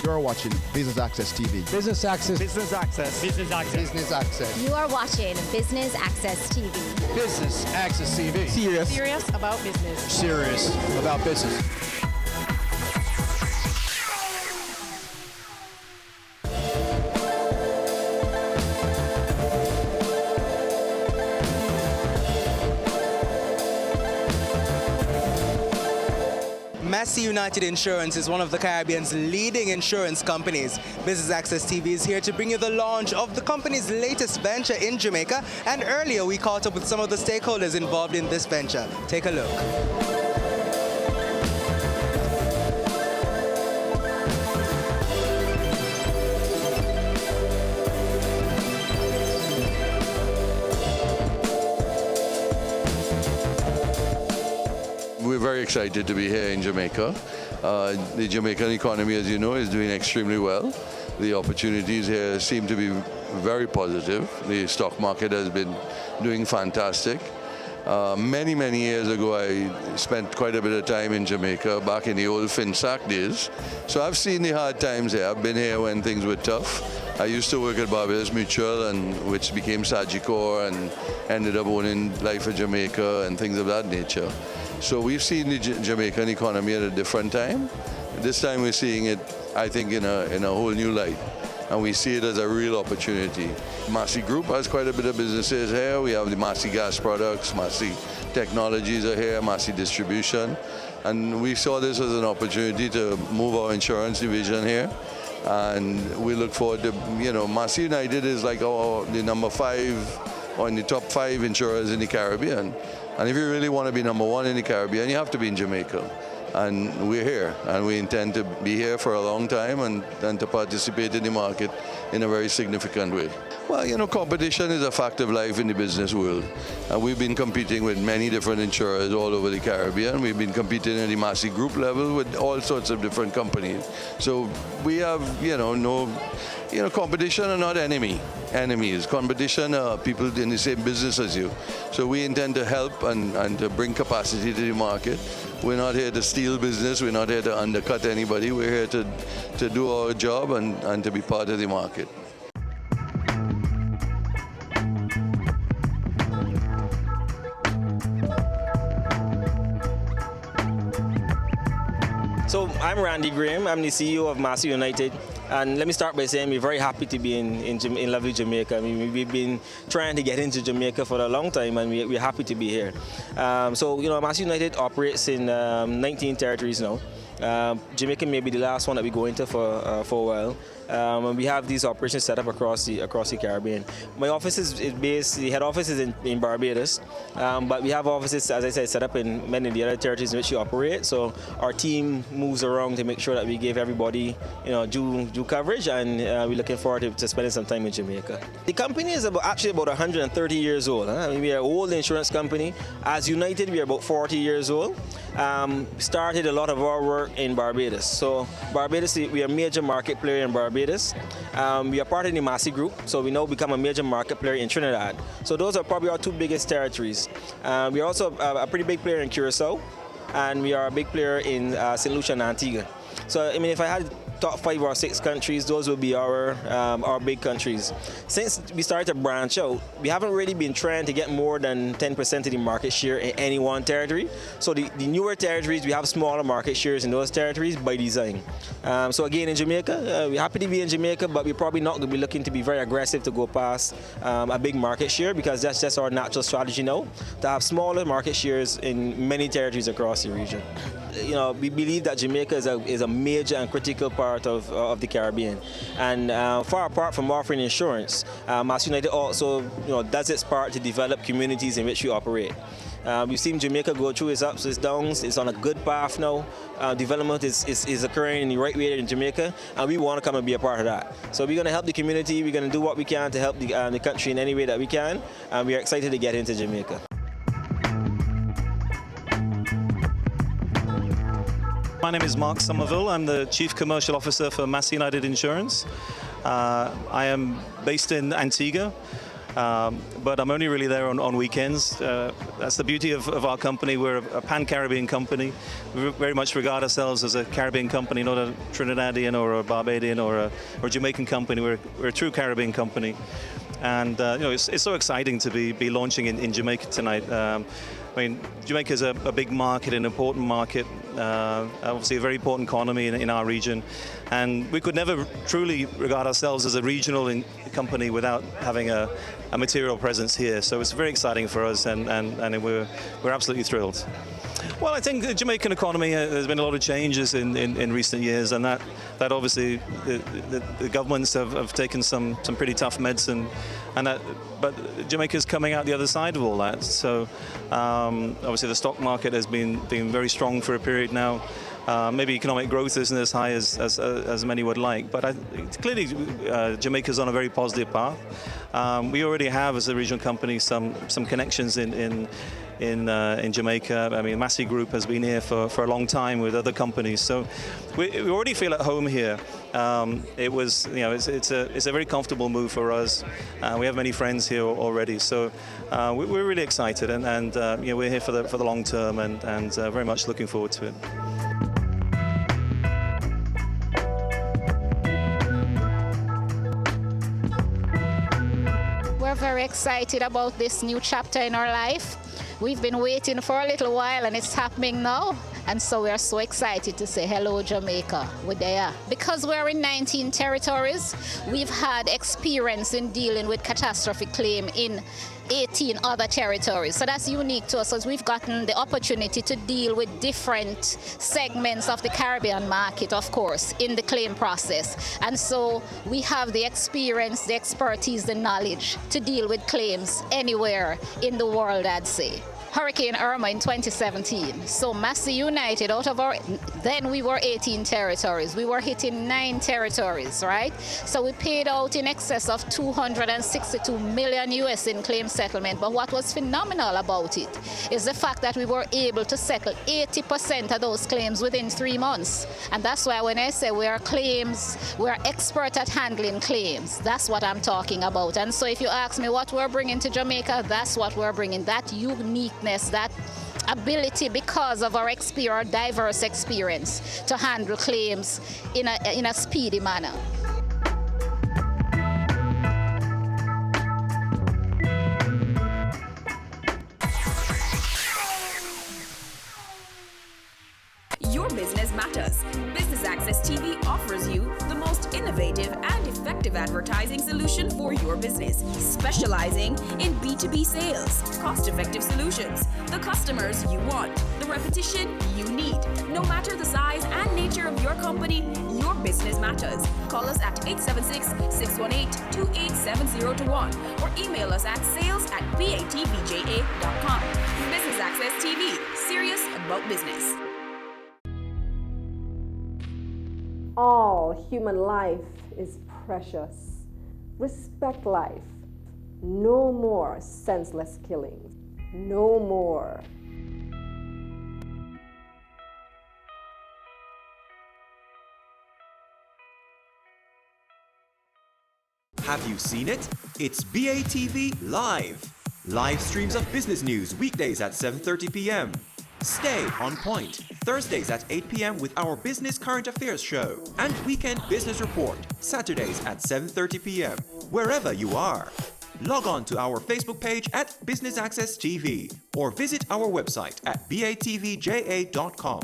You're watching Business Access TV. Business Access. Business Access. Business Access. Business Access. You are watching Business Access TV. Business Access TV. Serious about business. Serious about business. Massey United Insurance is one of the Caribbean's leading insurance companies. Business Access TV is here to bring you the launch of the company's latest venture in Jamaica, and earlier we caught up with some of the stakeholders involved in this venture. Take a look. We're very excited to be here in Jamaica. The Jamaican economy, as you know, is doing extremely well. The opportunities here seem to be very positive. The stock market has been doing fantastic. Many years ago, I spent quite a bit of time in Jamaica back in the old FinSac days. So I've seen the hard times here. I've been here when things were tough. I used to work at Barbados Mutual, which became Sagicor, and ended up owning Life of Jamaica and things of that nature. So we've seen the Jamaican economy at a different time. This time we're seeing it, I think, in a whole new light. And we see it as a real opportunity. Massey Group has quite a bit of businesses here. We have the Massey Gas Products, Massey Technologies are here, Massey Distribution. And we saw this as an opportunity to move our insurance division here. And we look forward to, Massey United is like the number 5 or in the top 5 insurers in the Caribbean. And if you really want to be number 1 in the Caribbean, you have to be in Jamaica. And we're here, and we intend to be here for a long time and to participate in the market in a very significant way. Well, competition is a fact of life in the business world. And we've been competing with many different insurers all over the Caribbean. We've been competing at the Massey Group level with all sorts of different companies. So we have, competition are not enemies. Competition are people in the same business as you. So we intend to help and to bring capacity to the market. We're not here to steal business. We're not here to undercut anybody. We're here to do our job and to be part of the market. So I'm Randy Graham. I'm the CEO of Massey United. And let me start by saying we're very happy to be in lovely Jamaica. I mean, we've been trying to get into Jamaica for a long time, and we're happy to be here. Massey United operates in 19 territories now. Jamaica may be the last one that we go into for a while. And we have these operations set up across the Caribbean. My office is based, the head office is in Barbados, but we have offices, as I said, set up in many of the other territories in which we operate. So our team moves around to make sure that we give everybody, due coverage, and we're looking forward to spending some time in Jamaica. The company is actually about 130 years old. I mean, we are an old insurance company. As United, we are about 40 years old. Started a lot of our work in Barbados. So Barbados, we are a major market player in Barbados. We are part of the Massey Group, so we now become a major market player in Trinidad. So those are probably our 2 biggest territories. We are also a pretty big player in Curacao, and we are a big player in St. Lucia and Antigua. So, I mean, if I had top 5 or 6 countries, those would be our big countries. Since we started to branch out, we haven't really been trying to get more than 10% of the market share in any one territory. So the newer territories, we have smaller market shares in those territories by design. So again, in Jamaica, we're happy to be in Jamaica, but we're probably not going to be looking to be very aggressive to go past a big market share, because that's just our natural strategy now, to have smaller market shares in many territories across the region. We believe that Jamaica is a major and critical part of the Caribbean, and far apart from offering insurance, Massey United also does its part to develop communities in which we operate. We've seen Jamaica go through its ups, its downs. It's on a good path now. Development is occurring in the right way in Jamaica, and we want to come and be a part of that. So we're going to help the community. We're going to do what we can to help the country in any way that we can, and we are excited to get into Jamaica. My name is Mark Somerville. I'm the Chief Commercial Officer for Massey United Insurance. I am based in Antigua. but I'm only really there on weekends. That's the beauty of our company. We're a pan-Caribbean company. We very much regard ourselves as a Caribbean company, not a Trinidadian or a Barbadian or a Jamaican company. We're a true Caribbean company. And it's so exciting to be launching in Jamaica tonight. I mean, Jamaica is a big market, an important market, obviously a very important economy in our region. And we could never truly regard ourselves as a regional company without having a material presence here. So it's very exciting for us, and we're absolutely thrilled. Well, I think the Jamaican economy, there's been a lot of changes in recent years, and that obviously the governments have taken some pretty tough medicine, but Jamaica's coming out the other side of all that. So obviously the stock market has been very strong for a period now. Maybe economic growth isn't as high as many would like, but clearly Jamaica's on a very positive path. We already have, as a regional company, some connections in Jamaica. I mean, Massey Group has been here for a long time with other companies, so we already feel at home here. It's a very comfortable move for us. We have many friends here already, so we're really excited, and we're here for the long term, and very much looking forward to it. We're very excited about this new chapter in our life. We've been waiting for a little while, and it's happening now. And so we are so excited to say hello, Jamaica. We're there. Because we're in 19 territories, we've had experience in dealing with catastrophic claim in 18 other territories. So that's unique to us, as we've gotten the opportunity to deal with different segments of the Caribbean market, of course, in the claim process. And so we have the experience, the expertise, the knowledge to deal with claims anywhere in the world, I'd say. Hurricane Irma in 2017. So Massey United, then we were 18 territories. We were hitting 9 territories, right? So we paid out in excess of $262 million US in claim settlement. But what was phenomenal about it is the fact that we were able to settle 80% of those claims within 3 months. And that's why when I say we're expert at handling claims, that's what I'm talking about. And so if you ask me what we're bringing to Jamaica, that's what we're bringing, that uniqueness, that ability, because of our diverse experience, to handle claims in a speedy manner. Your business matters. Business Access TV offers you the most innovative and effective advertising solution for your business, specializing in B2B sales, cost-effective solutions, the customers you want, the repetition you need. No matter the size and nature of your company, your business matters. Call us at 876-618-2870 or email us at sales@batvja.com. Business Access TV, serious about business. All human life is precious. Respect life. No more senseless killings. No more. Have you seen it? It's BATV Live. Live streams of business news weekdays at 7:30 p.m. Stay on point Thursdays at 8 p.m. with our Business Current Affairs show, and Weekend Business Report Saturdays at 7:30 p.m. wherever you are. Log on to our Facebook page at Business Access TV or visit our website at batvja.com.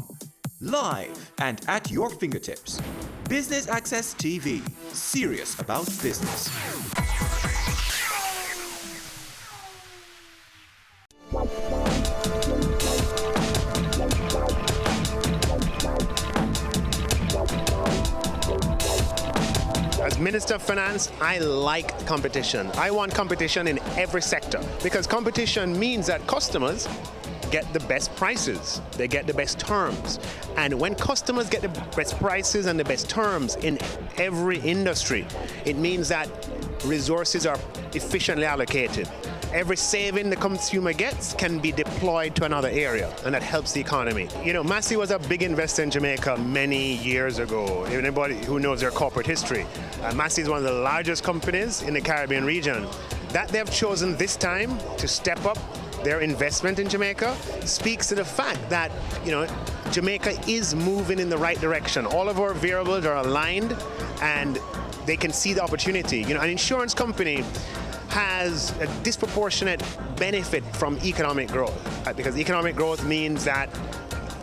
Live and at your fingertips. Business Access TV, serious about business. As Minister of Finance, I like competition. I want competition in every sector, because competition means that customers get the best prices, they get the best terms. And when customers get the best prices and the best terms in every industry, it means that resources are efficiently allocated. every saving the consumer gets can be deployed to another area, and that helps the economy. You know, Massey was a big investor in Jamaica many years ago. Anybody who knows their corporate history, Massey is one of the largest companies in the Caribbean region. That they've chosen this time to step up their investment in Jamaica speaks to the fact that, you know, Jamaica is moving in the right direction. All of our variables are aligned and they can see the opportunity. You know, an insurance company has a disproportionate benefit from economic growth, because economic growth means that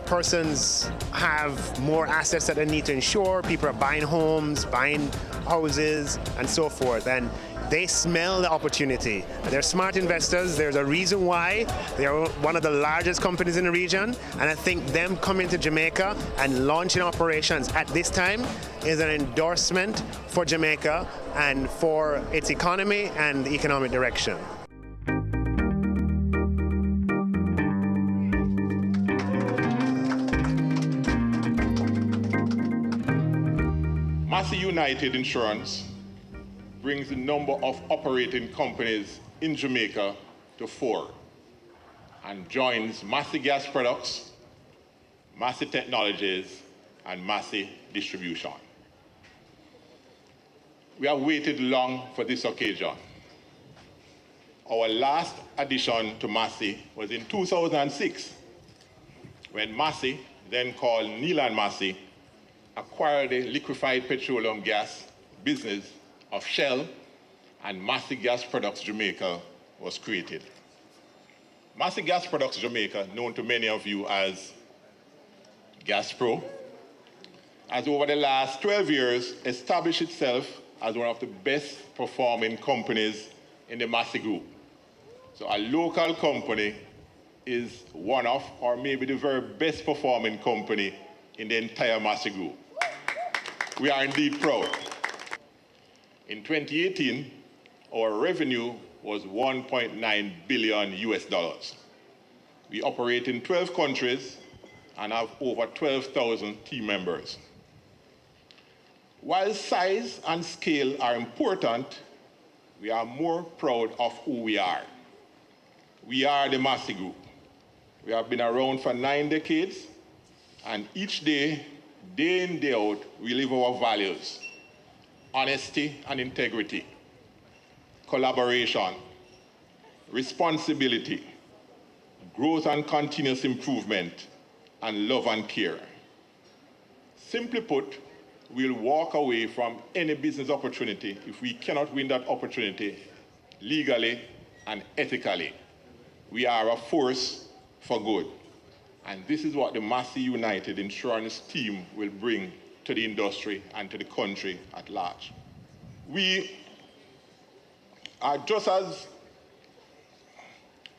persons have more assets that they need to insure. People are buying homes, buying houses, and so forth. And they smell the opportunity. They're smart investors. There's a reason why they're one of the largest companies in the region. And I think them coming to Jamaica and launching operations at this time is an endorsement for Jamaica and for its economy and economic direction. Massey United Insurance brings the number of operating companies in Jamaica to 4 and joins Massey Gas Products, Massey Technologies, and Massey Distribution. We have waited long for this occasion. Our last addition to Massey was in 2006, when Massey, then called Neil & Massey, acquired the liquefied petroleum gas business of Shell, and Massey Gas Products Jamaica was created. Massey Gas Products Jamaica, known to many of you as GasPro, has over the last 12 years established itself as one of the best performing companies in the Massey Group. So a local company is one of, or maybe the very best performing company in the entire Massey Group. We are indeed proud. In 2018, our revenue was $1.9 billion US. We operate in 12 countries and have over 12,000 team members. While size and scale are important, we are more proud of who we are. We are the Massey Group. We have been around for 9 decades, and each day, day in, day out, we live our values: honesty and integrity, collaboration, responsibility, growth and continuous improvement, and love and care. Simply put, we'll walk away from any business opportunity if we cannot win that opportunity legally and ethically. We are a force for good. And this is what the Massey United Insurance team will bring to the industry and to the country at large. We are just as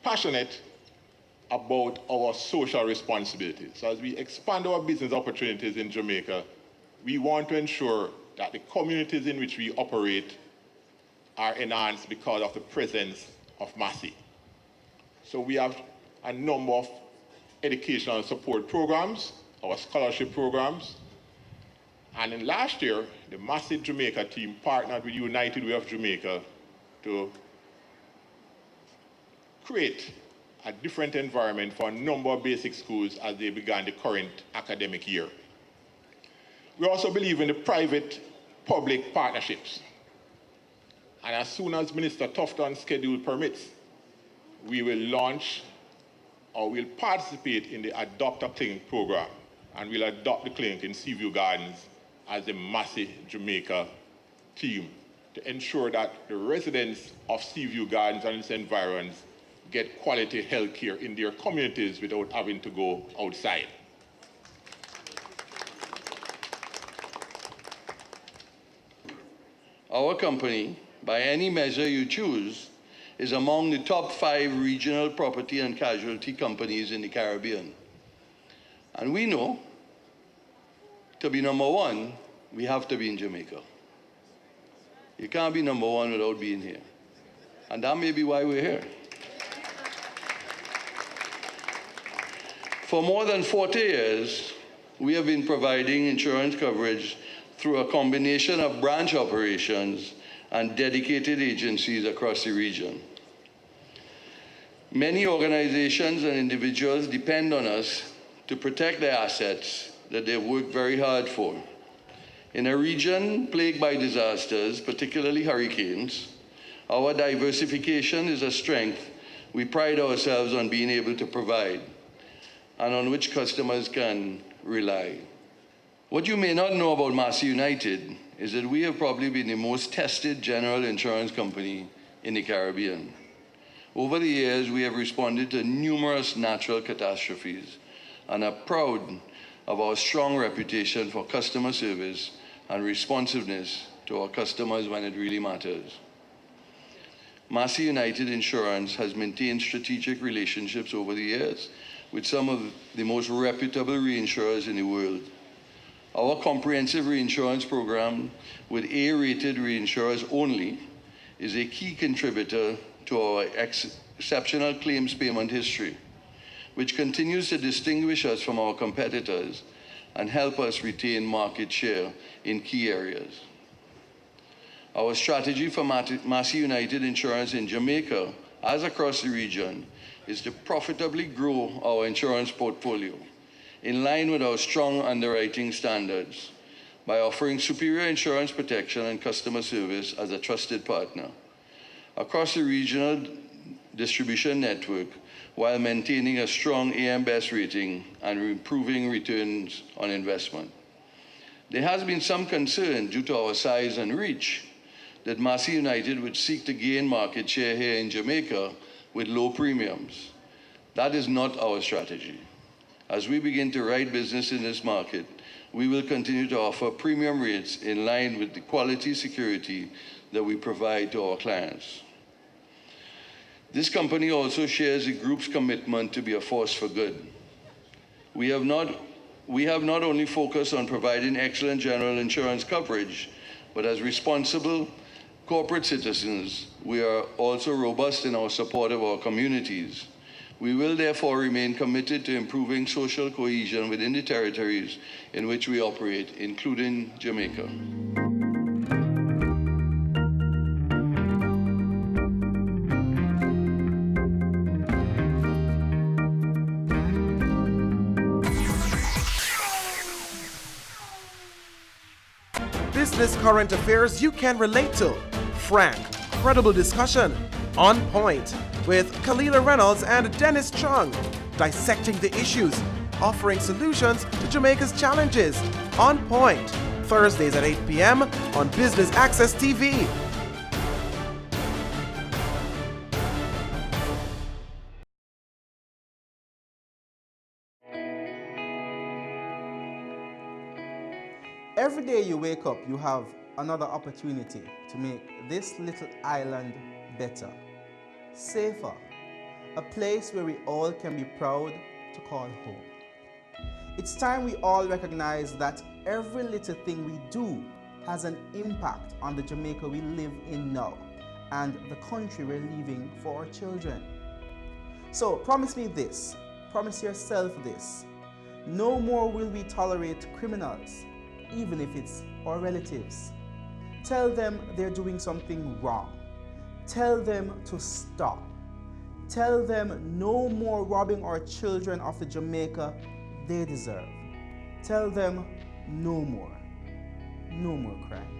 passionate about our social responsibilities. So as we expand our business opportunities in Jamaica, we want to ensure that the communities in which we operate are enhanced because of the presence of Massey. So we have a number of educational support programs, our scholarship programs, and in last year, the Massey Jamaica team partnered with United Way of Jamaica to create a different environment for a number of basic schools as they began the current academic year. We also believe in the private-public partnerships. And as soon as Minister Tufton's schedule permits, we will launch or we'll participate in the Adopt a Clinic program, and we'll adopt the clinic in Seaview Gardens as the Massey Jamaica team to ensure that the residents of Seaview Gardens and its environs get quality health care in their communities without having to go outside. Our company, by any measure you choose, is among the top 5 regional property and casualty companies in the Caribbean. And we know, to be number 1, we have to be in Jamaica. You can't be number 1 without being here. And that may be why we're here. For more than 40 years, we have been providing insurance coverage through a combination of branch operations and dedicated agencies across the region. Many organizations and individuals depend on us to protect their assets that they've worked very hard for. In a region plagued by disasters, particularly hurricanes, our diversification is a strength we pride ourselves on being able to provide and on which customers can rely. What you may not know about Massey United is that we have probably been the most tested general insurance company in the Caribbean. Over the years, we have responded to numerous natural catastrophes and are proud of our strong reputation for customer service and responsiveness to our customers when it really matters. Massey United Insurance has maintained strategic relationships over the years with some of the most reputable reinsurers in the world. Our comprehensive reinsurance program with A-rated reinsurers only is a key contributor to our exceptional claims payment history, which continues to distinguish us from our competitors and help us retain market share in key areas. Our strategy for Massey United Insurance in Jamaica, as across the region, is to profitably grow our insurance portfolio in line with our strong underwriting standards by offering superior insurance protection and customer service as a trusted partner across the regional distribution network while maintaining a strong AM Best rating and improving returns on investment. There has been some concern due to our size and reach that Massey United would seek to gain market share here in Jamaica with low premiums. That is not our strategy. As we begin to write business in this market, we will continue to offer premium rates in line with the quality security that we provide to our clients. This company also shares the group's commitment to be a force for good. We have not only focused on providing excellent general insurance coverage, but as responsible corporate citizens, we are also robust in our support of our communities. We will therefore remain committed to improving social cohesion within the territories in which we operate, including Jamaica. Business current affairs you can relate to. Frank, credible discussion. On Point with Kalila Reynolds and Dennis Chung. Dissecting the issues, offering solutions to Jamaica's challenges. On Point, Thursdays at 8 p.m. on Business Access TV. Every day you wake up, you have another opportunity to make this little island better, safer, a place where we all can be proud to call home. It's time we all recognize that every little thing we do has an impact on the Jamaica we live in now and the country we're leaving for our children. So promise me this, promise yourself this. No more will we tolerate criminals, even if it's our relatives. Tell them they're doing something wrong. Tell them to stop. Tell them no more robbing our children of the Jamaica they deserve. Tell them no more crime.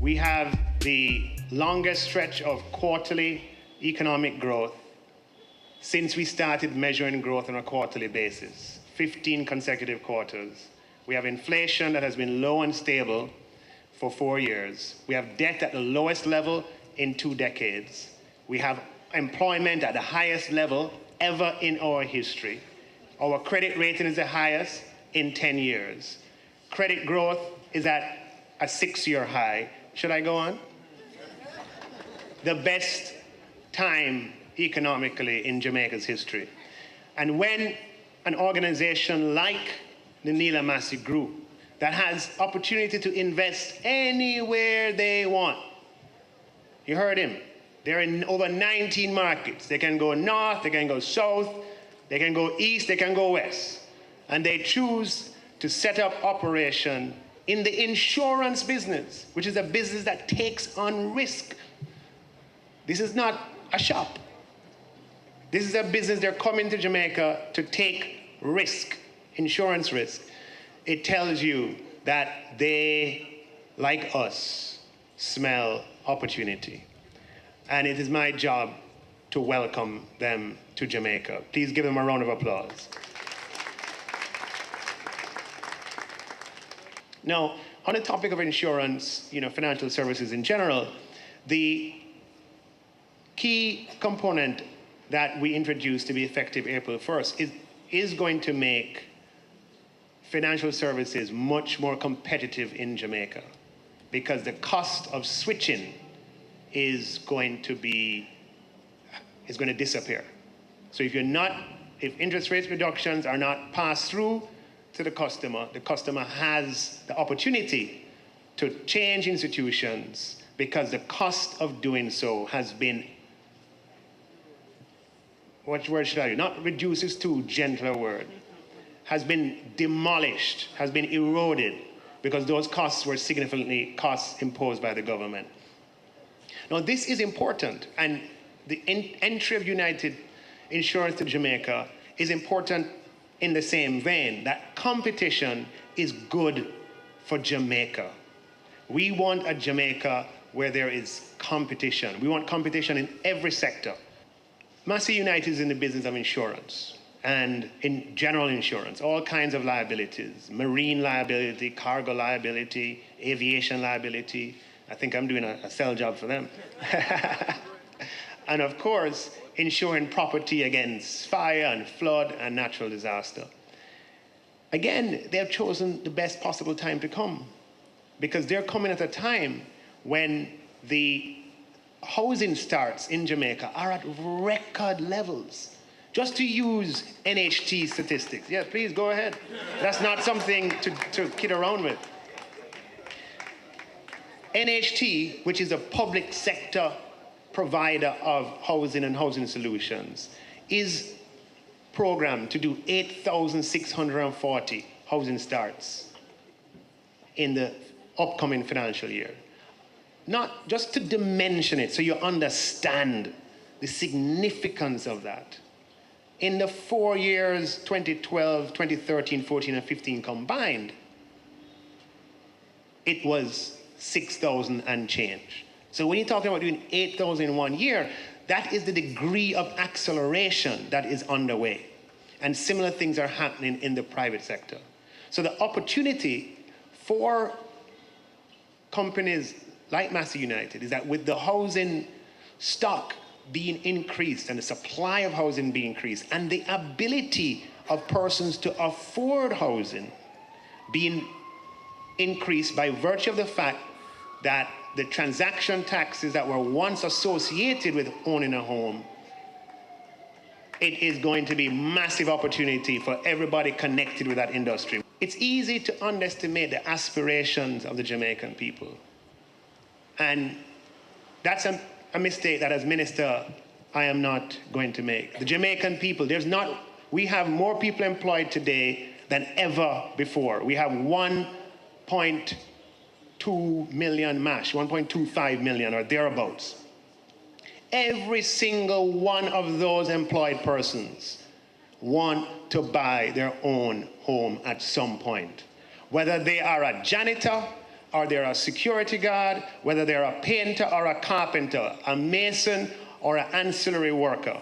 We have the longest stretch of quarterly economic growth since we started measuring growth on a quarterly basis, 15 consecutive quarters. We have inflation that has been low and stable for 4 years. We have debt at the lowest level in 2 decades. We have employment at the highest level ever in our history. Our credit rating is the highest in 10 years. Credit growth is at a 6-year high. Should I go on? The best time economically in Jamaica's history. And when an organization like the Neela Massey Group that has opportunity to invest anywhere they want. You heard him. They're in over 19 markets. They can go north, they can go south, they can go east, they can go west. And they choose to set up operation in the insurance business, which is a business that takes on risk. This is not a shop. This is a business, they're coming to Jamaica to take risk, insurance risk. It tells you that they, like us, smell opportunity. And it is my job to welcome them to Jamaica. Please give them a round of applause. Now, on the topic of insurance, financial services in general, the key component that we introduced to be effective April 1st is going to make financial services much more competitive in Jamaica, because the cost of switching is going to disappear. So if interest rate reductions are not passed through to the customer has the opportunity to change institutions, because the cost of doing so has been, what word should I use? Not reduced is too gentle a word. Has been demolished, has been eroded, because those costs were significantly costs imposed by the government. Now, this is important, and the entry of United Insurance to Jamaica is important in the same vein, that competition is good for Jamaica. We want a Jamaica where there is competition. We want competition in every sector. Massey United is in the business of insurance, and in general insurance, all kinds of liabilities, marine liability, cargo liability, aviation liability. I think I'm doing a sell job for them. And of course, insuring property against fire and flood and natural disaster. Again, they have chosen the best possible time to come, because they're coming at a time when the housing starts in Jamaica are at record levels. Just to use NHT statistics. Yeah, please go ahead. That's not something to kid around with. NHT, which is a public sector provider of housing and housing solutions, is programmed to do 8,640 housing starts in the upcoming financial year. Not just to dimension it so you understand the significance of that. In the 4 years, 2012, 2013, 14, and 15 combined, it was 6,000 and change. So when you're talking about doing 8,000 in 1 year, that is the degree of acceleration that is underway. And similar things are happening in the private sector. So the opportunity for companies like Massey United is that with the housing stock being increased and the supply of housing being increased and the ability of persons to afford housing being increased by virtue of the fact that the transaction taxes that were once associated with owning a home, it is going to be massive opportunity for everybody connected with that industry. It's easy to underestimate the aspirations of the Jamaican people. And that's a mistake that as minister, I am not going to make. The Jamaican people, we have more people employed today than ever before. We have 1.2 million MASH, 1.25 million or thereabouts. Every single one of those employed persons want to buy their own home at some point. Whether they are a janitor, or they're a security guard, whether they're a painter or a carpenter, a mason or an ancillary worker,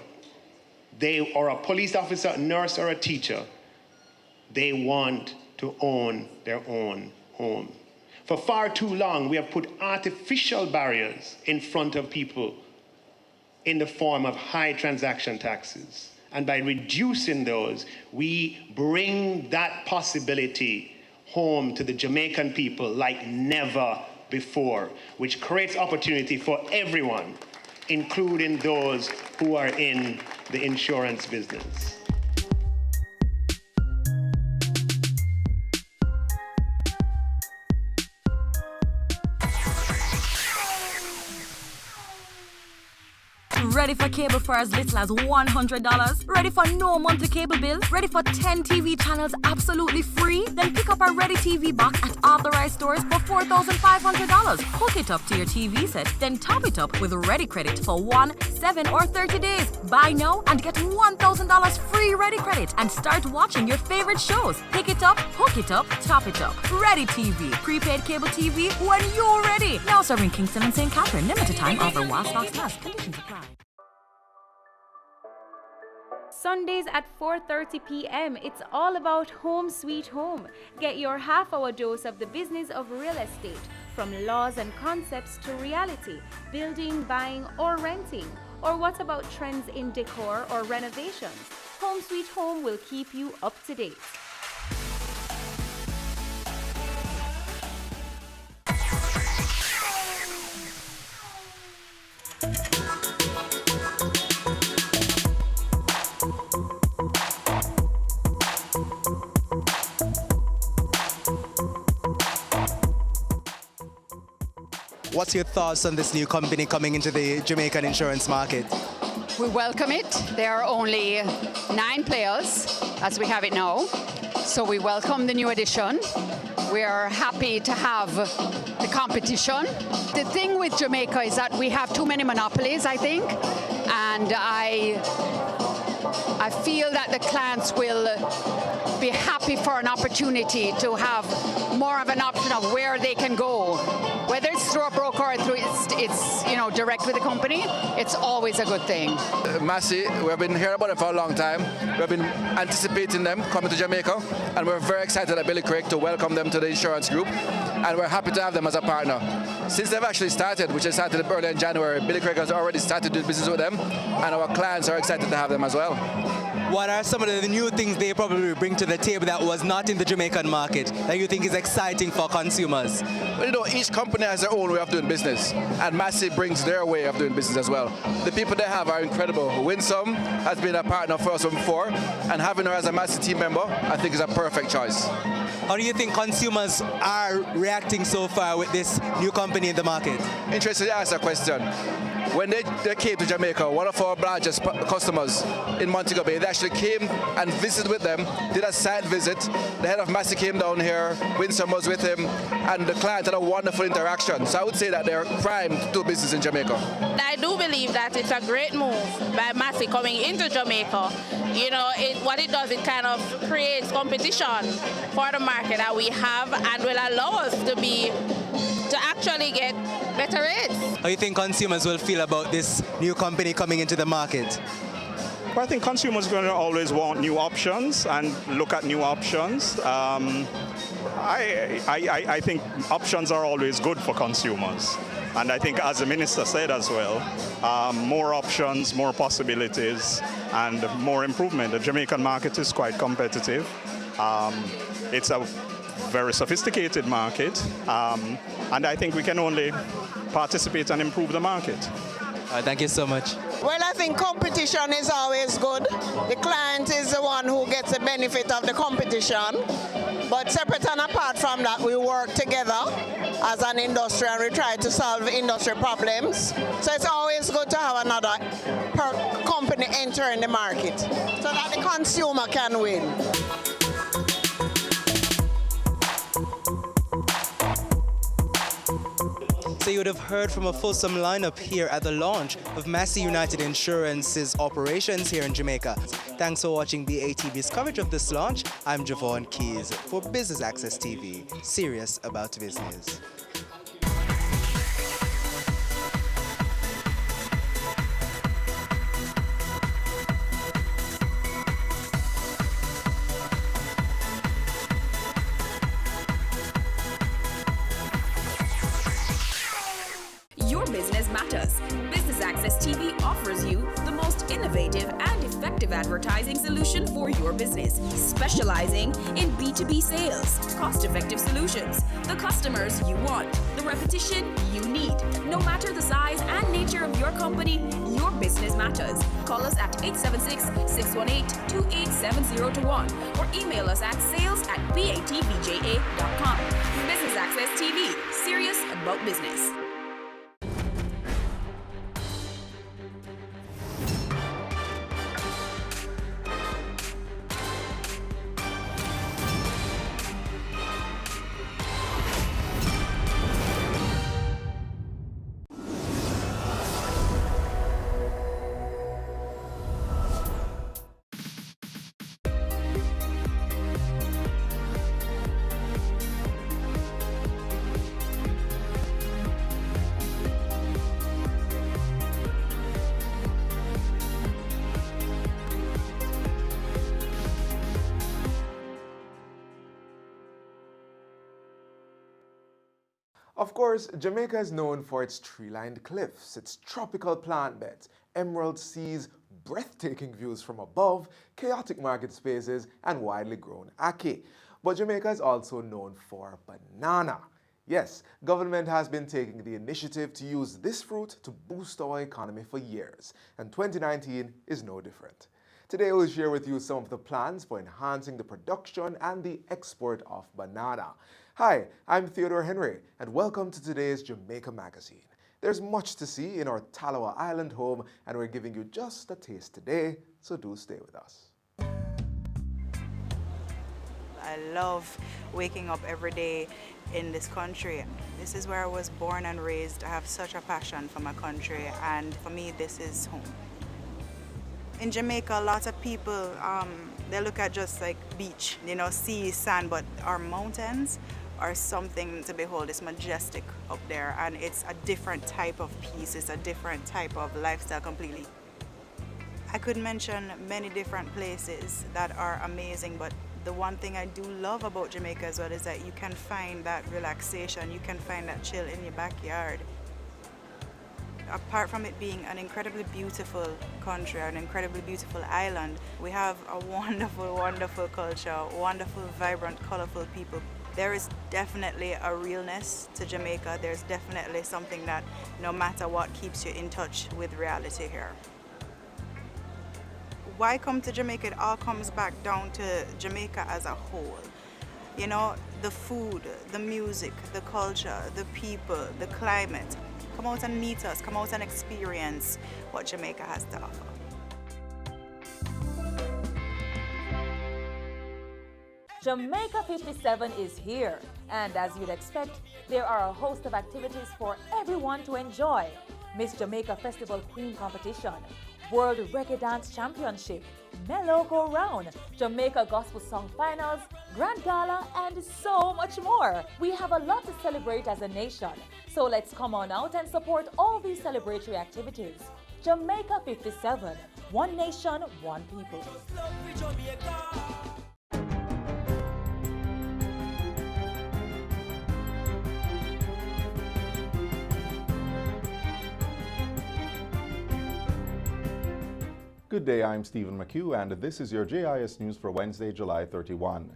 or a police officer, a nurse or a teacher, they want to own their own home. For far too long, we have put artificial barriers in front of people in the form of high transaction taxes. And by reducing those, we bring that possibility home to the Jamaican people like never before, which creates opportunity for everyone, including those who are in the insurance business. Ready for cable for as little as $100? Ready for no monthly cable bill? Ready for 10 TV channels absolutely free? Then pick up our Ready TV box at authorized stores for $4,500. Hook it up to your TV set, then top it up with Ready Credit for 1, 7, or 30 days. Buy now and get $1,000 free Ready Credit and start watching your favorite shows. Pick it up, hook it up, top it up. Ready TV. Prepaid cable TV when you're ready. Now serving Kingston and St. Catherine. Limited time offer while stocks last. Conditions apply. Sundays at 4:30 p.m. It's all about Home Sweet Home. Get your half-hour dose of the business of real estate, from laws and concepts to reality, building, buying, or renting. Or what about trends in decor or renovations? Home Sweet Home will keep you up to date. What's your thoughts on this new company coming into the Jamaican insurance market? We welcome it. There are only 9 players as we have it now. So we welcome the new addition. We are happy to have the competition. The thing with Jamaica is that we have too many monopolies, I think. And I feel that the clients will be happy for an opportunity to have more of an option of where they can go. Whether it's through a broker or through it's direct with the company, it's always a good thing. Massey, we've been hearing about it for a long time. We've been anticipating them coming to Jamaica, and we're very excited at Billy Craig to welcome them to the insurance group, and we're happy to have them as a partner. Since they've actually started, which they started early in January, Billy Craig has already started doing business with them, and our clients are excited to have them as well. What are some of the new things they probably bring to the table that was not in the Jamaican market that you think is exciting for consumers? Well, each company has their own way of doing business, and Massey brings their way of doing business as well. The people they have are incredible. Winsome has been a partner for us from before, and having her as a Massey team member, I think is a perfect choice. How do you think consumers are reacting so far with this new company in the market? Interested to ask a question. When they came to Jamaica, one of our largest customers in Montego Bay, they actually came and visited with them, did a site visit. The head of Massey came down here, Winsome was with him, and the client had a wonderful interaction. So I would say that they're primed to do business in Jamaica. I do believe that it's a great move by Massey coming into Jamaica. What it does, it kind of creates competition for the market that we have and will allow us to actually get better rates. How do you think consumers will feel about this new company coming into the market? Well, I think consumers are going to always want new options and look at new options. I think options are always good for consumers. And I think, as the minister said as well, more options, more possibilities, and more improvement. The Jamaican market is quite competitive. It's a very sophisticated market, and I think we can only participate and improve the market. Thank you so much. Well, I think competition is always good. The client is the one who gets the benefit of the competition. But separate and apart from that, we work together as an industry and we try to solve industry problems. So it's always good to have another company enter in the market so that the consumer can win. So you would have heard from a fulsome lineup here at the launch of Massey United Insurance's operations here in Jamaica. Thanks for watching BATV's coverage of this launch. I'm Javon Keys for Business Access TV, serious about business. Business matters. Business Access TV offers you the most innovative and effective advertising solution for your business, specializing in B2B sales, cost-effective solutions, the customers you want, the repetition you need. No matter the size and nature of your company, your business matters. Call us at 876-618-2870 or email us at sales@batvja.com. Business Access TV, serious about business. Of course, Jamaica is known for its tree-lined cliffs, its tropical plant beds, emerald seas, breathtaking views from above, chaotic market spaces, and widely grown ackee. But Jamaica is also known for banana. Yes, government has been taking the initiative to use this fruit to boost our economy for years, and 2019 is no different. Today we'll share with you some of the plans for enhancing the production and the export of banana. Hi, I'm Theodore Henry, and welcome to today's Jamaica Magazine. There's much to see in our Talawa Island home, and we're giving you just a taste today, so do stay with us. I love waking up every day in this country. This is where I was born and raised. I have such a passion for my country, and for me, this is home. In Jamaica, lots of people, they look at just like beach, sea, sand, but our mountains are something to behold. It's majestic up there, and it's a different type of peace. It's a different type of lifestyle completely. I could mention many different places that are amazing, but the one thing I do love about Jamaica as well is that you can find that relaxation, you can find that chill in your backyard. Apart from it being an incredibly beautiful country, an incredibly beautiful island, we have a wonderful, wonderful culture, wonderful, vibrant, colorful people. There is definitely a realness to Jamaica. There's definitely something that no matter what keeps you in touch with reality here. Why come to Jamaica? It all comes back down to Jamaica as a whole. The food, the music, the culture, the people, the climate. Come out and meet us, come out and experience what Jamaica has to offer. Jamaica 57 is here, and as you'd expect, there are a host of activities for everyone to enjoy. Miss Jamaica Festival Queen Competition, World Reggae Dance Championship, Mellow Go Round, Jamaica Gospel Song Finals, Grand Gala, and so much more. We have a lot to celebrate as a nation, so let's come on out and support all these celebratory activities. Jamaica 57, one nation, one people. Good day, I'm Stephen McHugh, and this is your JIS News for Wednesday, July 31.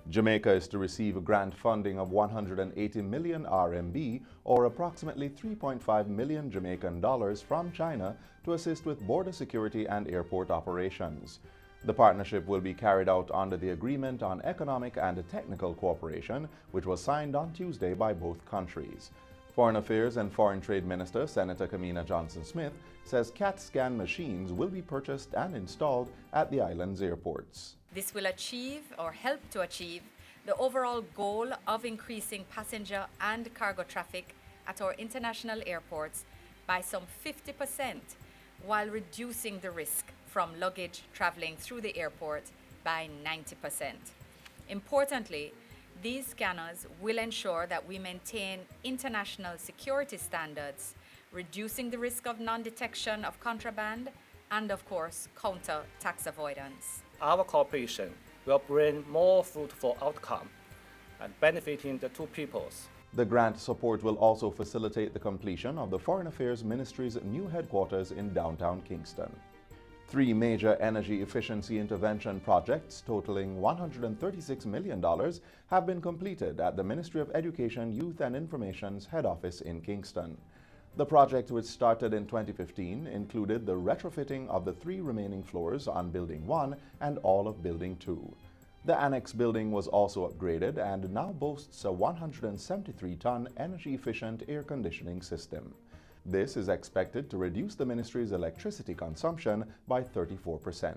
Jamaica is to receive a grant funding of 180 million RMB, or approximately 3.5 million Jamaican dollars from China to assist with border security and airport operations. The partnership will be carried out under the Agreement on Economic and Technical Cooperation, which was signed on Tuesday by both countries. Foreign Affairs and Foreign Trade Minister Senator Kamina Johnson-Smith says CAT scan machines will be purchased and installed at the island's airports. This will achieve or help to achieve the overall goal of increasing passenger and cargo traffic at our international airports by some 50%, while reducing the risk from luggage traveling through the airport by 90%. Importantly, these scanners will ensure that we maintain international security standards, reducing the risk of non-detection of contraband and, of course, counter tax avoidance. Our cooperation will bring more fruitful outcome and benefiting the two peoples. The grant support will also facilitate the completion of the Foreign Affairs Ministry's new headquarters in downtown Kingston. 3 major energy efficiency intervention projects totaling $136 million have been completed at the Ministry of Education, Youth and Information's head office in Kingston. The project, which started in 2015, included the retrofitting of the 3 remaining floors on Building 1 and all of Building 2. The annex building was also upgraded and now boasts a 173-ton energy-efficient air conditioning system. This is expected to reduce the ministry's electricity consumption by 34%.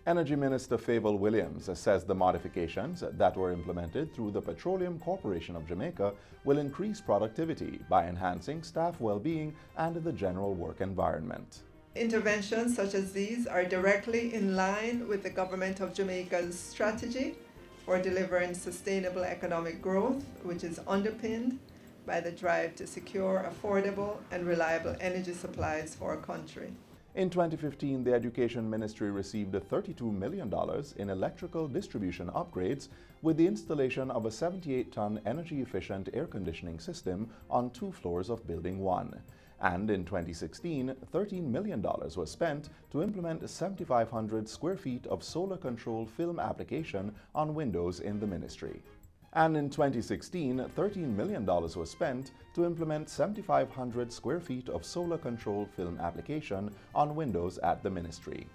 Energy Minister Fable Williams says the modifications that were implemented through the Petroleum Corporation of Jamaica will increase productivity by enhancing staff well-being and the general work environment. Interventions such as these are directly in line with the Government of Jamaica's strategy for delivering sustainable economic growth, which is underpinned by the drive to secure affordable and reliable energy supplies for our country. In 2015, the Education Ministry received $32 million in electrical distribution upgrades with the installation of a 78-ton energy-efficient air conditioning system on 2 floors of Building 1. And in 2016, $13 million was spent to implement 7,500 square feet of solar-controlled film application on windows in the ministry. And in 2016, $13 million was spent to implement 7,500 square feet of solar-controlled film application on windows at the ministry.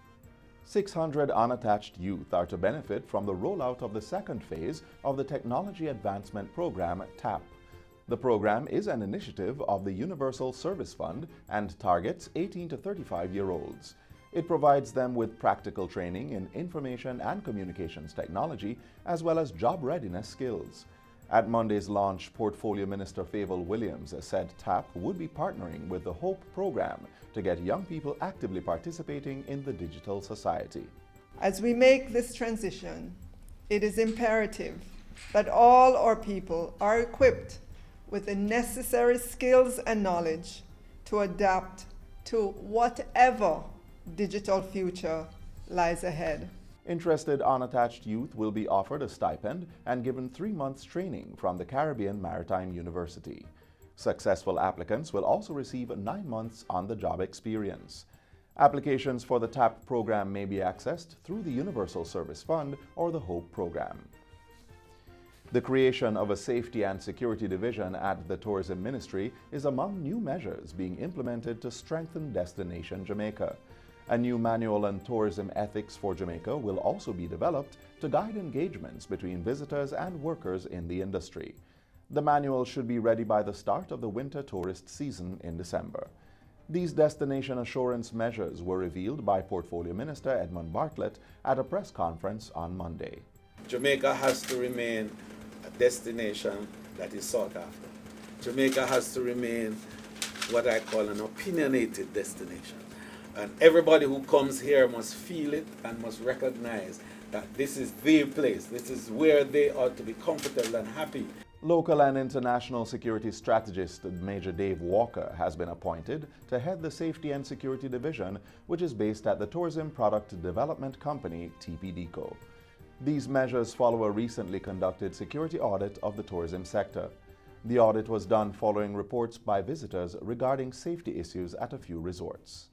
600 unattached youth are to benefit from the rollout of the second phase of the Technology Advancement Program, TAP. The program is an initiative of the Universal Service Fund and targets 18 to 35-year-olds. It provides them with practical training in information and communications technology, as well as job readiness skills. At Monday's launch, Portfolio Minister Fayval Williams said TAP would be partnering with the HOPE program to get young people actively participating in the digital society. As we make this transition, it is imperative that all our people are equipped with the necessary skills and knowledge to adapt to whatever digital future lies ahead. Interested unattached youth will be offered a stipend and given 3 months training from the Caribbean Maritime University. Successful applicants will also receive 9 months on-the-job experience. Applications for the TAP program may be accessed through the Universal Service Fund or the HOPE program. The creation of a Safety and Security Division at the Tourism Ministry is among new measures being implemented to strengthen Destination Jamaica. A new manual on tourism ethics for Jamaica will also be developed to guide engagements between visitors and workers in the industry. The manual should be ready by the start of the winter tourist season in December. These destination assurance measures were revealed by Portfolio Minister Edmund Bartlett at a press conference on Monday. Jamaica has to remain a destination that is sought after. Jamaica has to remain what I call an opinionated destination. And everybody who comes here must feel it and must recognize that this is their place. This is where they ought to be comfortable and happy. Local and international security strategist Major Dave Walker has been appointed to head the Safety and Security Division, which is based at the Tourism Product Development Company, TPDCO. These measures follow a recently conducted security audit of the tourism sector. The audit was done following reports by visitors regarding safety issues at a few resorts.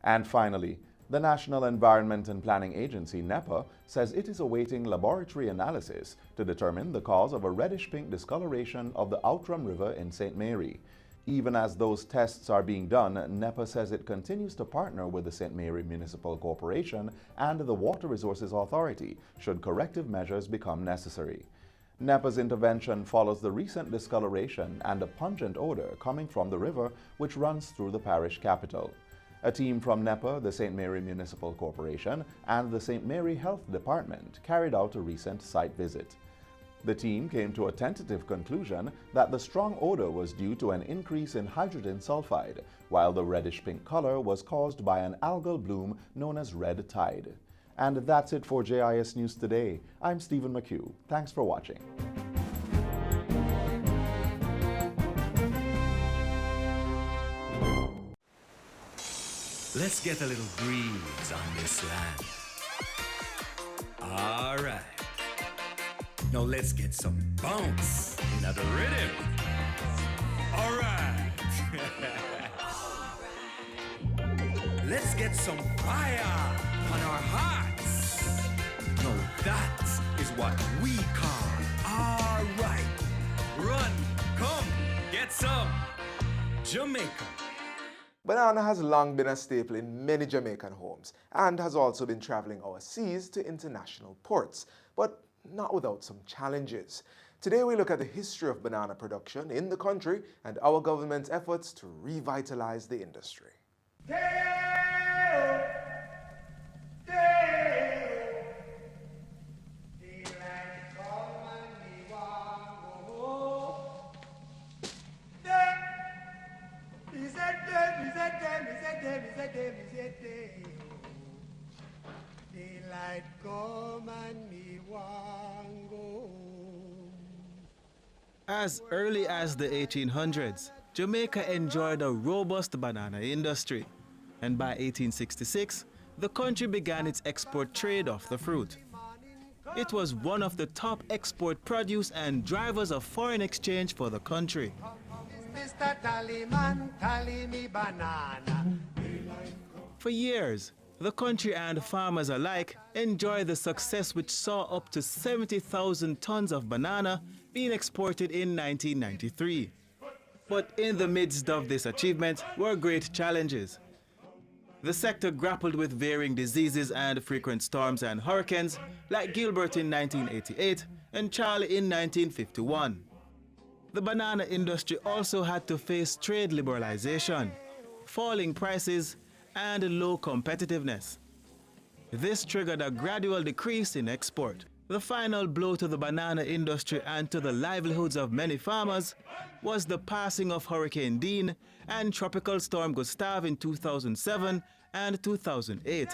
And finally, the National Environment and Planning Agency, NEPA, says it is awaiting laboratory analysis to determine the cause of a reddish-pink discoloration of the Outram River in St. Mary. Even as those tests are being done, NEPA says it continues to partner with the St. Mary Municipal Corporation and the Water Resources Authority should corrective measures become necessary. NEPA's intervention follows the recent discoloration and a pungent odor coming from the river which runs through the parish capital. A team from NEPA, the St. Mary Municipal Corporation, and the St. Mary Health Department carried out a recent site visit. The team came to a tentative conclusion that the strong odor was due to an increase in hydrogen sulfide, while the reddish-pink color was caused by an algal bloom known as red tide. And that's it for JIS News Today. I'm Stephen McHugh. Thanks for watching. Let's get a little breeze on this land. All right. Now let's get some bounce in the rhythm. All right. Let's get some fire on our hearts. Now that is what we call all right. Run, come, get some Jamaica. Banana has long been a staple in many Jamaican homes and has also been traveling overseas to international ports, but not without some challenges. Today we look at the history of banana production in the country and our government's efforts to revitalize the industry. Daylight come and me want go. As early as the 1800s, Jamaica enjoyed a robust banana industry. and by 1866, the country began its export trade of the fruit. It was one of the top export produce and drivers of foreign exchange for the country. Mr. Tallyman, tally me banana. For years, the country and farmers alike enjoyed the success which saw up to 70,000 tons of banana being exported in 1993. But in the midst of this achievement were great challenges. The sector grappled with varying diseases and frequent storms and hurricanes like Gilbert in 1988 and Charlie in 1951. The banana industry also had to face trade liberalization, falling prices, and low competitiveness. This triggered a gradual decrease in export. The final blow to the banana industry and to the livelihoods of many farmers was the passing of Hurricane Dean and Tropical Storm Gustav in 2007 and 2008.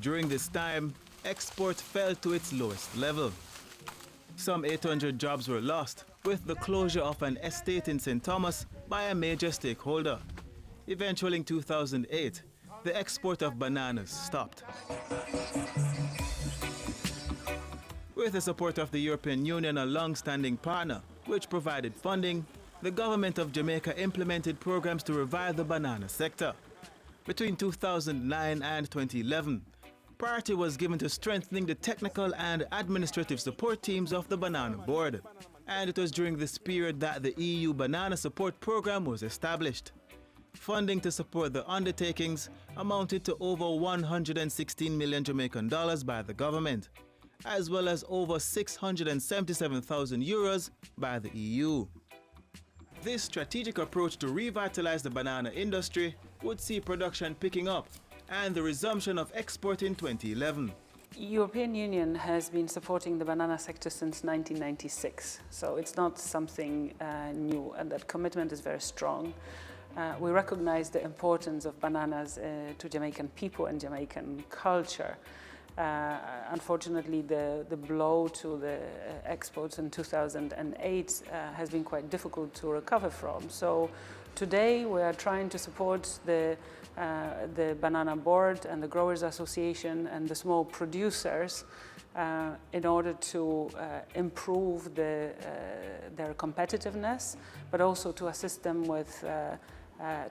During this time, export fell to its lowest level. Some 800 jobs were lost, with the closure of an estate in St. Thomas by a major stakeholder. Eventually in 2008, the export of bananas stopped. With the support of the European Union, a long-standing partner, which provided funding, the government of Jamaica implemented programs to revive the banana sector. Between 2009 and 2011, priority was given to strengthening the technical and administrative support teams of the Banana Board. And it was during this period that the EU Banana Support Program was established. Funding to support the undertakings amounted to over 116 million Jamaican dollars by the government, as well as over 677,000 euros by the EU. This strategic approach to revitalize the banana industry would see production picking up and the resumption of export in 2011. European Union has been supporting the banana sector since 1996, so it's not something new, and that commitment is very strong. We recognize the importance of bananas to Jamaican people and Jamaican culture. Unfortunately, the blow to the exports in 2008 has been quite difficult to recover from. So today we are trying to support the Banana Board and the Growers Association and the small producers in order to improve their competitiveness, but also to assist them with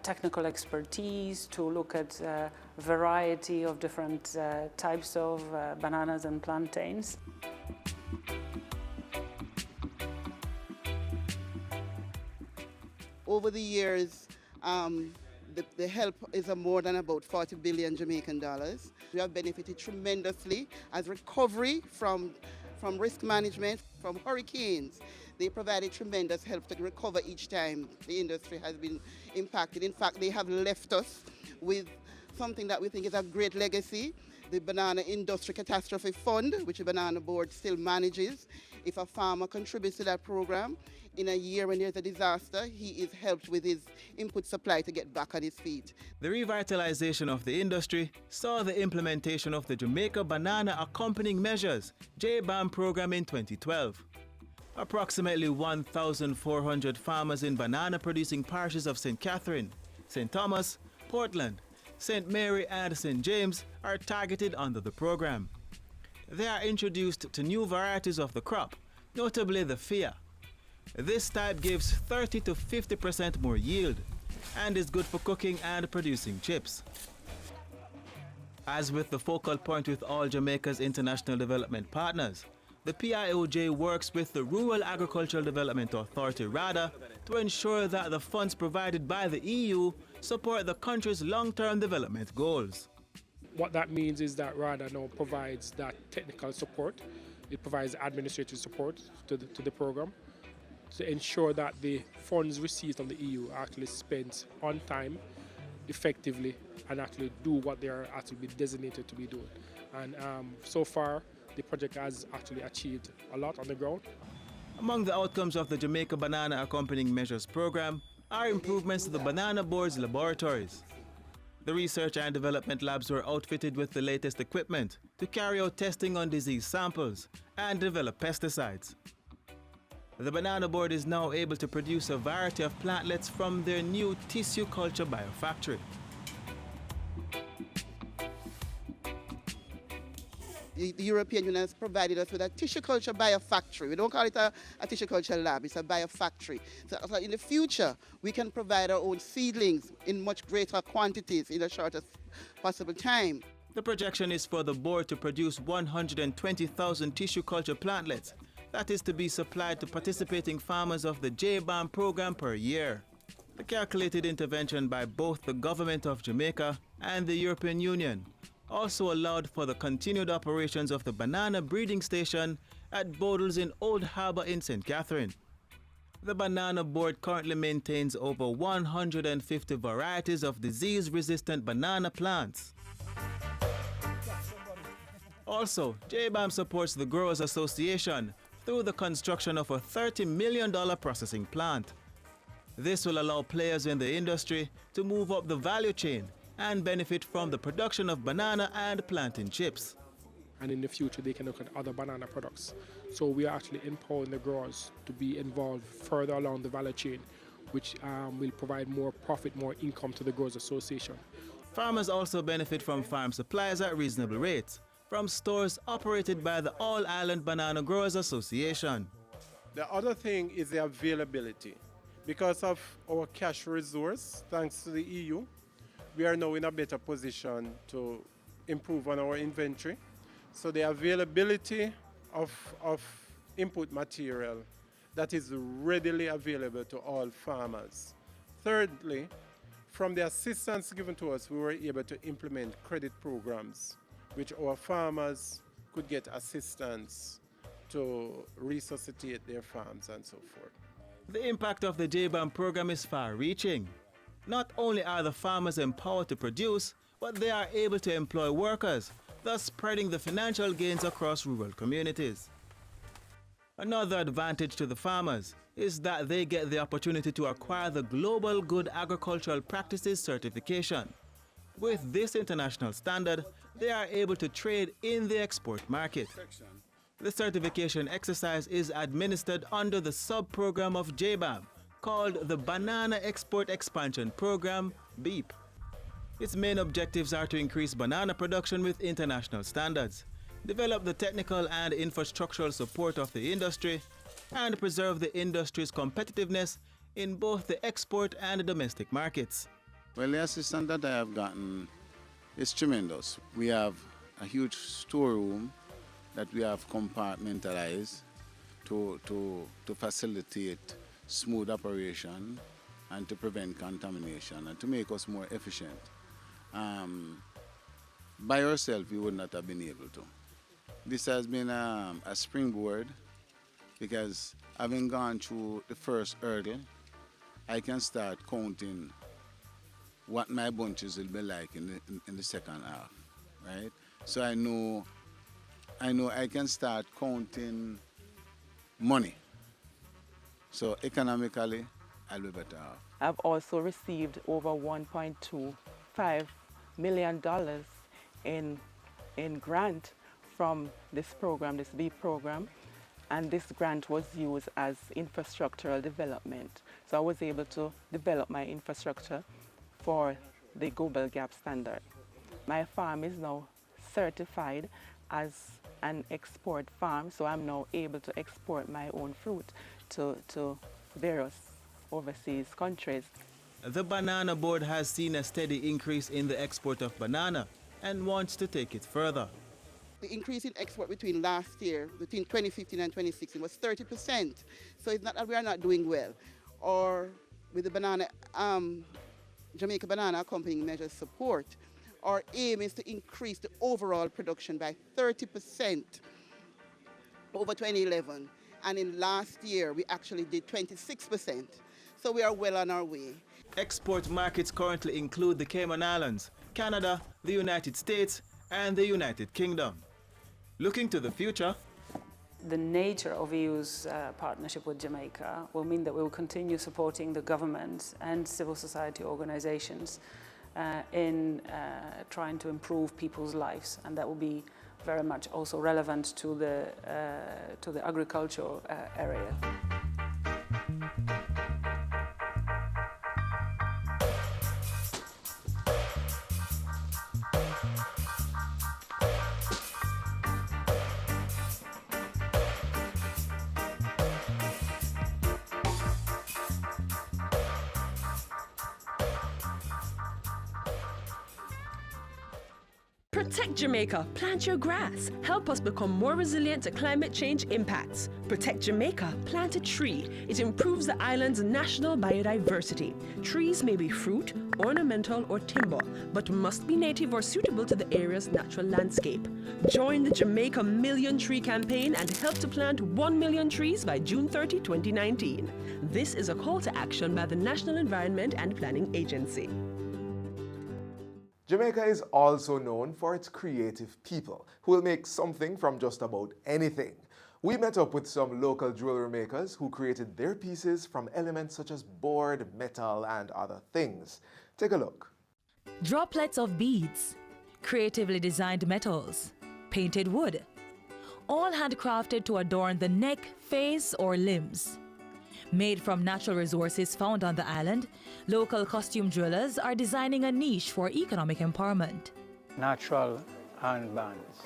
technical expertise, to look at a variety of different types of bananas and plantains. Over the years, the help is more than about 40 billion Jamaican dollars. We have benefited tremendously as recovery from risk management, from hurricanes. They provided tremendous help to recover each time the industry has been impacted. In fact, they have left us with something that we think is a great legacy, the Banana Industry Catastrophe Fund, which the Banana Board still manages. If a farmer contributes to that program, in a year when there's a disaster, he is helped with his input supply to get back on his feet. The revitalization of the industry saw the implementation of the Jamaica Banana Accompanying Measures, JBAM program in 2012. Approximately 1,400 farmers in banana-producing parishes of St. Catherine, St. Thomas, Portland, St. Mary and St. James are targeted under the program. They are introduced to new varieties of the crop, notably the Fia. This type gives 30 to 50% more yield and is good for cooking and producing chips. As with the focal point with all Jamaica's international development partners, the PIOJ works with the Rural Agricultural Development Authority, RADA, to ensure that the funds provided by the EU support the country's long-term development goals. What that means is that RADA now provides that technical support. It provides administrative support to the program to ensure that the funds received from the EU are actually spent on time, effectively, and actually do what they are actually designated to be doing. And so far, the project has actually achieved a lot on the ground. Among the outcomes of the Jamaica Banana Accompanying Measures program are improvements to the Banana Board's laboratories. The research and development labs were outfitted with the latest equipment to carry out testing on disease samples and develop pesticides. The Banana Board is now able to produce a variety of plantlets from their new tissue culture biofactory. the European Union has provided us with a tissue culture biofactory. We don't call it a tissue culture lab, it's a biofactory. So in the future, we can provide our own seedlings in much greater quantities in the shortest possible time. The projection is for the board to produce 120,000 tissue culture plantlets. That is to be supplied to participating farmers of the JBAM program per year. The calculated intervention by both the government of Jamaica and the European Union also allowed for the continued operations of the banana breeding station at Bodles in Old Harbour in St. Catherine. The Banana Board currently maintains over 150 varieties of disease-resistant banana plants. Also, JBAM supports the Growers Association through the construction of a $30 million processing plant. This will allow players in the industry to move up the value chain and benefit from the production of banana and plantain chips. And in the future, they can look at other banana products. So we are actually empowering the growers to be involved further along the value chain, which will provide more profit, more income to the Growers Association. Farmers also benefit from farm supplies at reasonable rates from stores operated by the All Island Banana Growers Association. The other thing is the availability. Because of our cash resource, thanks to the EU, we are now in a better position to improve on our inventory. So the availability of input material that is readily available to all farmers. Thirdly, from the assistance given to us, we were able to implement credit programs, which our farmers could get assistance to resuscitate their farms and so forth. The impact of the JBAM program is far-reaching. Not only are the farmers empowered to produce, but they are able to employ workers, thus spreading the financial gains across rural communities. Another advantage to the farmers is that they get the opportunity to acquire the Global Good Agricultural Practices certification. With this international standard, they are able to trade in the export market. The certification exercise is administered under the sub-program of JBAM, called the Banana Export Expansion Program, BEEP. Its main objectives are to increase banana production with international standards, develop the technical and infrastructural support of the industry, and preserve the industry's competitiveness in both the export and domestic markets. Well, the assistance that I have gotten is tremendous. We have a huge storeroom that we have compartmentalized to facilitate smooth operation and to prevent contamination and to make us more efficient. By ourselves, we would not have been able to. This has been a springboard because having gone through the first hurdle, I can start counting what my bunches will be like in the second half, right? So I know I can start counting money. So economically, I'll be better off. I've also received over $1.25 million in grant from this program, this BEEP program, and this grant was used as infrastructural development. So I was able to develop my infrastructure for the Global GAP standard. My farm is now certified as an export farm, so I'm now able to export my own fruit to various overseas countries. The Banana Board has seen a steady increase in the export of banana and wants to take it further. The increase in export between last year, between 2015 and 2016, was 30%. So it's not that we are not doing well. Or with the banana, Jamaica Banana Accompanying Measures support, our aim is to increase the overall production by 30% over 2011. And in last year, we actually did 26%. So we are well on our way. Export markets currently include the Cayman Islands, Canada, the United States, and the United Kingdom. Looking to the future, the nature of EU's partnership with Jamaica will mean that we will continue supporting the government and civil society organizations in trying to improve people's lives, and that will be very much also relevant to the agricultural area. Protect Jamaica, plant your grass. Help us become more resilient to climate change impacts. Protect Jamaica, plant a tree. It improves the island's national biodiversity. Trees may be fruit, ornamental, or timber, but must be native or suitable to the area's natural landscape. Join the Jamaica Million Tree Campaign and help to plant 1 million trees by June 30, 2019. This is a call to action by the National Environment and Planning Agency. Jamaica is also known for its creative people who will make something from just about anything. We met up with some local jewelry makers who created their pieces from elements such as board, metal, and other things. Take a look. Droplets of beads, creatively designed metals, painted wood, all handcrafted to adorn the neck, face, or limbs. Made from natural resources found on the island, local costume jewelers are designing a niche for economic empowerment. Natural handbands.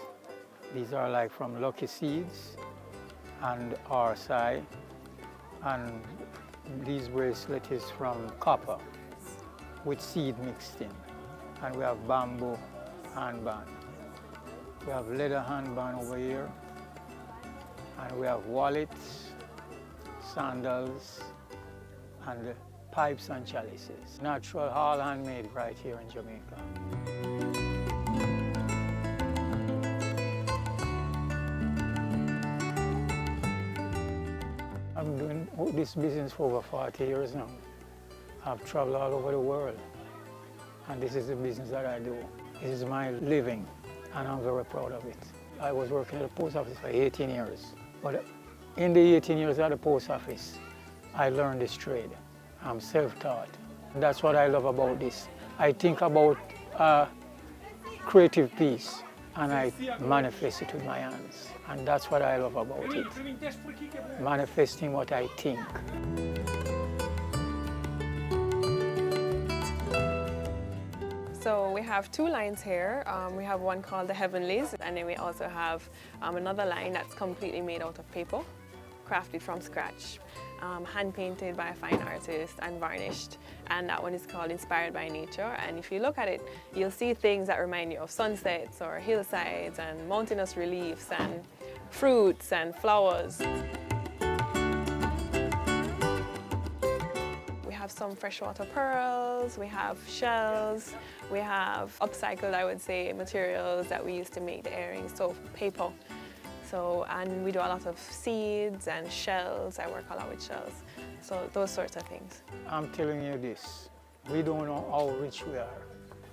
These are like from Lucky Seeds and RSI, and these bracelet is from copper with seed mixed in. And we have bamboo handband. We have leather handband over here, and we have wallets, sandals, and pipes and chalices. Natural, all handmade right here in Jamaica. I'm doing this business for over 40 years now. I've traveled all over the world, and this is the business that I do. This is my living, and I'm very proud of it. I was working at the post office for 18 years, but in the 18 years at the post office, I learned this trade. I'm self-taught. That's what I love about this. I think about a creative piece and I manifest it with my hands. And that's what I love about it. Manifesting what I think. So we have two lines here. We have one called the Heavenlies, and then we also have another line that's completely made out of paper, crafted from scratch, hand-painted by a fine artist and varnished. And that one is called Inspired by Nature. And if you look at it, you'll see things that remind you of sunsets or hillsides and mountainous reliefs and fruits and flowers. We have some freshwater pearls, we have shells, we have upcycled, I would say, materials that we used to make the earrings, so paper. So, and we do a lot of seeds and shells. I work a lot with shells. So those sorts of things. I'm telling you this, we don't know how rich we are.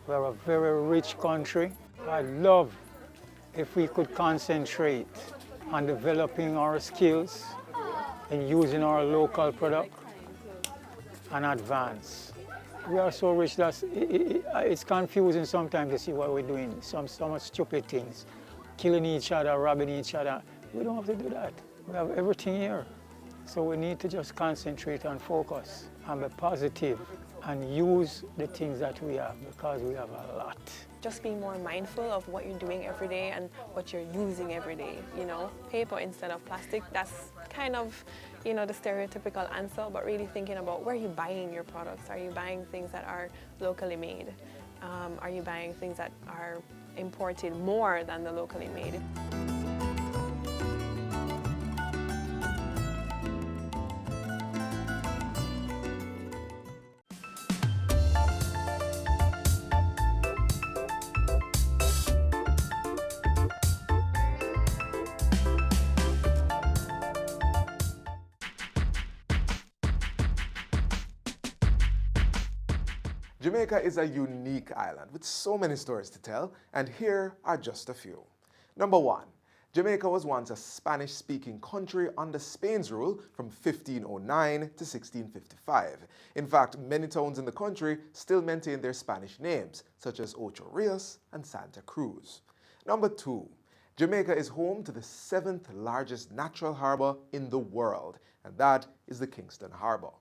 We're a very rich country. I'd love if we could concentrate on developing our skills and using our local product and advance. We are so rich that it's confusing sometimes to see what we're doing, so much stupid things. Killing each other, robbing each other. We don't have to do that. We have everything here. So we need to just concentrate and focus and be positive and use the things that we have, because we have a lot. Just be more mindful of what you're doing every day and what you're using every day. You know, paper instead of plastic, that's kind of, you know, the stereotypical answer, but really thinking about where you're buying your products. Are you buying things that are locally made? Are you buying things that are imported more than the locally made? Jamaica is a unique island with so many stories to tell, and here are just a few. Number 1, Jamaica was once a Spanish-speaking country under Spain's rule from 1509 to 1655. In fact, many towns in the country still maintain their Spanish names, such as Ocho Rios and Santa Cruz. Number 2, Jamaica is home to the 7th largest natural harbor in the world, and that is the Kingston Harbor.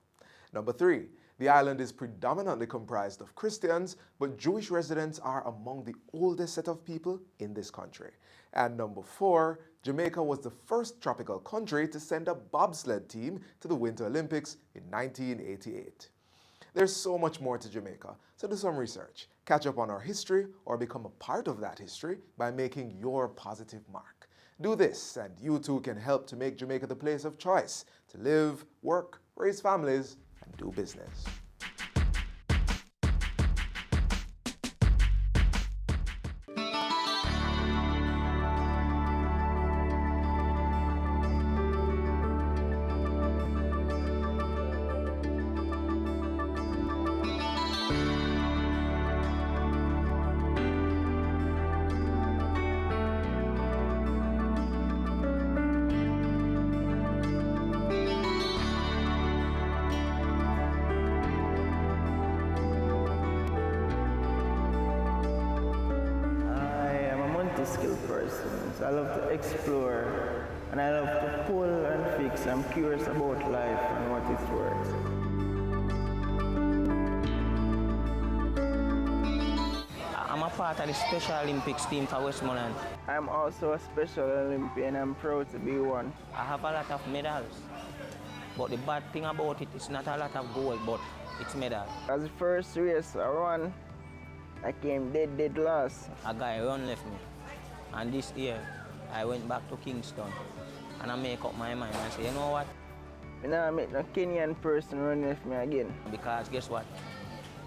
Number 3, the island is predominantly comprised of Christians, but Jewish residents are among the oldest set of people in this country. And number 4, Jamaica was the first tropical country to send a bobsled team to the Winter Olympics in 1988. There's so much more to Jamaica, so do some research. Catch up on our history or become a part of that history by making your positive mark. Do this and you too can help to make Jamaica the place of choice to live, work, raise families, and do business. Skilled person. So I love to explore and I love to pull and fix. I'm curious about life and what it's worth. I'm a part of the Special Olympics team for Westmoreland. I'm also a Special Olympian. I'm proud to be one. I have a lot of medals, but the bad thing about it is not a lot of gold, but it's medals. As the first race I won, I came dead last. A guy run left me. And this year, I went back to Kingston and I make up my mind and say, you know what? I don't make no Kenyan person run with me again. Because guess what?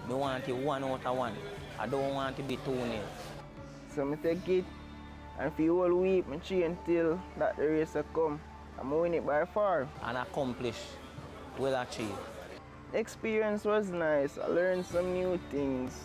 I want it 1 out of 1. I don't want to be 2-0. So I take it and for the whole week, I train until that the race will come. I'm win it by far. And accomplish, well achieved. The experience was nice. I learned some new things.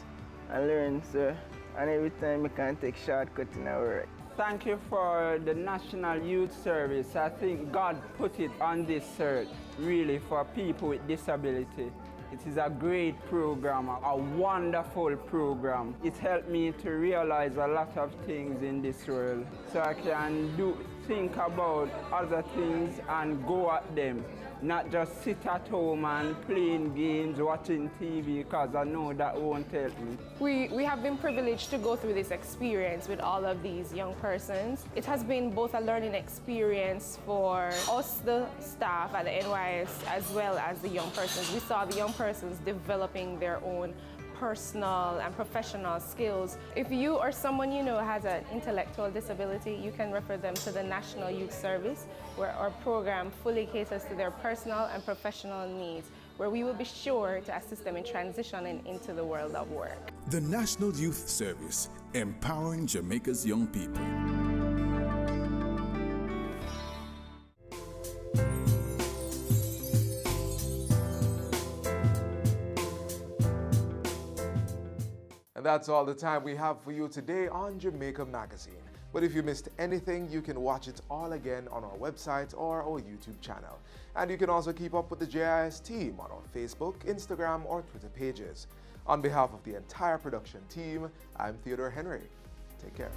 And every time I can take shortcut in our work. Thank you for the National Youth Service. I think God put it on this earth really for people with disability. It is a great program, a wonderful program. It helped me to realize a lot of things in this world. So I can think about other things and go at them. Not just sit at home and playing games, watching TV, because I know that won't help me. We have been privileged to go through this experience with all of these young persons. It has been both a learning experience for us, the staff at the NYS, as well as the young persons. We saw the young persons developing their own personal and professional skills. If you or someone you know has an intellectual disability, you can refer them to the National Youth Service, where our program fully caters to their personal and professional needs, where we will be sure to assist them in transitioning into the world of work. The National Youth Service, empowering Jamaica's young people. And that's all the time we have for you today on Jamaica Magazine. But if you missed anything, you can watch it all again on our website or our YouTube channel. And you can also keep up with the JIS team on our Facebook, Instagram, or Twitter pages. On behalf of the entire production team, I'm Theodore Henry. Take care.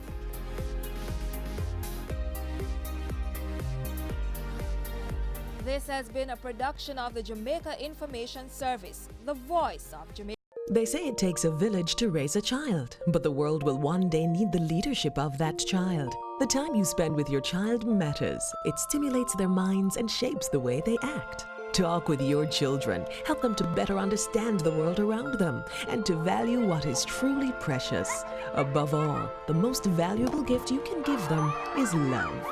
This has been a production of the Jamaica Information Service, the voice of Jamaica. They say it takes a village to raise a child, but the world will one day need the leadership of that child. The time you spend with your child matters. It stimulates their minds and shapes the way they act. Talk with your children. Help them to better understand the world around them and to value what is truly precious. Above all, the most valuable gift you can give them is love.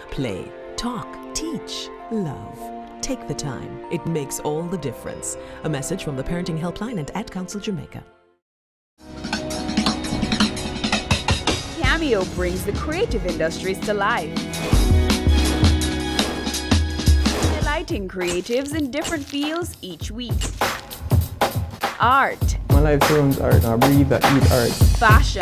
Play, talk, teach, love. Take the time. It makes all the difference. A message from the Parenting Helpline and Ad Council Jamaica. Cameo brings the creative industries to life. Highlighting creatives in different fields each week. Art. My life turns art. I breathe, I eat art. Fashion.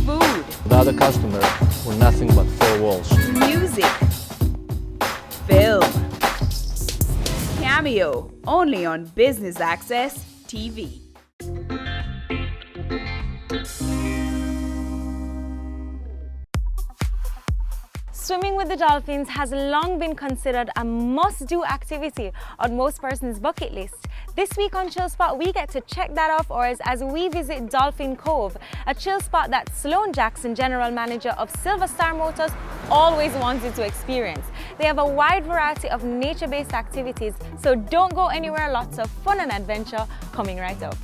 Food. Without a customer, we're nothing but four walls. Music. Film. Cameo, only on Business Access TV. Swimming with the dolphins has long been considered a must-do activity on most persons' bucket list. This week on Chill Spot, we get to check that off ours as we visit Dolphin Cove, a chill spot that Sloan Jackson, general manager of Silver Star Motors, always wanted to experience. They have a wide variety of nature-based activities, so don't go anywhere. Lots of fun and adventure coming right up.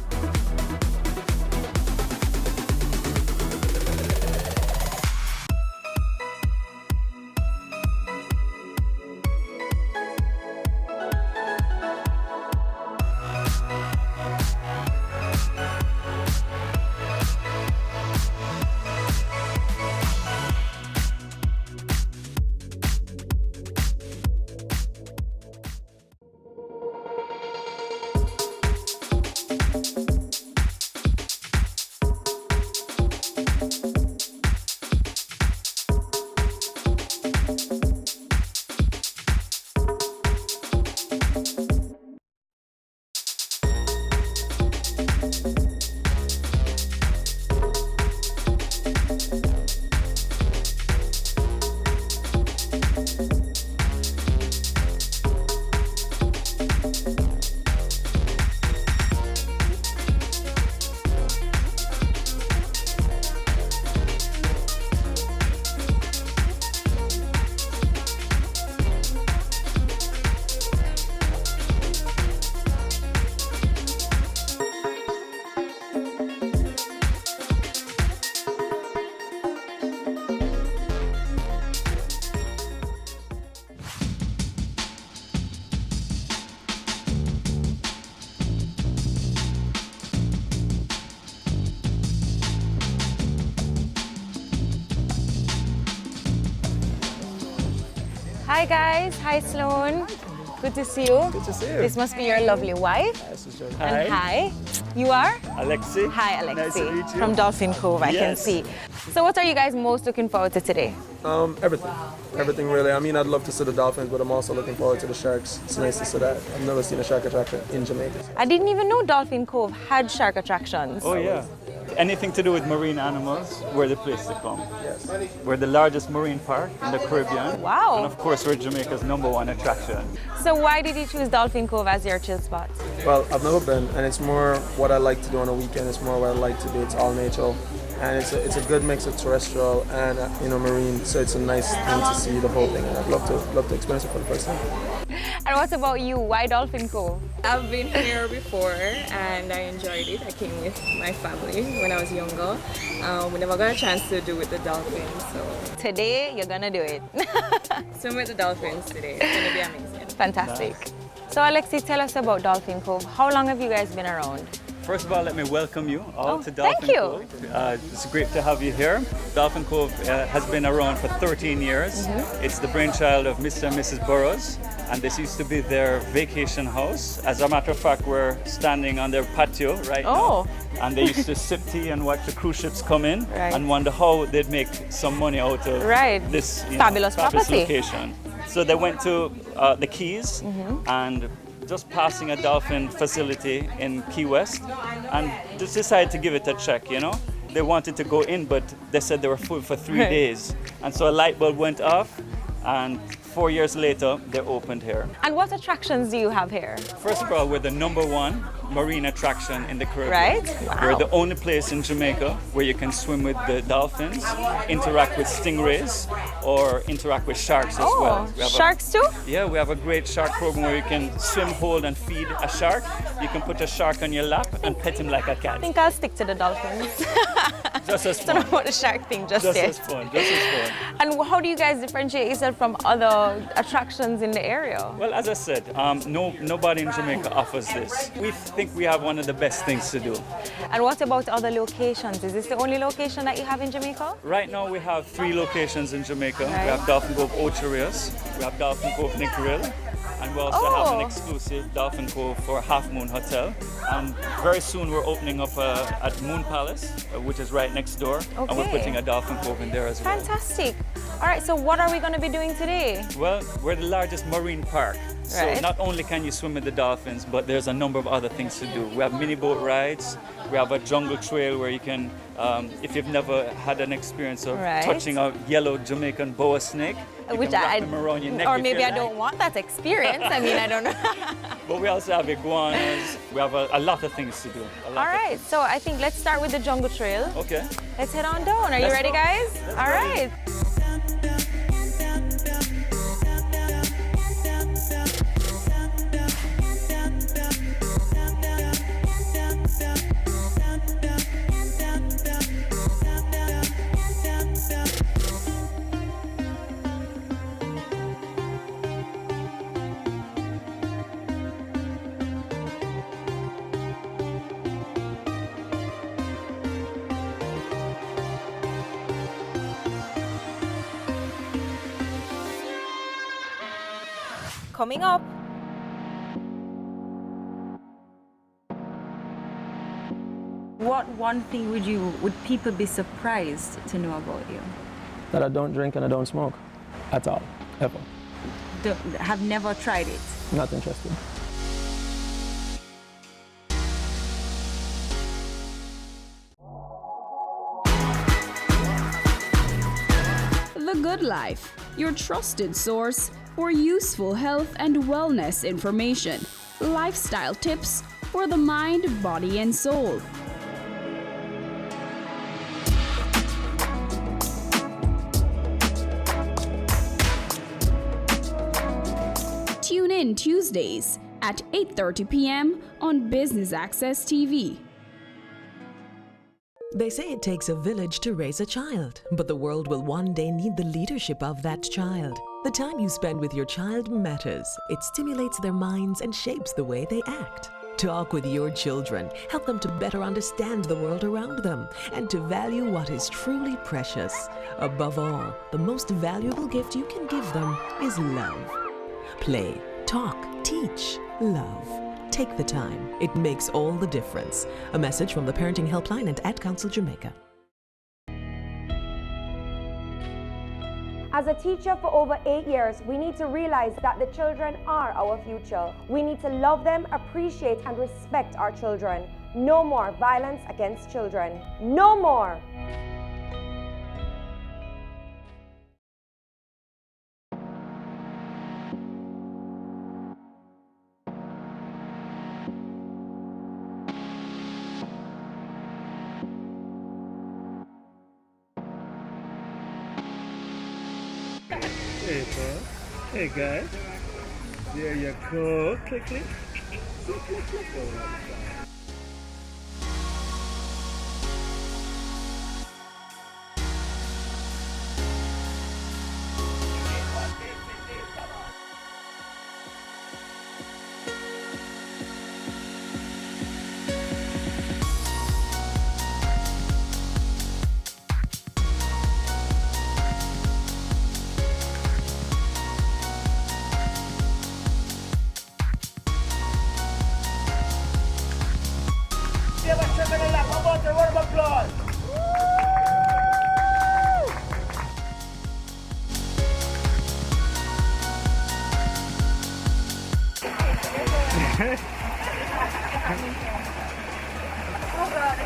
Hi guys, hi Sloan. Good to see you. Good to see you. This must be your lovely wife. This is John. And hi. You are? Alexi. Hi Alexi. Nice to meet you. From Dolphin Cove, I can see. So what are you guys most looking forward to today? Everything. Everything really. I mean, I'd love to see the dolphins, but I'm also looking forward to the sharks. It's nice to see that. I've never seen a shark attraction in Jamaica. I didn't even know Dolphin Cove had shark attractions. Oh yeah. Anything to do with marine animals, we're the place to come. Yes. We're the largest marine park in the Caribbean. Wow. And of course, we're Jamaica's #1 attraction. So why did you choose Dolphin Cove as your chill spot? Well, I've never been, and it's more what I like to do on a weekend. It's more what I like to do. It's all nature, and it's a good mix of terrestrial and marine. So it's a nice thing to see the whole thing, and I'd love to experience it for the first time. And what about you? Why Dolphin Cove? I've been here before and I enjoyed it. I came with my family when I was younger. We never got a chance to do with the dolphins, so today you're gonna do it. Swim with the dolphins today. It's gonna be amazing. Fantastic. So Alexi, tell us about Dolphin Cove. How long have you guys been around? First of all, let me welcome you all to Dolphin thank you. Cove. It's great to have you here. Dolphin Cove has been around for 13 years. It's the brainchild of Mr. and Mrs. Burroughs, and this used to be their vacation house. As a matter of fact, we're standing on their patio right now. And they used to sip tea and watch the cruise ships come in and wonder how they'd make some money out of this fabulous property. Location. So they went to the Keys and just passing a dolphin facility in Key West and just decided to give it a check, They wanted to go in, but they said they were full for 3 days. And so a light bulb went off, and 4 years later, they opened here. And what attractions do you have here? First of all, we're the #1 marine attraction in the Caribbean. Right? Wow. We're the only place in Jamaica where you can swim with the dolphins, interact with stingrays, or interact with sharks as well. Sharks too? Yeah, we have a great shark program where you can swim, hold, and feed a shark. You can put a shark on your lap and pet him like a cat. I think I'll stick to the dolphins. Just as fun. Don't know about the shark thing just yet. As fun. Just as fun. And how do you guys differentiate yourself from other attractions in the area? Well, as I said, nobody in Jamaica offers this. We think we have one of the best things to do. And what about other locations? Is this the only location that you have in Jamaica? Right now we have 3 locations in Jamaica. We have Dolphin Cove Ocho Rios, we have Dolphin Cove Negril, and we also have an exclusive Dolphin Cove for Half Moon Hotel. And very soon we're opening up at Moon Palace, which is right next door, and we're putting a Dolphin Cove in there as well. Fantastic. All right, so what are we going to be doing today? Well, we're the largest marine park. So not only can you swim with the dolphins, but there's a number of other things to do. We have mini boat rides. We have a jungle trail where you can, if you've never had an experience of touching a yellow Jamaican boa snake, you can wrap them around your neck. Or maybe I don't want that experience. I mean, I don't know. But we also have iguanas. We have a lot of things to do. All right, so I think let's start with the jungle trail. Okay. Let's head on down. Are you ready, guys? All right. Coming up. What one thing would people be surprised to know about you? That I don't drink and I don't smoke at all, ever. Have never tried it? Not interested. The Good Life, your trusted source for useful health and wellness information, lifestyle tips for the mind, body, and soul. Tune in Tuesdays at 8:30 p.m. on Business Access TV. They say it takes a village to raise a child, but the world will one day need the leadership of that child. The time you spend with your child matters. It stimulates their minds and shapes the way they act. Talk with your children. Help them to better understand the world around them and to value what is truly precious. Above all, the most valuable gift you can give them is love. Play, talk, teach, love. Take the time. It makes all the difference. A message from the Parenting Helpline and Ad Council Jamaica. As a teacher for over 8 years, we need to realize that the children are our future. We need to love them, appreciate and respect our children. No more violence against children. No more! Hey, bro. Hey, guys. There you go. Click, click. Click, click, click.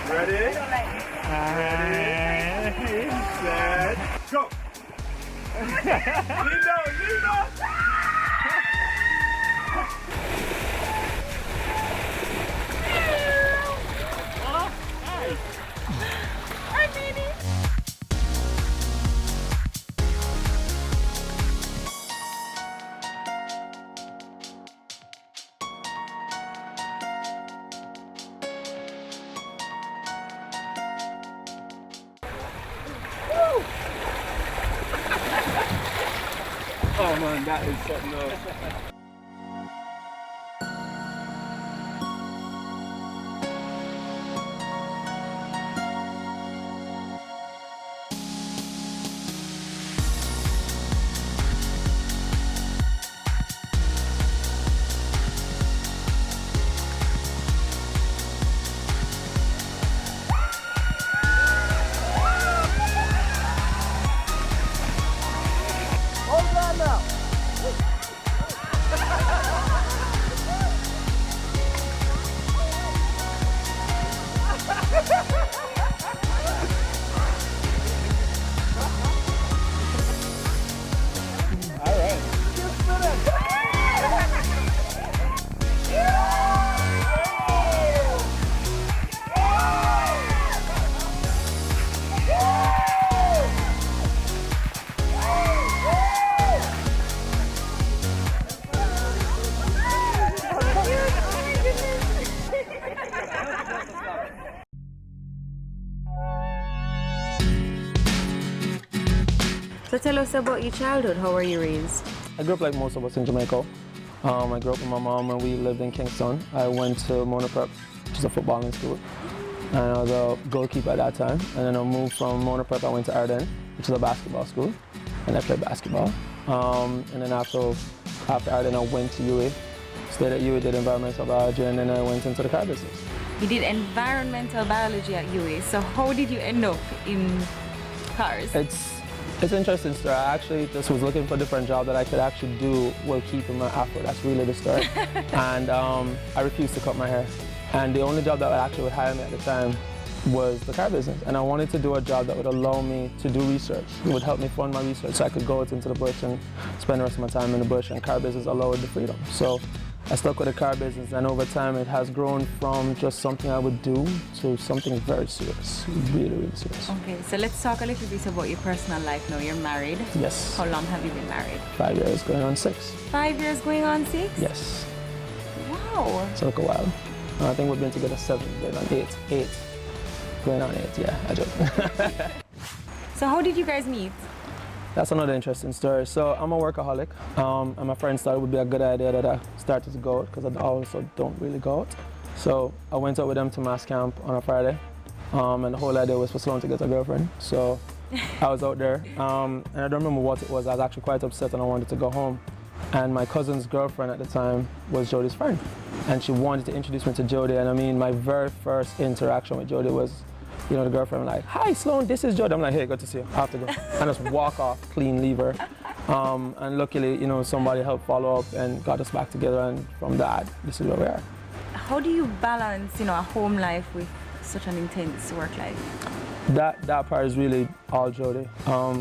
Ready? Set, go! Lean down! I made it! Oh man, that is something else. So tell us about your childhood. How were you raised? I grew up like most of us in Jamaica. I grew up with my mom and we lived in Kingston. I went to Mona Prep, which is a footballing school. And I was a goalkeeper at that time. And then I moved from Mona Prep, I went to Arden, which is a basketball school. And I played basketball. And then after Arden, I went to UA. Stayed at UA, did environmental biology, and then I went into the car business. You did environmental biology at UA. So how did you end up in cars? It's an interesting story. I actually just was looking for a different job that I could actually do while keeping my afro. That's really the story. And I refused to cut my hair. And the only job that actually would hire me at the time was the car business. And I wanted to do a job that would allow me to do research. It would help me fund my research so I could go out into the bush and spend the rest of my time in the bush. And car business allowed the freedom. So I stuck with the car business, and over time it has grown from just something I would do to something very serious, really, really serious. Okay, so let's talk a little bit about your personal life now. You're married. Yes. How long have you been married? 5 years, going on 6. 5 years going on 6? Yes. Wow. So took a while. I think we've been together 7, going on 8. 8. Going on 8, yeah, I joke. So how did you guys meet? That's another interesting story. So I'm a workaholic, and my friends thought it would be a good idea that I started to go out because I also don't really go out. So I went out with them to mass camp on a Friday, and the whole idea was for Sloan to get a girlfriend. So I was out there, and I don't remember what it was. I was actually quite upset and I wanted to go home. And my cousin's girlfriend at the time was Jodie's friend. And she wanted to introduce me to Jodie. And I mean, my very first interaction with Jodie was, you know, the girlfriend like, "Hi, Sloan, this is Jodie." I'm like, "Hey, good to see you. I have to go." And just walk off, clean, leave her. And luckily, you know, somebody helped follow up and got us back together. And from that, this is where we are. How do you balance, you know, a home life with such an intense work life? That part is really all Jodie.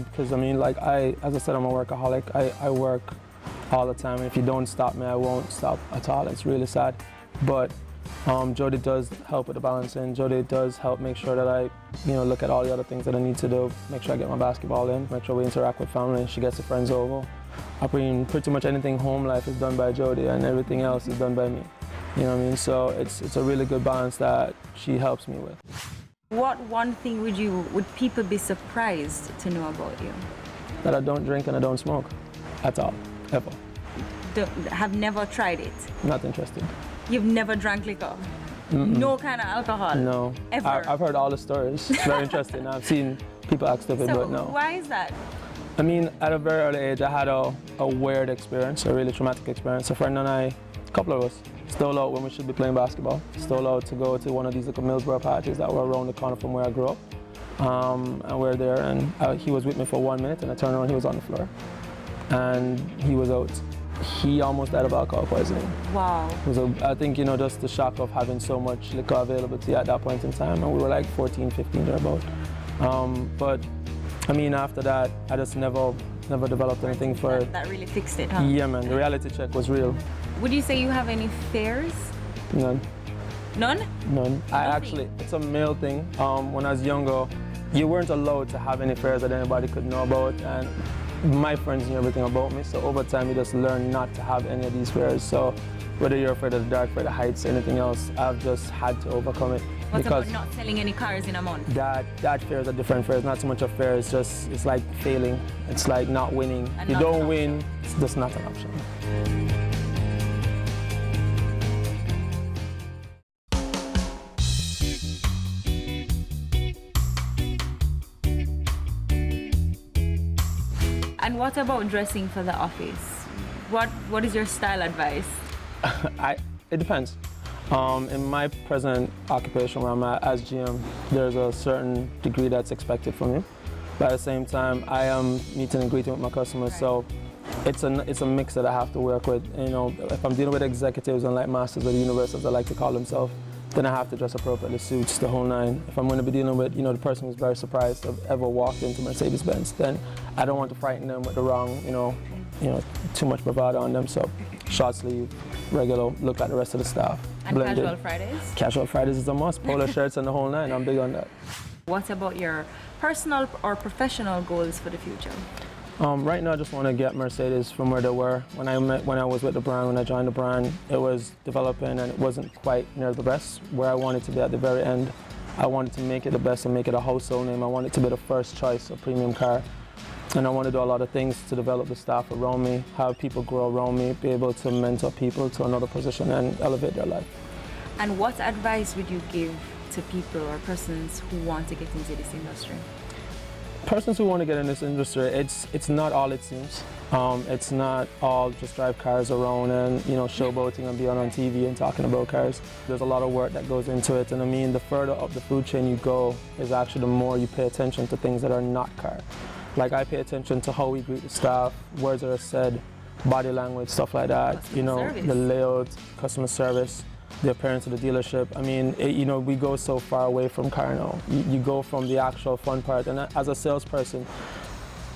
Because I mean, like as I said, I'm a workaholic. I work all the time. And if you don't stop me, I won't stop at all. It's really sad. But Jodie does help with the balancing. Jodie does help make sure that I, you know, look at all the other things that I need to do. Make sure I get my basketball in. Make sure we interact with family. She gets the friends over. I mean, pretty much anything home life is done by Jodie, and everything else is done by me. You know what I mean? So it's a really good balance that she helps me with. What one thing would people be surprised to know about you? That I don't drink and I don't smoke at all, ever. Have never tried it? Not interested. You've never drank liquor? Mm-mm. No kind of alcohol? No. Ever? I've heard all the stories. It's very interesting. I've seen people act stupid, So but no. why is that? I mean, at a very early age, I had a weird experience, a really traumatic experience. A friend and I, a couple of us, stole out when we should be playing basketball. Stole out to go to one of these little Millsboro parties that were around the corner from where I grew up. And we're there, and he was with me for 1 minute, and I turned around, he was on the floor. And he was out. He almost died of alcohol poisoning. Wow. It was I think, you know, just the shock of having so much liquor availability at that point in time. And we were like 14, 15 thereabout. But I mean, after that, I just never developed anything for it. That really fixed it, huh? Yeah, man, the reality check was real. Would you say you have any fears? None. None? None. It's a male thing. When I was younger, you weren't allowed to have any fears that anybody could know about. And my friends knew everything about me, so over time you just learn not to have any of these fears. So whether you're afraid of the dark, afraid of heights, anything else, I've just had to overcome it. What because about not selling any cars in a month? That fear is a different fear. It's not so much a fear, it's like failing. It's like not winning. If you don't win, it's just not an option. And what about dressing for the office? What is your style advice? It depends. In my present occupation where I'm at as GM, there's a certain degree that's expected from you. But at the same time, I am meeting and greeting with my customers, so it's a mix that I have to work with. You know, if I'm dealing with executives and like masters of the universe, as they like to call themselves, then I have to dress appropriately, suits, the whole nine. If I'm going to be dealing with, you know, the person who's very surprised to have ever walked into Mercedes-Benz, then I don't want to frighten them with the wrong, you know, too much bravado on them. So short sleeve, regular, look like the rest of the staff. And blended. casual Fridays? Casual Fridays is a must. Polo shirts and the whole nine. I'm big on that. What about your personal or professional goals for the future? Right now, I just want to get Mercedes from where they were. When I was with the brand, when I joined the brand, it was developing and it wasn't quite near the best. Where I wanted to be at the very end, I wanted to make it the best and make it a household name. I wanted to be the first choice of premium car. And I want to do a lot of things to develop the staff around me, have people grow around me, be able to mentor people to another position and elevate their life. And what advice would you give to people or persons who want to get into this industry? Persons who want to get in this industry, it's not all it seems. It's not all just drive cars around and, you know, showboating and be on TV and talking about cars. There's a lot of work that goes into it, and I mean, the further up the food chain you go is actually the more you pay attention to things that are not car. Like I pay attention to how we greet the staff, words that are said, body language, stuff like that. You know, the layout, customer service, the appearance of the dealership. I mean, you know, we go so far away from car now. You go from the actual fun part, and as a salesperson,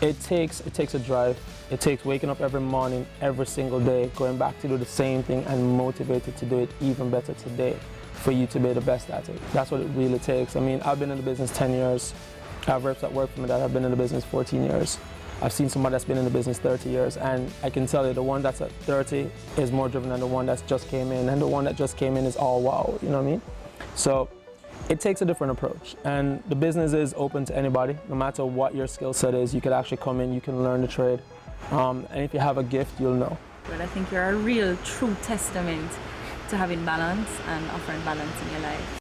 it takes a drive. It takes waking up every morning, every single day, going back to do the same thing and motivated to do it even better today for you to be the best at it. That's what it really takes. I mean, I've been in the business 10 years. I have reps that work for me that have been in the business 14 years. I've seen somebody that's been in the business 30 years, and I can tell you the one that's at 30 is more driven than the one that's just came in, and the one that just came in is all wow, you know what I mean? So it takes a different approach, and the business is open to anybody. No matter what your skill set is, you could actually come in, you can learn the trade, and if you have a gift, you'll know. But I think you're a real, true testament to to having balance and offering balance in your life?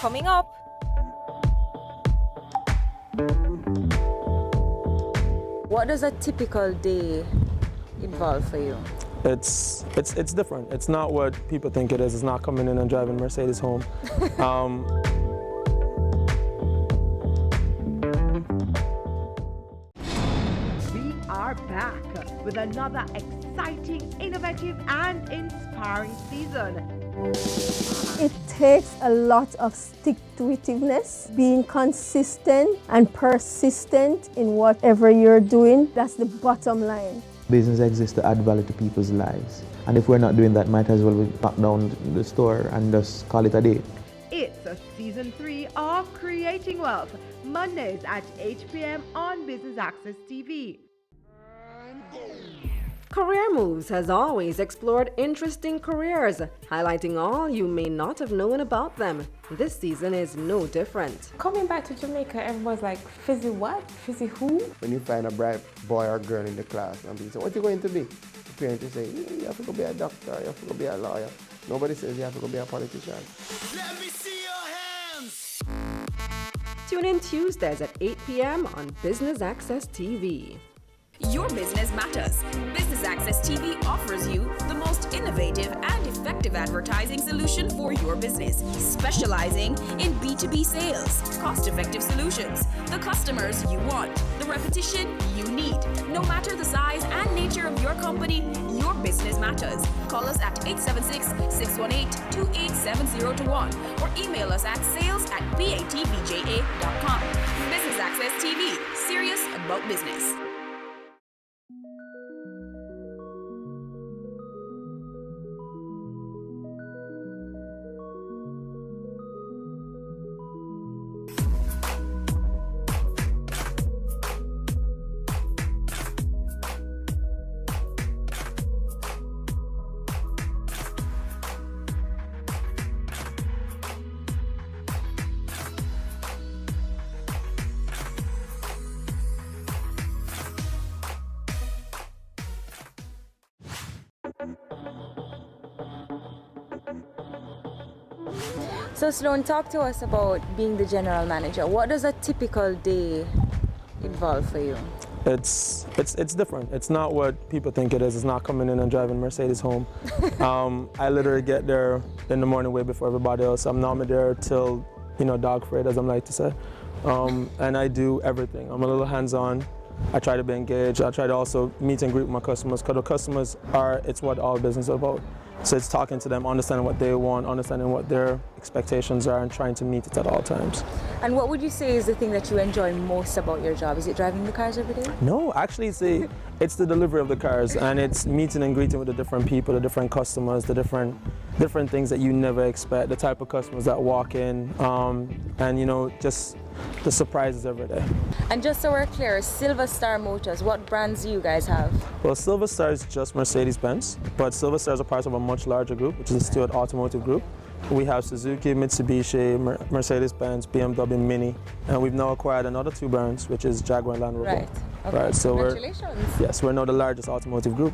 Coming up, What does a typical day involve for you? It's different. It's not what people think it is. It's not coming in and driving Mercedes home. We are back with another exciting, innovative, and inspiring season. It takes a lot of stick-to-itiveness, being consistent and persistent in whatever you're doing. That's the bottom line. Business exists to add value to people's lives. And if we're not doing that, might as well we back down the store and just call it a day. It's a season 3 of Creating Wealth, Mondays at 8 p.m. on Business Access TV. Career Moves has always explored interesting careers, highlighting all you may not have known about them. This season is no different. Coming back to Jamaica, everyone's like, Fizzy what? Fizzy who? When you find a bright boy or girl in the class and people say, what are you going to be? The parents say, you have to go be a doctor, you have to go be a lawyer. Nobody says you have to go be a politician. Let me see your hands! Tune in Tuesdays at 8 p.m. on Business Access TV. Your business matters. Business Access TV offers you the most innovative and effective advertising solution for your business, specializing in B2B sales, cost-effective solutions, the customers you want, the repetition you need. No matter the size and nature of your company, your business matters. Call us at 876-618-2870 or email us at sales@batvja.com. Business Access TV, serious about business. So Sloan, talk to us about being the general manager. What does a typical day involve for you? It's different. It's not what people think it is. It's not coming in and driving Mercedes home. I literally get there in the morning way before everybody else. I'm normally there till, dog afraid, as I like to say. And I do everything. I'm a little hands-on. I try to be engaged. I try to also meet and greet with my customers, because the customers it's what all business is about. So it's talking to them, understanding what they want, understanding what their expectations are, and trying to meet it at all times. And what would you say is the thing that you enjoy most about your job? Is it driving the cars every day? No, actually it's the delivery of the cars, and it's meeting and greeting with the different people, the different customers, the different things that you never expect, the type of customers that walk in, and just the surprises every day. And just so we're clear, Silver Star Motors, what brands do you guys have? Well, Silver Star is just Mercedes-Benz, but Silver Star is a part of a much larger group, which is the Stewart Automotive Group. We have Suzuki, Mitsubishi, Mercedes-Benz, BMW, Mini, and we've now acquired another 2 brands, which is Jaguar and Land Rover. Right. Okay. Right, so Congratulations. we're now the largest automotive group.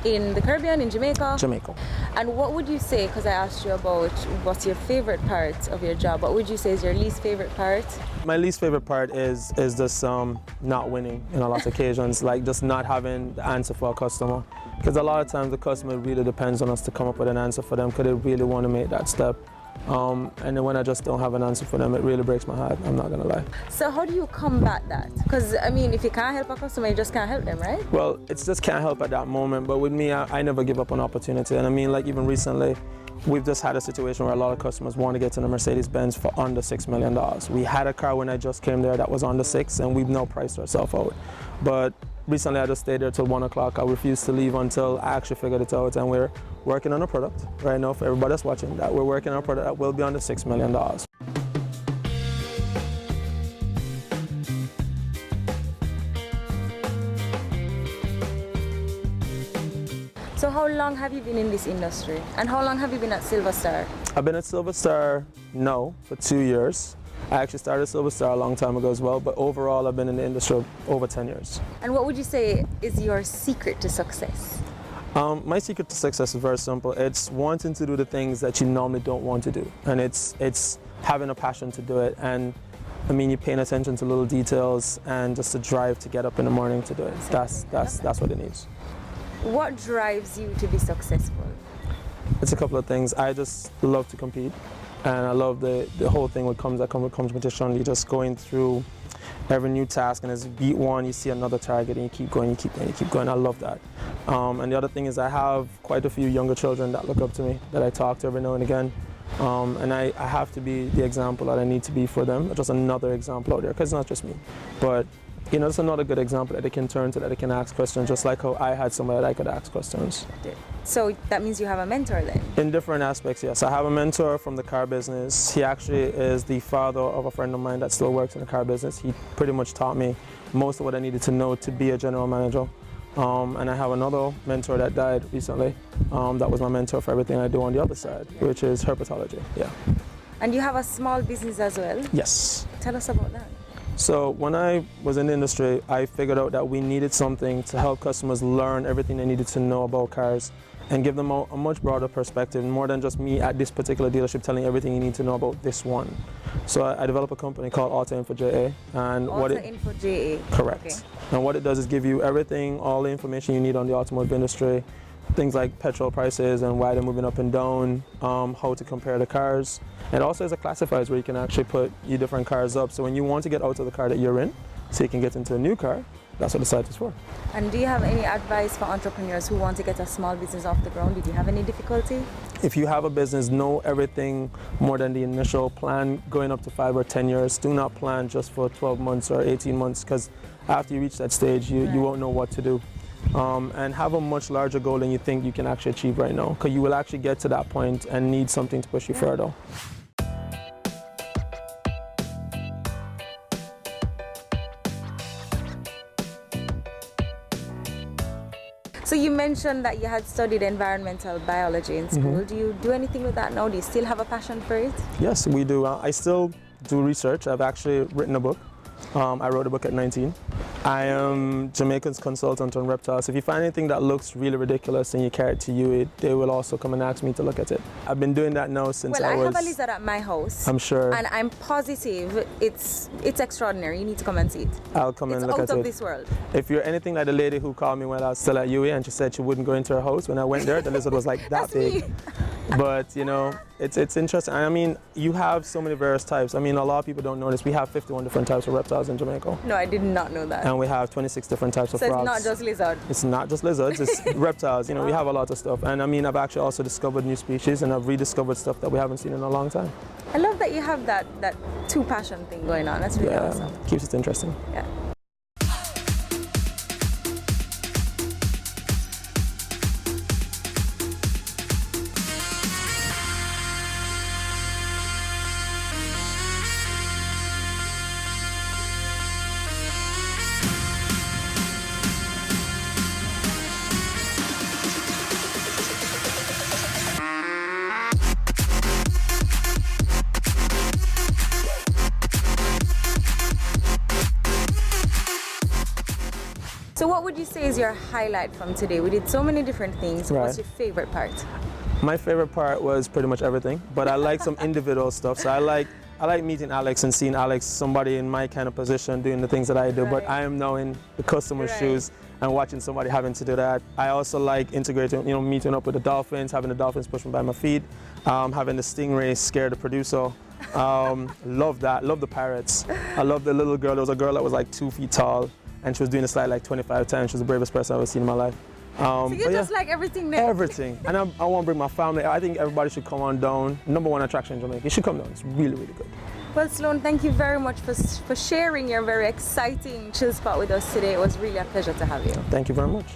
In the Caribbean, in Jamaica? Jamaica. And what would you say, because I asked you about what's your favorite part of your job, what would you say is your least favorite part? My least favorite part is just not winning in a lot of occasions, like just not having the answer for a customer. Because a lot of times the customer really depends on us to come up with an answer for them, because they really want to make that step. And then when I just don't have an answer for them, it really breaks my heart, I'm not going to lie. So how do you combat that? Because, if you can't help a customer, you just can't help them, right? Well, it's just can't help at that moment, but with me, I never give up on opportunity. And even recently, we've just had a situation where a lot of customers want to get to the Mercedes-Benz for under $6 million. We had a car when I just came there that was under 6, and we've now priced ourselves out. But recently I just stayed there till 1 o'clock. I refused to leave until I actually figured it out, and we're working on a product right now for everybody that's watching, that we're working on a product that will be under $6 million. how long have you been in this industry? And how long have you been at Silver Star? I've been at Silver Star now for 2 years. I actually started Silver Star a long time ago as well, but overall I've been in the industry over 10 years. And what would you say is your secret to success? My secret to success is very simple. It's wanting to do the things that you normally don't want to do. And it's having a passion to do it. And I mean, you're paying attention to little details and just the drive to get up in the morning to do it. That's what it needs. What drives you to be successful? It's a couple of things. I just love to compete. And I love the whole thing that comes with competition. You're just going through every new task, and as you beat one, you see another target, and you keep going, you keep going, you keep going. I love that. And the other thing is I have quite a few younger children that look up to me, that I talk to every now and again. And I have to be the example that I need to be for them. Just another example out there, because it's not just me. But you know, it's another good example that they can turn to, that they can ask questions, just like how I had somebody that I could ask questions. So that means you have a mentor then? In different aspects, yes. I have a mentor from the car business. He actually is the father of a friend of mine that still works in the car business. He pretty much taught me most of what I needed to know to be a general manager. And I have another mentor that died recently. That was my mentor for everything I do on the other side, which is herpetology. Yeah. And you have a small business as well? Yes. Tell us about that. So when I was in the industry, I figured out that we needed something to help customers learn everything they needed to know about cars and give them a much broader perspective, more than just me at this particular dealership telling everything you need to know about this one. So I developed a company called Auto Info JA. And Info JA. Correct. Okay. And what it does is give you everything, all the information you need on the automotive industry, things like petrol prices and why they're moving up and down, how to compare the cars. It also has a classifieds where you can actually put your different cars up. So when you want to get out of the car that you're in, so you can get into a new car, that's what the site is for. And do you have any advice for entrepreneurs who want to get a small business off the ground? Did you have any difficulty? If you have a business, know everything more than the initial plan going up to 5 or 10 years. Do not plan just for 12 months or 18 months, because after you reach that stage, you won't know what to do. And have a much larger goal than you think you can actually achieve right now, because you will actually get to that point and need something to push you further. So you mentioned that you had studied environmental biology in school. Do you do anything with that now? Do you still have a passion for it? Yes, we do. I still do research. I've actually written a book. I wrote a book at 19. I am Jamaica's consultant on reptiles. If you find anything that looks really ridiculous and you carry it to UAE, they will also come and ask me to look at it. I've been doing that now since I was... Well, I have a lizard at my house. I'm sure. And I'm positive it's extraordinary. You need to come and see it. I'll come and look at it. It's out of this world. If you're anything like the lady who called me when I was still at UAE and she said she wouldn't go into her house, when I went there, the lizard was like that big. But, you know, it's interesting. I mean, you have so many various types. I mean, a lot of people don't know this. We have 51 different types of reptiles in Jamaica. No, I did not know that. And we have 26 different types of frogs. So it's not just lizards? It's not just lizards, it's reptiles. You know, we have a lot of stuff. And I mean, I've actually also discovered new species, and I've rediscovered stuff that we haven't seen in a long time. I love that you have that two passion thing going on. That's really awesome. Keeps it interesting. Yeah. So what would you say is your highlight from today? We did so many different things. Right. What's your favorite part? My favorite part was pretty much everything, but I like some individual stuff. So I like meeting Alex and seeing Alex, somebody in my kind of position, doing the things that I do, but I am now in the customer's shoes and watching somebody having to do that. I also like integrating, you know, meeting up with the dolphins, having the dolphins push me by my feet, having the stingray scare the producer. Love that, love the parrots. I love the little girl. There was a girl that was like 2 feet tall, and she was doing the slide like 25 times. She was the bravest person I've ever seen in my life. So you just like everything there? Everything. And I want to bring my family. I think everybody should come on down. #1 attraction in Jamaica. You should come down. It's really, really good. Well, Sloan, thank you very much for sharing your very exciting chill spot with us today. It was really a pleasure to have you. Thank you very much.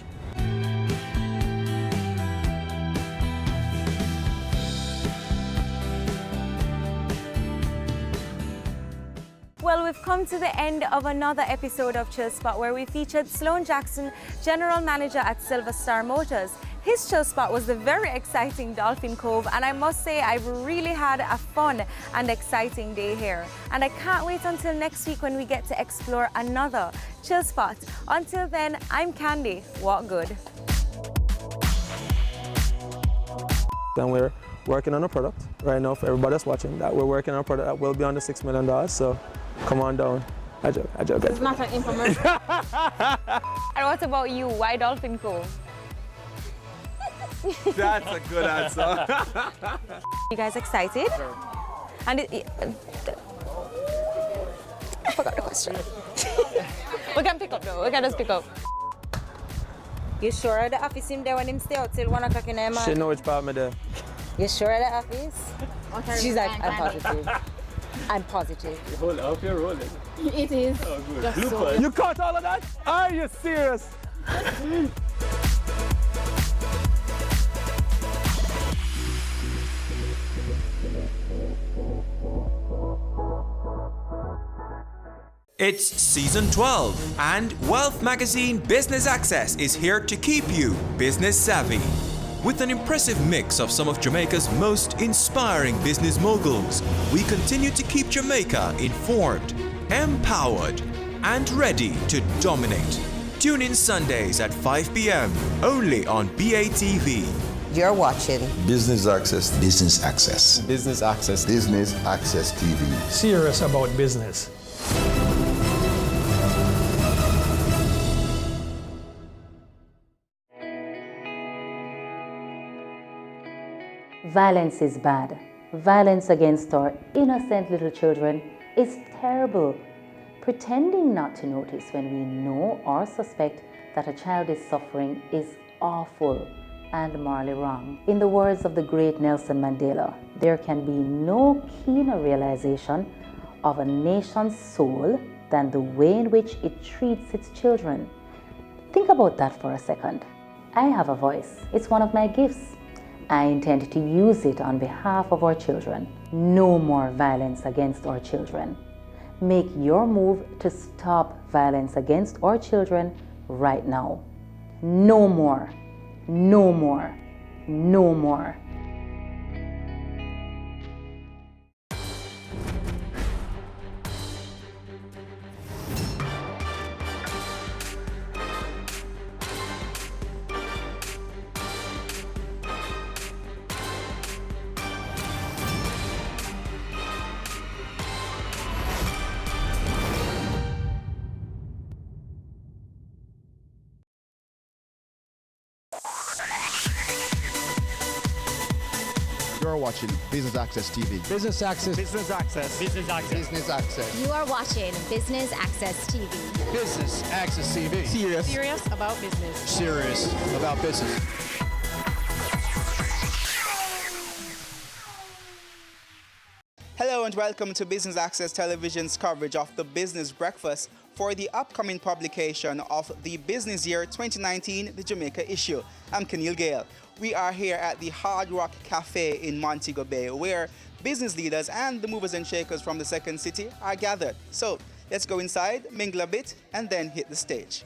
Well, we've come to the end of another episode of Chill Spot, where we featured Sloan Jackson, General Manager at Silver Star Motors. His chill spot was the very exciting Dolphin Cove, and I must say I've really had a fun and exciting day here. And I can't wait until next week when we get to explore another chill spot. Until then, I'm Candy. Walk good. And we're working on a product right now for everybody that's watching. That we're working on a product that will be under $6 million. So come on down. I joke. It's not an infomercial. And what about you? Why Dolphin Cove? That's a good answer. You guys excited? And I forgot the question. We can pick up though. We can just pick up. You sure the office him there when him stay out till 1 o'clock in the morning? She know which part me there. You sure the office? She's like, I'm positive. I'm positive. Hold up, you're rolling. It is. Oh, good. Just Bloopers. You caught all of that? Are you serious? It's season 12, and Wealth Magazine Business Access is here to keep you business savvy. With an impressive mix of some of Jamaica's most inspiring business moguls, we continue to keep Jamaica informed, empowered, and ready to dominate. Tune in Sundays at 5 p.m. only on BATV. You're watching Business Access. Business Access. Business Access. Business Access TV. Serious about business. Violence is bad. Violence against our innocent little children is terrible. Pretending not to notice when we know or suspect that a child is suffering is awful and morally wrong. In the words of the great Nelson Mandela, there can be no keener realization of a nation's soul than the way in which it treats its children. Think about that for a second. I have a voice. It's one of my gifts. I intend to use it on behalf of our children. No more violence against our children. Make your move to stop violence against our children right now. No more. No more. No more. You're watching Business Access TV. Business Access. Business Access. Business Access. Business Access. You are watching Business Access TV. Business Access TV. Serious about business. Serious about business. Hello and welcome to Business Access Television's coverage of the Business Breakfast for the upcoming publication of the Business Year 2019, the Jamaica issue. I'm Keneal Gale. We are here at the Hard Rock Cafe in Montego Bay, where business leaders and the movers and shakers from the Second City are gathered. So let's go inside, mingle a bit, and then hit the stage.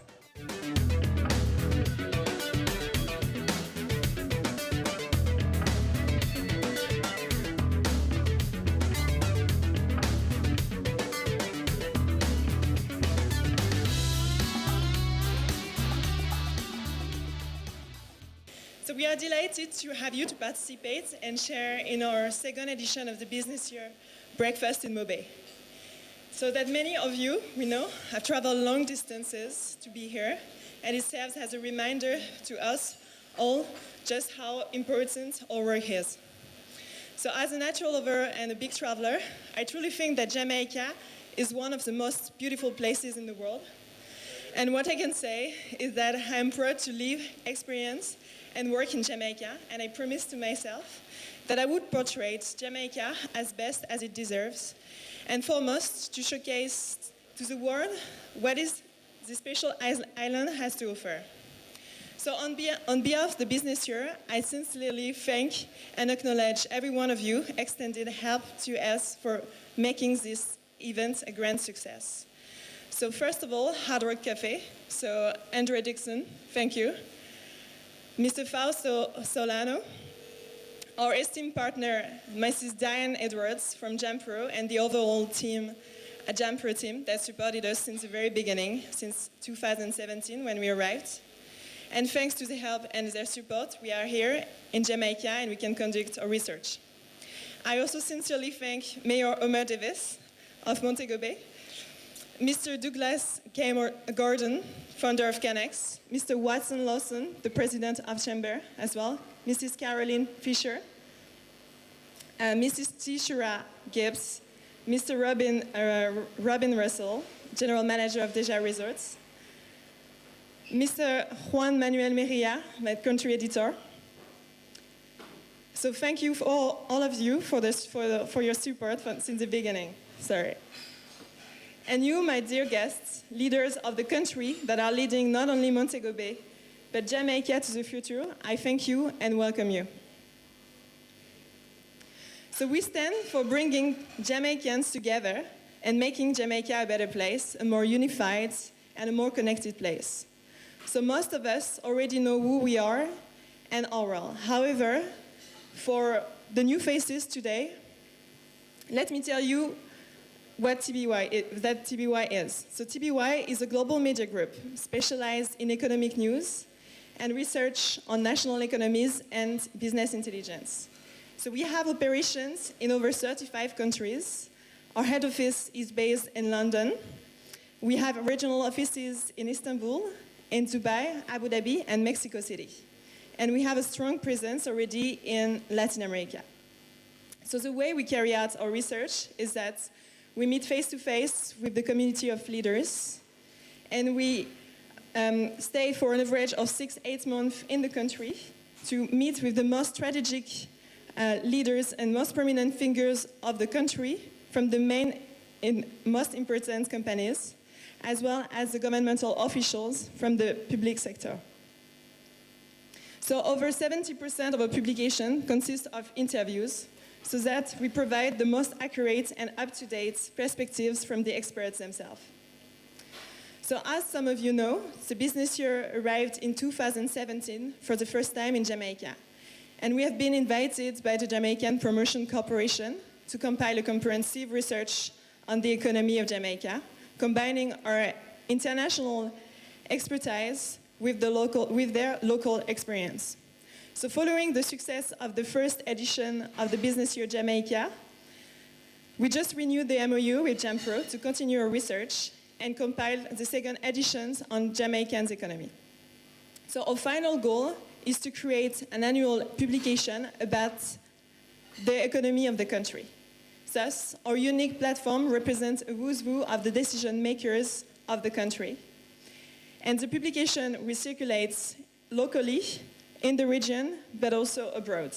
So we are delighted to have you to participate and share in our second edition of the Business Year Breakfast in Mobay. So that many of you, we know, have traveled long distances to be here, and it serves as a reminder to us all just how important our work is. So as a natural lover and a big traveler, I truly think that Jamaica is one of the most beautiful places in the world. And what I can say is that I am proud to live, experience, and work in Jamaica, and I promised to myself that I would portray Jamaica as best as it deserves, and foremost to showcase to the world what is the special island has to offer. So on behalf of the Business Year, I sincerely thank and acknowledge every one of you extended help to us for making this event a grand success. So first of all, Hard Rock Cafe. So Andrea Dixon, thank you. Mr. Fausto Solano, our esteemed partner, Mrs. Diane Edwards from Jampro, and the overall team, a Jampro team that supported us since the very beginning, since 2017 when we arrived. And thanks to the help and their support, we are here in Jamaica and we can conduct our research. I also sincerely thank Mayor Omer Davis of Montego Bay, Mr. Douglas K. Gordon, founder of Canex, Mr. Watson Lawson, the president of Chamber as well, Mrs. Caroline Fisher, Mrs. Tishura Gibbs, Mr. Robin Russell, general manager of Deja Resorts, Mr. Juan Manuel Merilla, my country editor. So thank you for all of you for your support since the beginning. Sorry. And you, my dear guests, leaders of the country that are leading not only Montego Bay, but Jamaica to the future, I thank you and welcome you. So we stand for bringing Jamaicans together and making Jamaica a better place, a more unified and a more connected place. So most of us already know who we are and our role. However, for the new faces today, let me tell you what TBY is. So TBY is a global media group specialized in economic news and research on national economies and business intelligence. So we have operations in over 35 countries. Our head office is based in London. We have regional offices in Istanbul, in Dubai, Abu Dhabi, and Mexico City. And we have a strong presence already in Latin America. So the way we carry out our research is that we meet face-to-face with the community of leaders, and we stay for an average of 6-8 months in the country to meet with the most strategic leaders and most prominent figures of the country from the main and most important companies, as well as the governmental officials from the public sector. So over 70% of our publication consists of interviews, so that we provide the most accurate and up-to-date perspectives from the experts themselves. So as some of you know, the business year arrived in 2017 for the first time in Jamaica. And we have been invited by the Jamaican Promotion Corporation to compile a comprehensive research on the economy of Jamaica, combining our international expertise with their local experience. So following the success of the first edition of the Business Year Jamaica, we just renewed the MOU with Jampro to continue our research and compile the second editions on Jamaican's economy. So our final goal is to create an annual publication about the economy of the country. Thus, our unique platform represents a who's who of the decision makers of the country. And the publication recirculates locally in the region, but also abroad.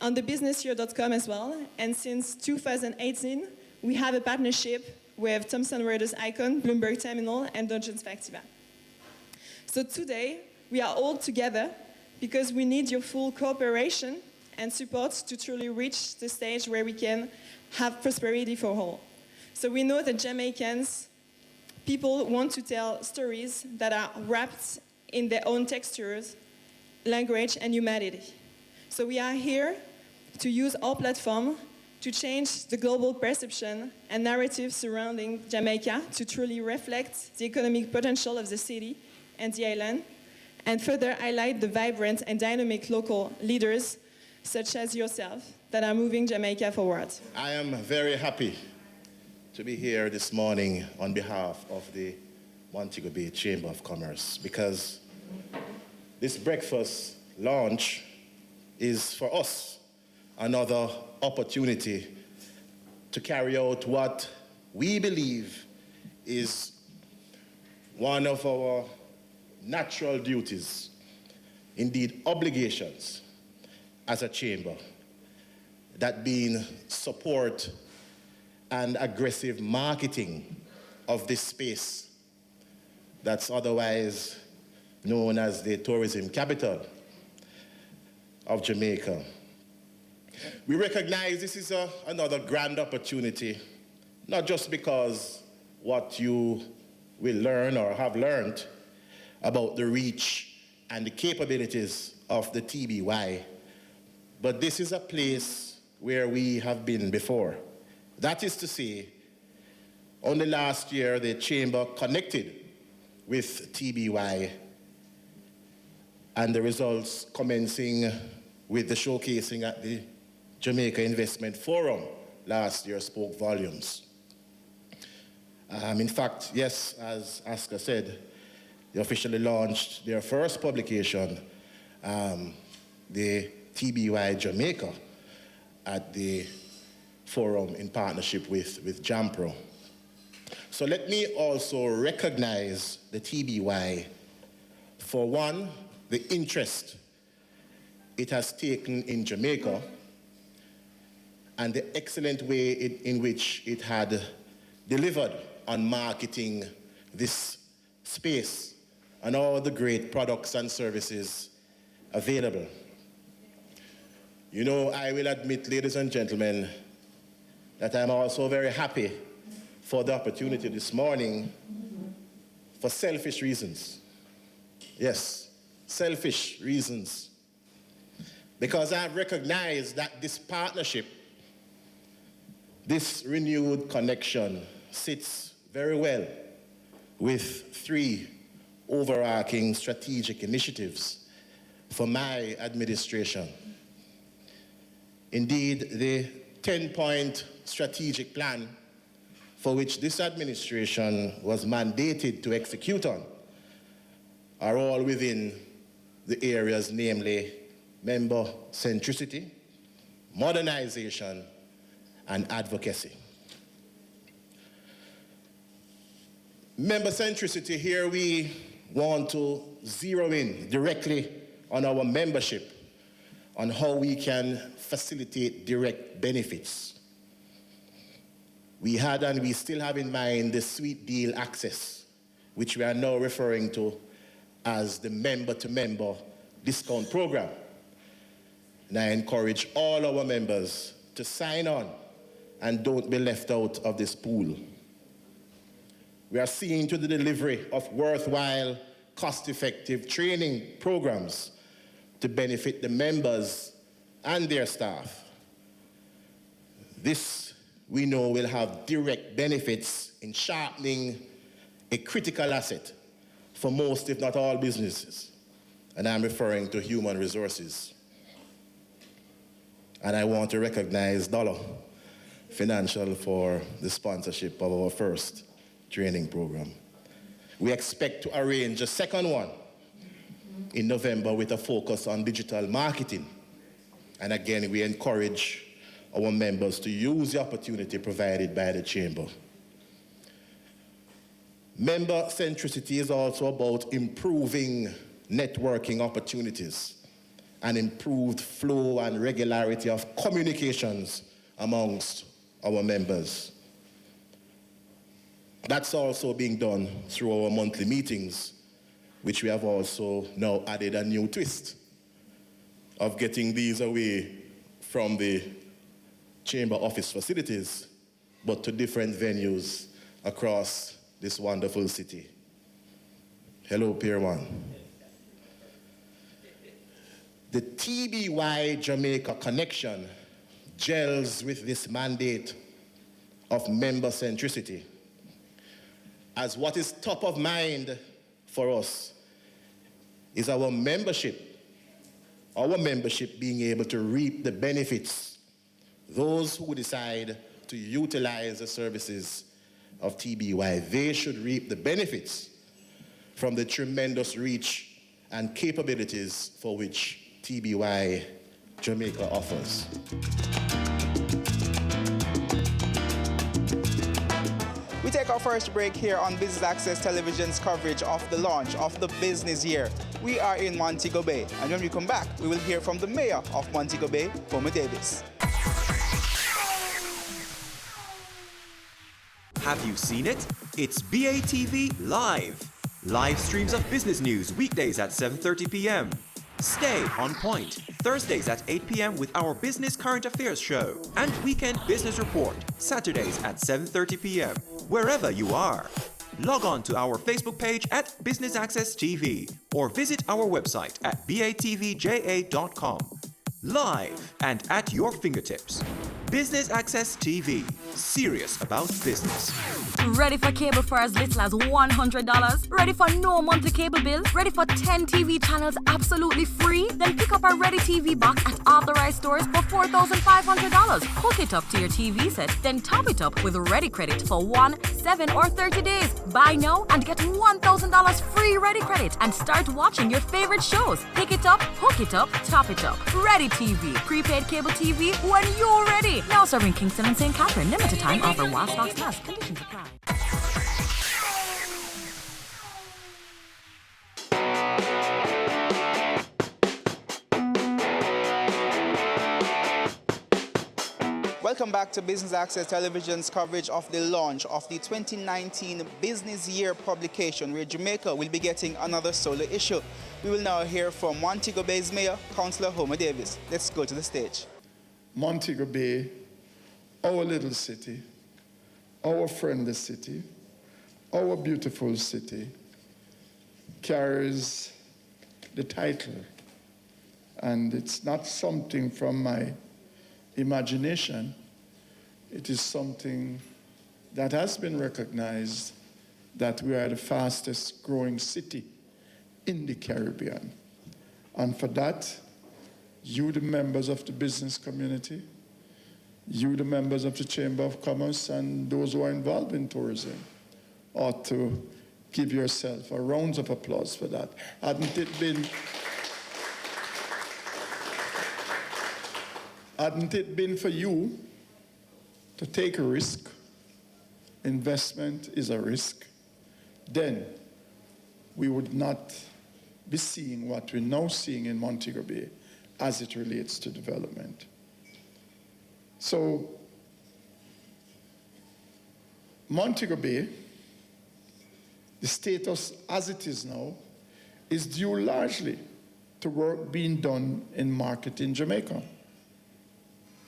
On the businessyear.com as well, and since 2018, we have a partnership with Thomson Reuters Icon, Bloomberg Terminal, and Dungeons Factiva. So today, we are all together because we need your full cooperation and support to truly reach the stage where we can have prosperity for all. So we know that Jamaicans, people want to tell stories that are wrapped in their own textures, language, and humanity. So we are here to use our platform to change the global perception and narrative surrounding Jamaica to truly reflect the economic potential of the city and the island, and further highlight the vibrant and dynamic local leaders, such as yourself, that are moving Jamaica forward. I am very happy to be here this morning on behalf of the Montego Bay Chamber of Commerce, because this breakfast launch is for us another opportunity to carry out what we believe is one of our natural duties, indeed obligations, as a chamber, that being support and aggressive marketing of this space that's otherwise known as the tourism capital of Jamaica. We recognize this is another grand opportunity, not just because what you will learn or have learned about the reach and the capabilities of the TBY, but this is a place where we have been before. That is to say, only last year the Chamber connected with TBY, and the results commencing with the showcasing at the Jamaica Investment Forum last year spoke volumes. In fact, yes, as Aska said, they officially launched their first publication, the TBY Jamaica, at the forum in partnership with JAMPRO. So let me also recognize the TBY for one, the interest it has taken in Jamaica and the excellent way in which it had delivered on marketing this space and all the great products and services available. You know, I will admit, ladies and gentlemen, that I'm also very happy for the opportunity this morning for selfish reasons. Yes, selfish reasons. Because I've recognized that this partnership, this renewed connection, sits very well with three overarching strategic initiatives for my administration. Indeed, the 10-point strategic plan for which this administration was mandated to execute on are all within the areas, namely member centricity, modernization, and advocacy. Member centricity, here we want to zero in directly on our membership, on how we can facilitate direct benefits. We had and we still have in mind the Sweet Deal Access, which we are now referring to as the member-to-member discount program. And I encourage all our members to sign on and don't be left out of this pool. We are seeing to the delivery of worthwhile, cost-effective training programs to benefit the members and their staff. This, we know, will have direct benefits in sharpening a critical asset for most, if not all, businesses. And I'm referring to human resources. And I want to recognize Dollar Financial for the sponsorship of our first training program. We expect to arrange a second one in November with a focus on digital marketing. And again, we encourage our members to use the opportunity provided by the Chamber. Member centricity is also about improving networking opportunities and improved flow and regularity of communications amongst our members. That's also being done through our monthly meetings, which we have also now added a new twist of getting these away from the Chamber office facilities, but to different venues across this wonderful city. Hello, Pier 1. The TBY Jamaica connection gels with this mandate of member centricity, as what is top of mind for us is our membership being able to reap the benefits. Those who decide to utilize the services of TBY, they should reap the benefits from the tremendous reach and capabilities for which TBY Jamaica offers. We take our first break here on Business Access Television's coverage of the launch of the business year. We are in Montego Bay, and when we come back, we will hear from the mayor of Montego Bay, Homer Davis. Have you seen it? It's BATV Live. Live streams of business news weekdays at 7:30 p.m. Stay on point Thursdays at 8 p.m. with our Business Current Affairs show and Weekend Business Report Saturdays at 7:30 p.m. wherever you are. log on to our Facebook page at Business Access TV or visit our website at batvja.com. Live and at your fingertips. Business Access TV. Serious about business. Ready for cable for as little as $100? Ready for no monthly cable bill? Ready for 10 TV channels absolutely free? Then pick up our Ready TV box at authorized stores for $4,500. Hook it up to your TV set, then top it up with Ready Credit for 1, 7, or 30 days. Buy now and get $1,000 free Ready Credit and start watching your favorite shows. Pick it up, hook it up, top it up. Ready TV. Prepaid cable TV when you're ready. Now serving Kingston and St. Catherine. Limited time offer while stocks last. Conditions apply. Welcome back to Business Access Television's coverage of the launch of the 2019 Business Year publication, where Jamaica will be getting another solo issue. We will now hear from Montego Bay's Mayor, Councillor Homer Davis. Let's go to the stage. Montego Bay, our little city, our friendly city, our beautiful city, carries the title. And it's not something from my imagination. It is something that has been recognized, that we are the fastest growing city in the Caribbean. And for that, you, the members of the business community, you, the members of the Chamber of Commerce, and those who are involved in tourism, ought to give yourself a round of applause for that. Hadn't it been for you to take a risk, investment is a risk, then we would not be seeing what we're now seeing in Montego Bay as it relates to development. So, Montego Bay, the status as it is now, is due largely to work being done in marketing Jamaica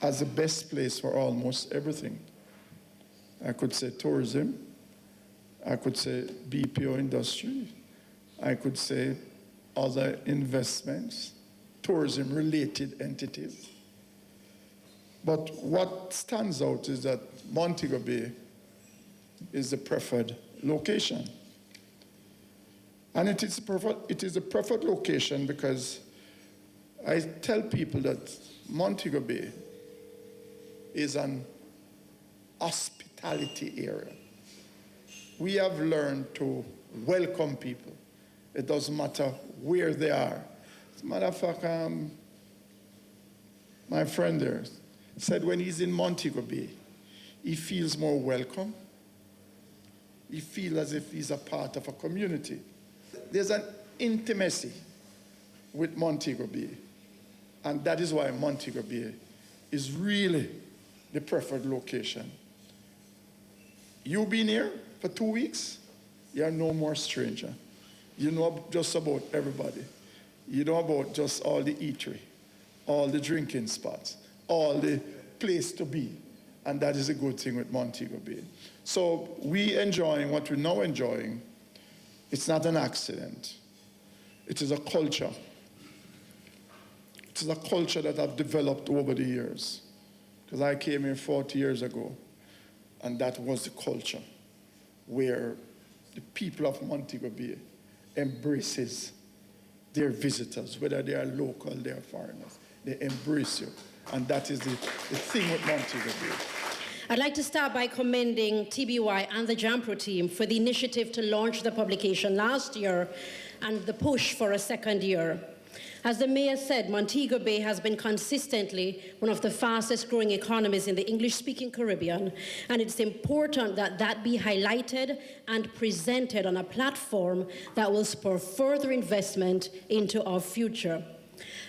as the best place for almost everything. I could say tourism, I could say BPO industry, I could say other investments, tourism-related entities. But what stands out is that Montego Bay is the preferred location. And it is a preferred location because I tell people that Montego Bay is an hospitality area. We have learned to welcome people. It doesn't matter where they are. As a matter of fact, my friend there said when he's in Montego Bay, he feels more welcome. He feels as if he's a part of a community. There's an intimacy with Montego Bay, and that is why Montego Bay is really the preferred location. You've been here for 2 weeks, you're no more stranger. You know just about everybody. You know about just all the eatery, all the drinking spots, all the place to be. And that is a good thing with Montego Bay. So we enjoying what we're now enjoying. It's not an accident. It is a culture. It is a culture that I've developed over the years. Because I came here 40 years ago, and that was the culture where the people of Montego Bay embraces their visitors, whether they are local, they are foreigners. They embrace you. And that is the thing with Montego Bay. I'd like to start by commending TBY and the JAMPRO team for the initiative to launch the publication last year and the push for a second year. As the mayor said, Montego Bay has been consistently one of the fastest growing economies in the English-speaking Caribbean, and it's important that that be highlighted and presented on a platform that will spur further investment into our future.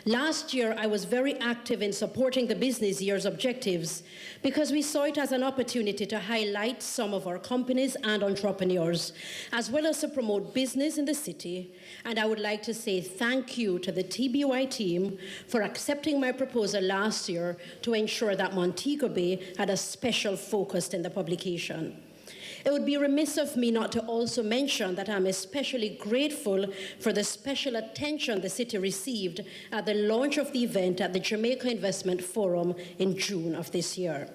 Last year, I was very active in supporting the business year's objectives because we saw it as an opportunity to highlight some of our companies and entrepreneurs, as well as to promote business in the city. And I would like to say thank you to the TBY team for accepting my proposal last year to ensure that Montego Bay had a special focus in the publication. It would be remiss of me not to also mention that I'm especially grateful for the special attention the city received at the launch of the event at the Jamaica Investment Forum in June of this year.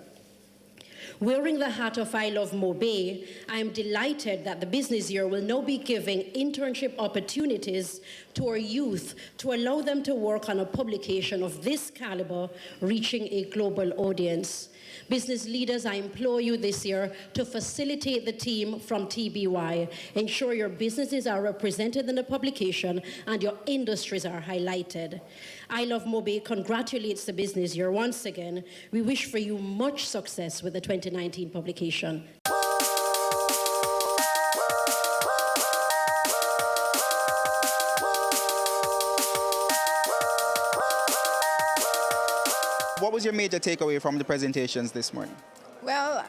Wearing the hat of I Love Mobay, I am delighted that the business year will now be giving internship opportunities to our youth to allow them to work on a publication of this caliber, reaching a global audience. Business leaders, I implore you this year to facilitate the team from TBY. Ensure your businesses are represented in the publication and your industries are highlighted. I Love Mobay congratulates the business year once again. We wish for you much success with the 2019 publication. What was your major takeaway from the presentations this morning? Well,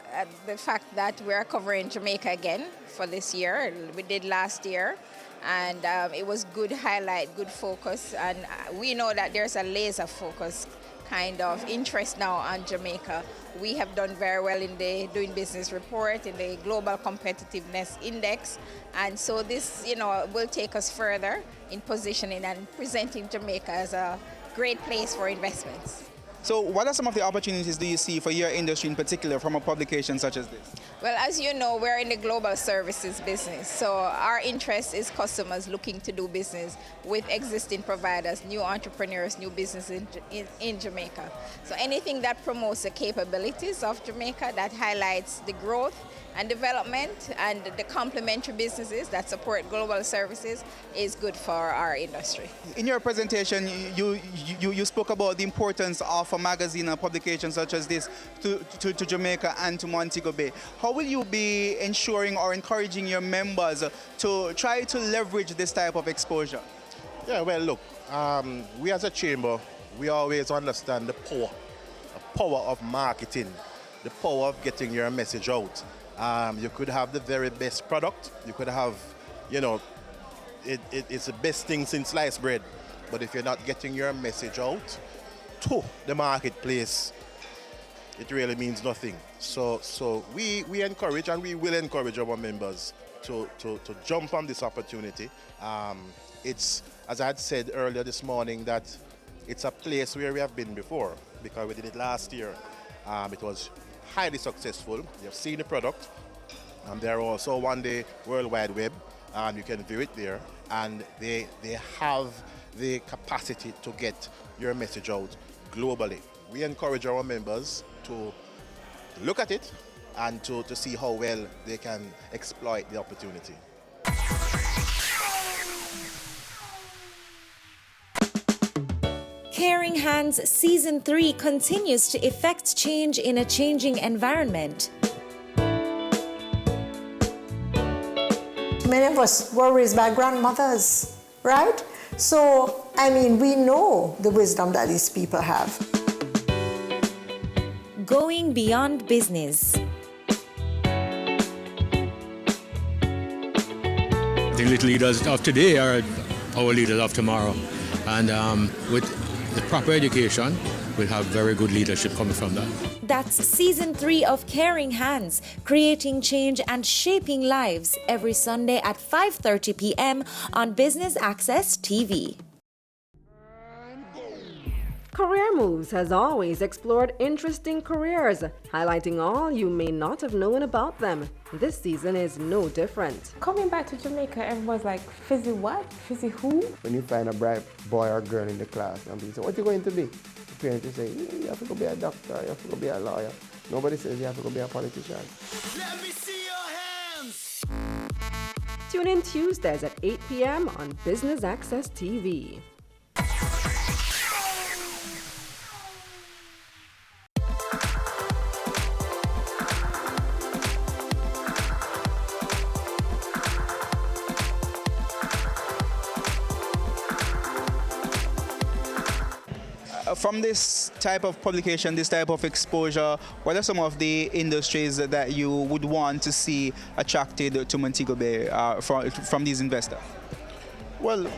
the fact that we're covering Jamaica again for this year. We did last year, and it was good highlight, good focus, and we know that there's a laser focus kind of interest now on Jamaica. We have done very well in the Doing Business report, in the Global Competitiveness Index, and so this, will take us further in positioning and presenting Jamaica as a great place for investments. So what are some of the opportunities do you see for your industry in particular from a publication such as this? Well, as you know, we're in the global services business. So our interest is customers looking to do business with existing providers, new entrepreneurs, new businesses in Jamaica. So anything that promotes the capabilities of Jamaica, that highlights the growth and development and the complementary businesses that support global services is good for our industry. In your presentation, you spoke about the importance of a magazine or publication such as this to Jamaica and to Montego Bay. How will you be ensuring or encouraging your members to try to leverage this type of exposure? Yeah, well, look, we as a chamber, we always understand the power of marketing, the power of getting your message out. You could have the very best product. You could have, it's the best thing since sliced bread. But if you're not getting your message out to the marketplace, it really means nothing. So we encourage and we will encourage our members to jump on this opportunity. It's, as I had said earlier this morning, that it's a place where we have been before because we did it last year. It was highly successful. You've seen the product. They're also on the World Wide Web. You can view it there. And they have the capacity to get your message out globally. We encourage our members to look at it and to see how well they can exploit the opportunity. Caring Hands Season 3 continues to effect change in a changing environment. Many of us were raised by grandmothers, right? So, we know the wisdom that these people have. Going beyond business. The little leaders of today are our leaders of tomorrow. And with the proper education, we'll have very good leadership coming from that. That's Season 3 of Caring Hands, creating change and shaping lives, every Sunday at 5:30 p.m. on Business Access TV. Career Moves has always explored interesting careers, highlighting all you may not have known about them. This season is no different. Coming back to Jamaica, everyone's like, Fizzy what? Fizzy who? When you find a bright boy or girl in the class and people say, what are you going to be? The parents will say, you have to go be a doctor, you have to go be a lawyer. Nobody says you have to go be a politician. Let me see your hands! Tune in Tuesdays at 8 p.m. on Business Access TV. From this type of publication, this type of exposure, what are some of the industries that you would want to see attracted to Montego Bay from these investors? Well,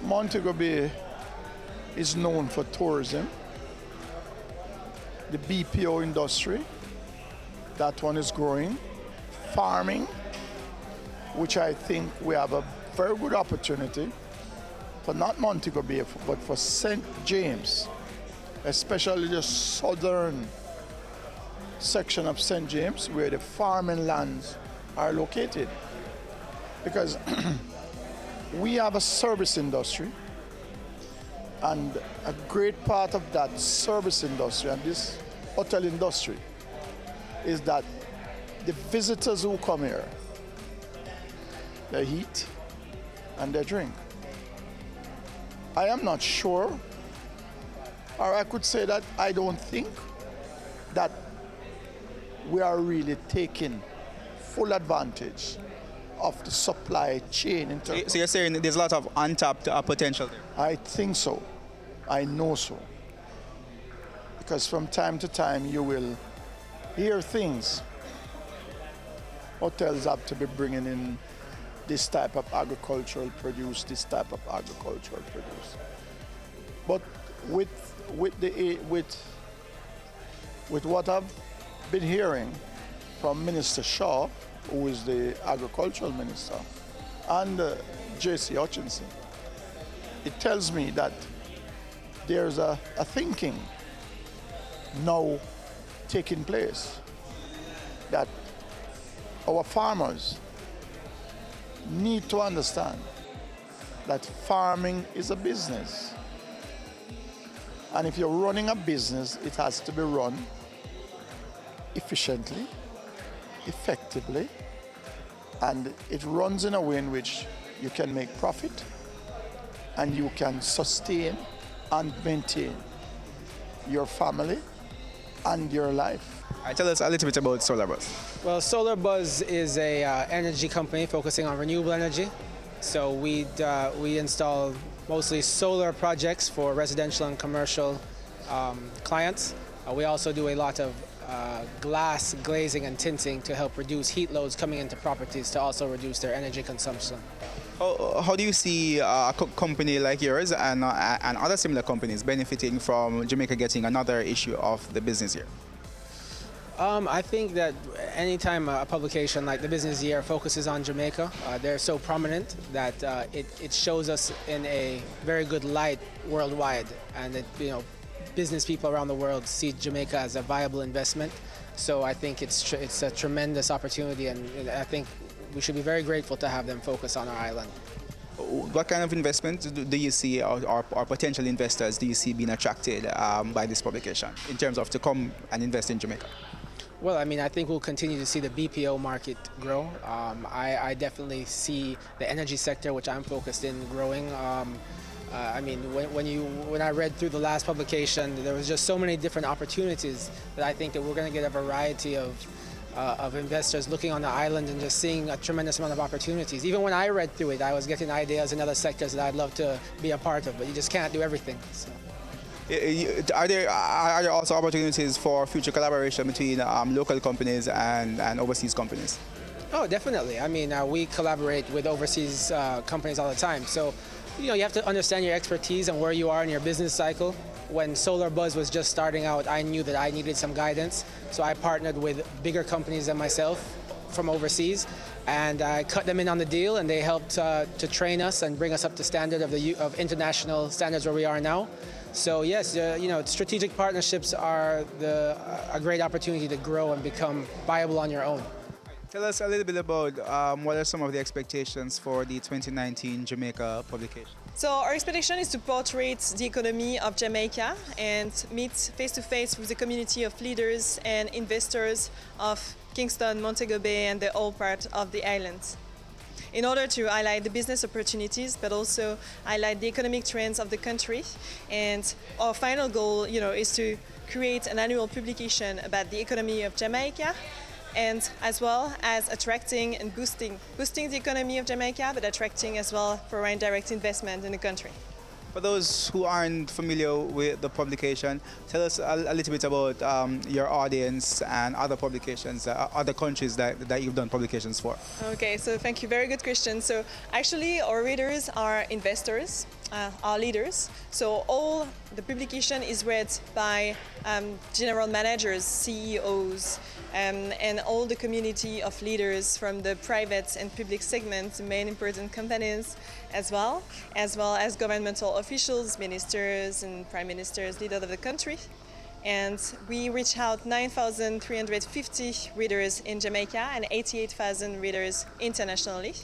Montego Bay is known for tourism, the BPO industry, that one is growing, farming, which I think we have a very good opportunity for not Montego Bay, but for St. James, especially the southern section of St. James where the farming lands are located. Because we have a service industry, and a great part of that service industry and this hotel industry is that the visitors who come here, they eat and they drink. I am not sure, or I could say that I don't think that we are really taking full advantage of the supply chain. In terms So you're saying there's a lot of untapped potential there? I think so. I know so. Because from time to time you will hear things. Hotels have to be bringing in this type of agricultural produce, this type of agricultural produce. But with what I've been hearing from Minister Shaw, who is the agricultural minister, and J.C. Hutchinson, it tells me that there's a thinking now taking place that our farmers need to understand that farming is a business. And if you're running a business, it has to be run efficiently, effectively, and it runs in a way in which you can make profit and you can sustain and maintain your family and your life. Tell us a little bit about SolarBuzz. Well, SolarBuzz is a energy company focusing on renewable energy. So we install mostly solar projects for residential and commercial clients. We also do a lot of glass glazing and tinting to help reduce heat loads coming into properties to also reduce their energy consumption. How do you see a company like yours and other similar companies benefiting from Jamaica getting another issue of the business year? I think that anytime a publication like the Business Year focuses on Jamaica, they're so prominent that it shows us in a very good light worldwide, and business people around the world see Jamaica as a viable investment. So I think it's a tremendous opportunity, and I think we should be very grateful to have them focus on our island. What kind of investment do you see, or potential investors do you see being attracted by this publication in terms of to come and invest in Jamaica? Well, I mean, I think we'll continue to see the BPO market grow. I definitely see the energy sector, which I'm focused in, growing. I mean, when I read through the last publication, there was just so many different opportunities that I think that we're going to get a variety of investors looking on the island and just seeing a tremendous amount of opportunities. Even when I read through it, I was getting ideas in other sectors that I'd love to be a part of, but you just can't do everything. So. Are there also opportunities for future collaboration between local companies and overseas companies? Oh, definitely. I mean, we collaborate with overseas companies all the time. So, you have to understand your expertise and where you are in your business cycle. When SolarBuzz was just starting out, I knew that I needed some guidance. So I partnered with bigger companies than myself from overseas, and I cut them in on the deal, and they helped to train us and bring us up to standard of international standards where we are now. So yes, strategic partnerships are a great opportunity to grow and become viable on your own. Tell us a little bit about what are some of the expectations for the 2019 Jamaica publication. So our expectation is to portray the economy of Jamaica and meet face-to-face with the community of leaders and investors of Kingston, Montego Bay, and the whole part of the island, in order to highlight the business opportunities, but also highlight the economic trends of the country. And our final goal, is to create an annual publication about the economy of Jamaica, and as well as attracting and boosting the economy of Jamaica, but attracting as well foreign direct investment in the country. For those who aren't familiar with the publication, tell us a little bit about your audience and other publications, other countries that you've done publications for. Okay, so thank you. Very good question. So actually our readers are investors, our leaders. So all the publication is read by general managers, CEOs, and all the community of leaders from the private and public segment, the main important companies as well as governmental officials, ministers and prime ministers, leaders of the country. And we reach out 9,350 readers in Jamaica and 88,000 readers internationally,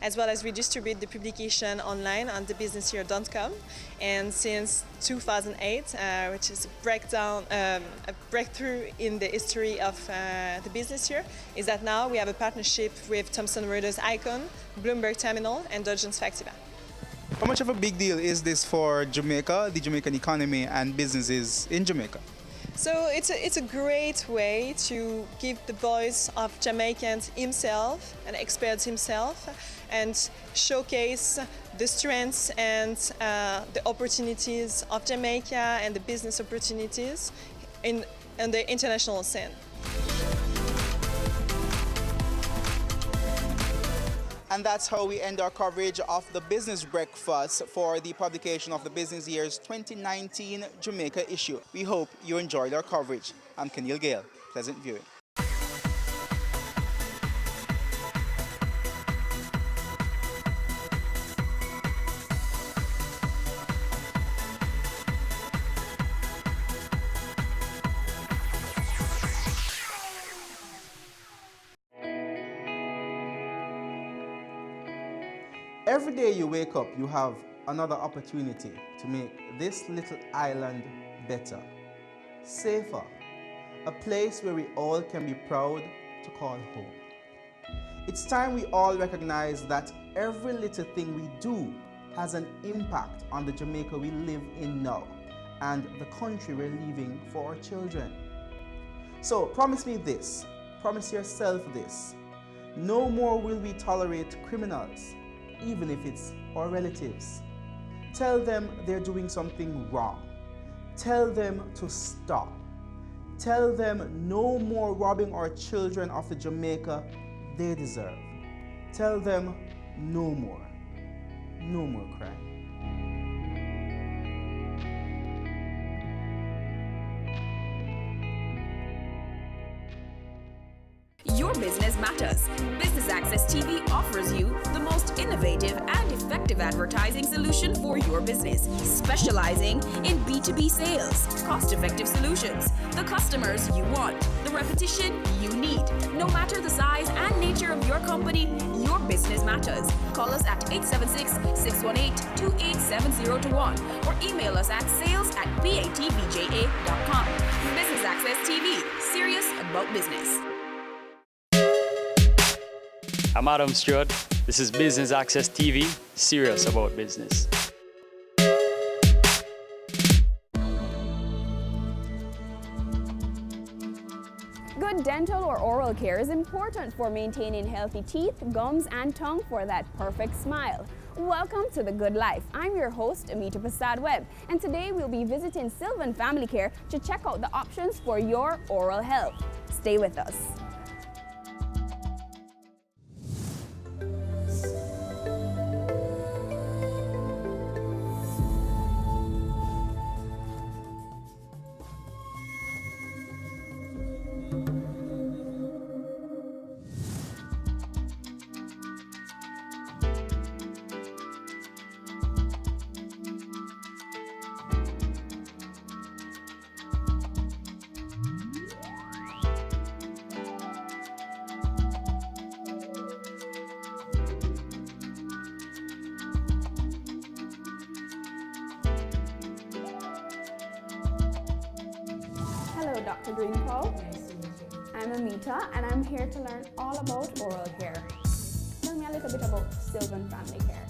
as well as we distribute the publication online on thebusinessyear.com. And since 2008, which is a breakthrough in the history of the business year, is that now we have a partnership with Thomson Reuters Icon, Bloomberg Terminal, and Dow Jones Factiva. How much of a big deal is this for Jamaica, the Jamaican economy, and businesses in Jamaica? So it's a great way to give the voice of Jamaicans himself and experts himself and showcase the strengths and the opportunities of Jamaica and the business opportunities in the international scene. And that's how we end our coverage of the Business Breakfast for the publication of the Business Year's 2019 Jamaica issue. We hope you enjoyed our coverage. I'm Kenil Gale. Pleasant viewing. Every day you wake up, you have another opportunity to make this little island better, safer, a place where we all can be proud to call home. It's time we all recognize that every little thing we do has an impact on the Jamaica we live in now and the country we're leaving for our children. So promise me this, promise yourself this: no more will we tolerate criminals, even if it's our relatives. Tell them they're doing something wrong. Tell them to stop. Tell them no more robbing our children of the Jamaica they deserve. Tell them no more crime. Your business matters. Business Access TV offers you the most innovative and effective advertising solution for your business, specializing in B2B sales, cost-effective solutions, the customers you want, the repetition you need. No matter the size and nature of your company, your business matters. Call us at 876-618-2870 or email us at sales@batvja.com. Business Access TV, serious about business. I'm Adam Stewart. This is Business Access TV, serious about business. Good dental or oral care is important for maintaining healthy teeth, gums, and tongue for that perfect smile. Welcome to The Good Life. I'm your host, Amita Prasad Webb, and today we'll be visiting Sylvan Family Care to check out the options for your oral health. Stay with us. Dr. Greenpool. I'm Amita, and I'm here to learn all about oral care. Tell me a little bit about Sylvan Family Care.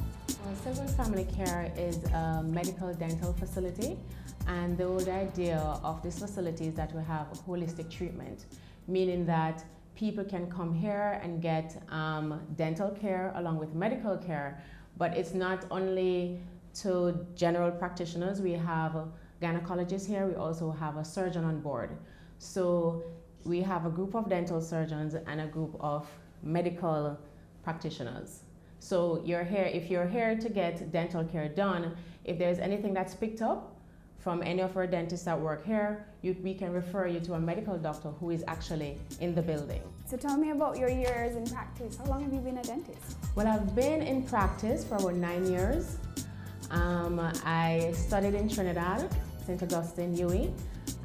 Sylvan Family Care is a medical dental facility, and the whole idea of this facility is that we have holistic treatment, meaning that people can come here and get dental care along with medical care, but it's not only to general practitioners. We have gynecologists here. We also have a surgeon on board. So we have a group of dental surgeons and a group of medical practitioners. So you're here, if you're here to get dental care done, if there's anything that's picked up from any of our dentists that work here, we can refer you to a medical doctor who is actually in the building. So tell me about your years in practice. How long have you been a dentist? Well, I've been in practice for about 9 years. I studied in Trinidad, St. Augustine, UWI,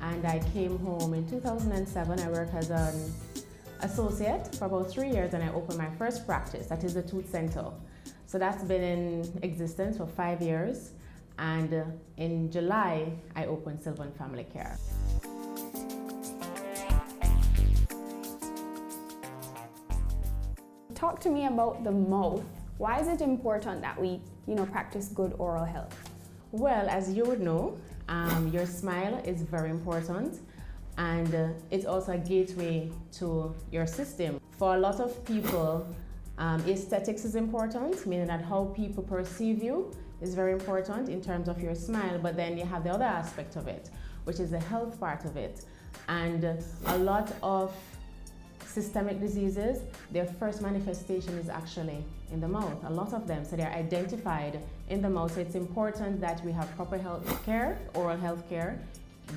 and I came home in 2007. I worked as an associate for about 3 years, and I opened my first practice, that is the Tooth Center. So that's been in existence for 5 years. And in July, I opened Sylvan Family Care. Talk to me about the mouth. Why is it important that we, practice good oral health? Well, as you would know, your smile is very important, and it's also a gateway to your system. For a lot of people, aesthetics is important, meaning that how people perceive you is very important in terms of your smile, but then you have the other aspect of it, which is the health part of it. And a lot of systemic diseases, their first manifestation is actually in the mouth, a lot of them. So they're identified in the mouth. So it's important that we have proper health care, oral health care,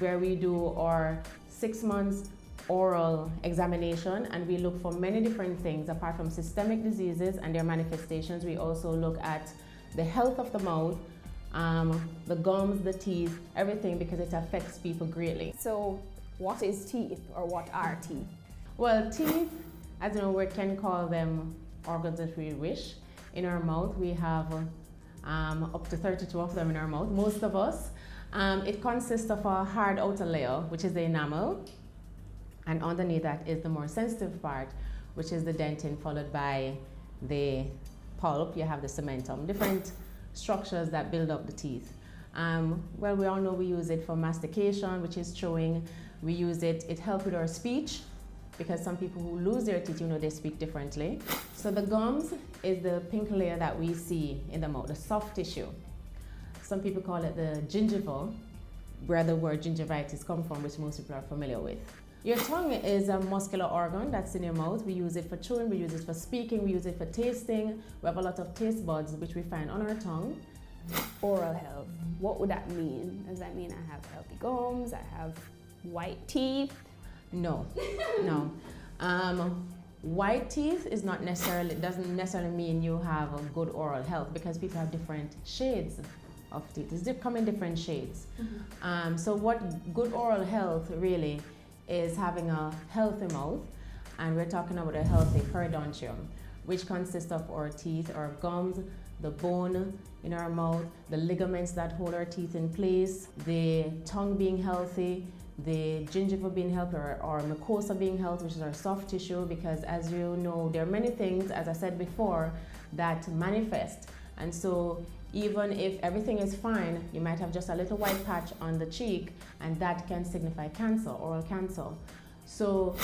where we do our 6 months oral examination, and we look for many different things apart from systemic diseases and their manifestations. We also look at the health of the mouth, the gums, the teeth, everything, because it affects people greatly. So what is teeth, or what are teeth? Well, teeth, as you know, we can call them organs if we wish. In our mouth, we have up to 32 of them in our mouth, most of us. It consists of a hard outer layer, which is the enamel, and underneath that is the more sensitive part, which is the dentin, followed by the pulp. You have the cementum, different structures that build up the teeth. Well, we all know we use it for mastication, which is chewing. We use it, it helps with our speech, because some people who lose their teeth, they speak differently. So the gums is the pink layer that we see in the mouth, the soft tissue. Some people call it the gingival, where the word gingivitis comes from, which most people are familiar with. Your tongue is a muscular organ that's in your mouth. We use it for chewing, we use it for speaking, we use it for tasting. We have a lot of taste buds which we find on our tongue. Oral health, what would that mean? Does that mean I have healthy gums, I have white teeth? No, no. White teeth is not necessarily, doesn't necessarily mean you have a good oral health, because people have different shades of teeth. They come in different shades. Mm-hmm. So what good oral health really is having a healthy mouth, and we're talking about a healthy periodontium, which consists of our teeth, our gums, the bone in our mouth, the ligaments that hold our teeth in place, the tongue being healthy, the gingiva being healthy, or mucosa being healthy, which is our soft tissue, because as you know, there are many things, as I said before, that manifest. And so even if everything is fine, you might have just a little white patch on the cheek, and that can signify cancer, oral cancer. So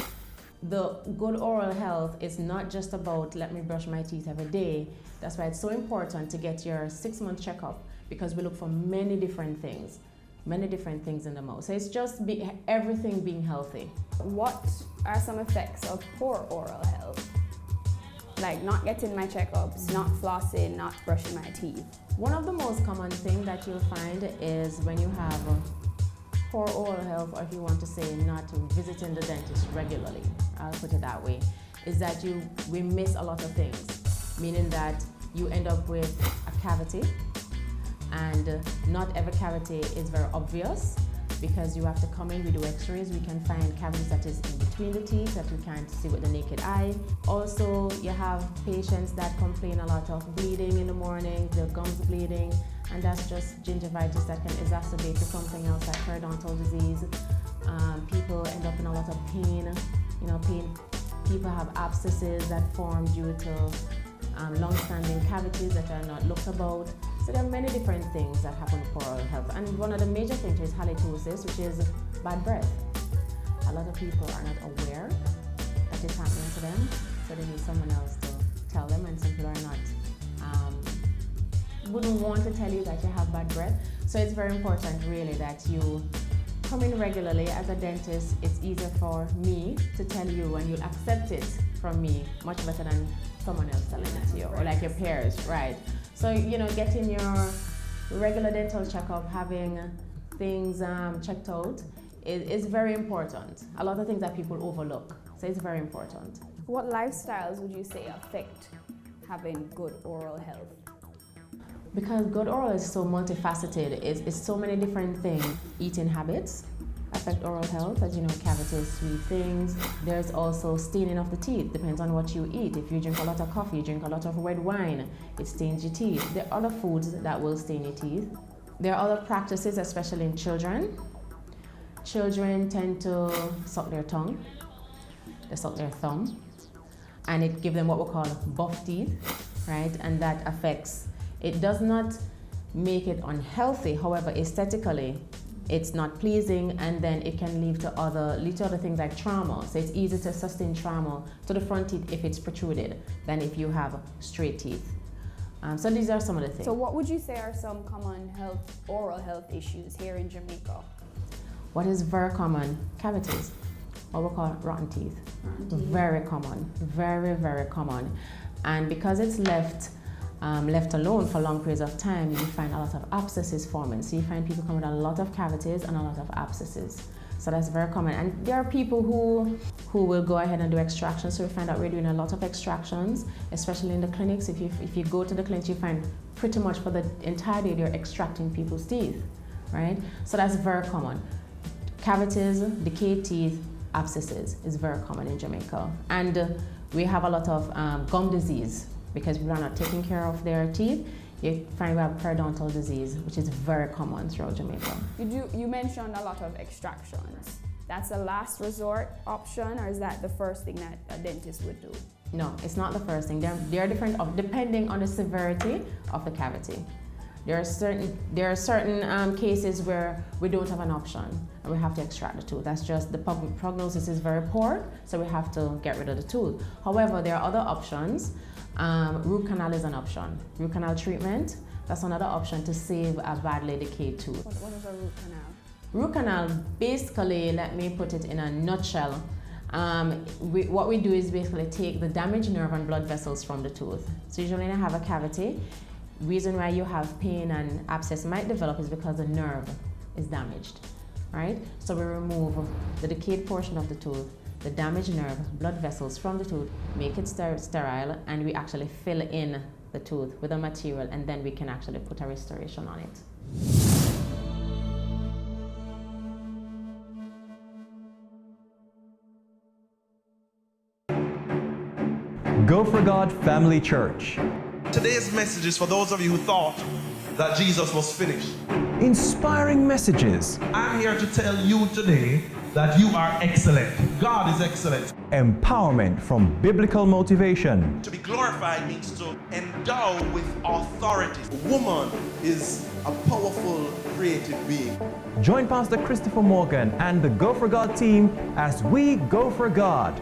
the good oral health is not just about, let me brush my teeth every day. That's why it's so important to get your 6-month checkup, because we look for many different things in the mouth. So it's just everything being healthy. What are some effects of poor oral health? Like not getting my checkups, not flossing, not brushing my teeth. One of the most common things that you'll find is when you have poor oral health, or if you want to say not visiting the dentist regularly, I'll put it that way, is that we miss a lot of things, meaning that you end up with a cavity, and not every cavity is very obvious, because you have to come in, we do x-rays, we can find cavities that is in between the teeth that we can't see with the naked eye. Also, you have patients that complain a lot of bleeding in the morning, their gums bleeding, and that's just gingivitis that can exacerbate to something else like periodontal disease. People end up in a lot of pain, People have abscesses that form due to long-standing cavities that are not looked about. So there are many different things that happen to oral health. And one of the major things is halitosis, which is bad breath. A lot of people are not aware that it's happening to them, so they need someone else to tell them, and some people are not, wouldn't want to tell you that you have bad breath. So it's very important really that you come in regularly. As a dentist, it's easier for me to tell you, and you'll accept it from me much better than someone else telling it to you, or like your peers, right? So, getting your regular dental checkup, having things checked out is very important. A lot of things that people overlook, so it's very important. What lifestyles would you say affect having good oral health? Because good oral is so multifaceted, it's so many different things. Eating habits affect oral health, as you know, cavities, sweet things. There's also staining of the teeth, depends on what you eat. If you drink a lot of coffee, you drink a lot of red wine, it stains your teeth. There are other foods that will stain your teeth. There are other practices, especially in children. Children tend to suck their tongue, they suck their thumb, and it gives them what we call buff teeth, right? And that affects, it does not make it unhealthy, however, aesthetically, it's not pleasing, and then it can lead to other things like trauma. So it's easier to sustain trauma to the front teeth if it's protruded than if you have straight teeth. So these are some of the things. So what would you say are some common oral health issues here in Jamaica? What is very common? Cavities, what we call rotten teeth. Very common, very, very common. And because it's left alone for long periods of time, you find a lot of abscesses forming. So you find people coming with a lot of cavities and a lot of abscesses. So that's very common. And there are people who will go ahead and do extractions. So we find out we're doing a lot of extractions, especially in the clinics. If you go to the clinics, you find pretty much for the entire day they're extracting people's teeth, right? So that's very common. Cavities, decayed teeth, abscesses is very common in Jamaica. And we have a lot of gum disease because we are not taking care of their teeth. You find we have periodontal disease, which is very common throughout Jamaica. You mentioned a lot of extractions. That's a last resort option, or is that the first thing that a dentist would do? No, it's not the first thing. They are different depending on the severity of the cavity. There are certain cases where we don't have an option and we have to extract the tooth. That's just the prognosis is very poor, so we have to get rid of the tooth. However, there are other options. Root canal is an option. Root canal treatment, that's another option to save a badly decayed tooth. What is a root canal? Root canal, basically, let me put it in a nutshell. What we do is basically take the damaged nerve and blood vessels from the tooth. So usually when you have a cavity, reason why you have pain and abscess might develop is because the nerve is damaged, right? So we remove the decayed portion of the tooth, the damaged nerve, blood vessels from the tooth, make it sterile, and we actually fill in the tooth with a material, and then we can actually put a restoration on it. Go for God Family Church. Today's message is for those of you who thought that Jesus was finished. Inspiring messages. I'm here to tell you today that you are excellent. God is excellent. Empowerment from biblical motivation. To be glorified means to endow with authority. A woman is a powerful, creative being. Join Pastor Christopher Morgan and the Go for God team as we go for God.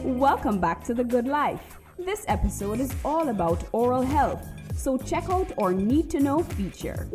Welcome back to The Good Life. This episode is all about oral health, so check out our Need to Know feature.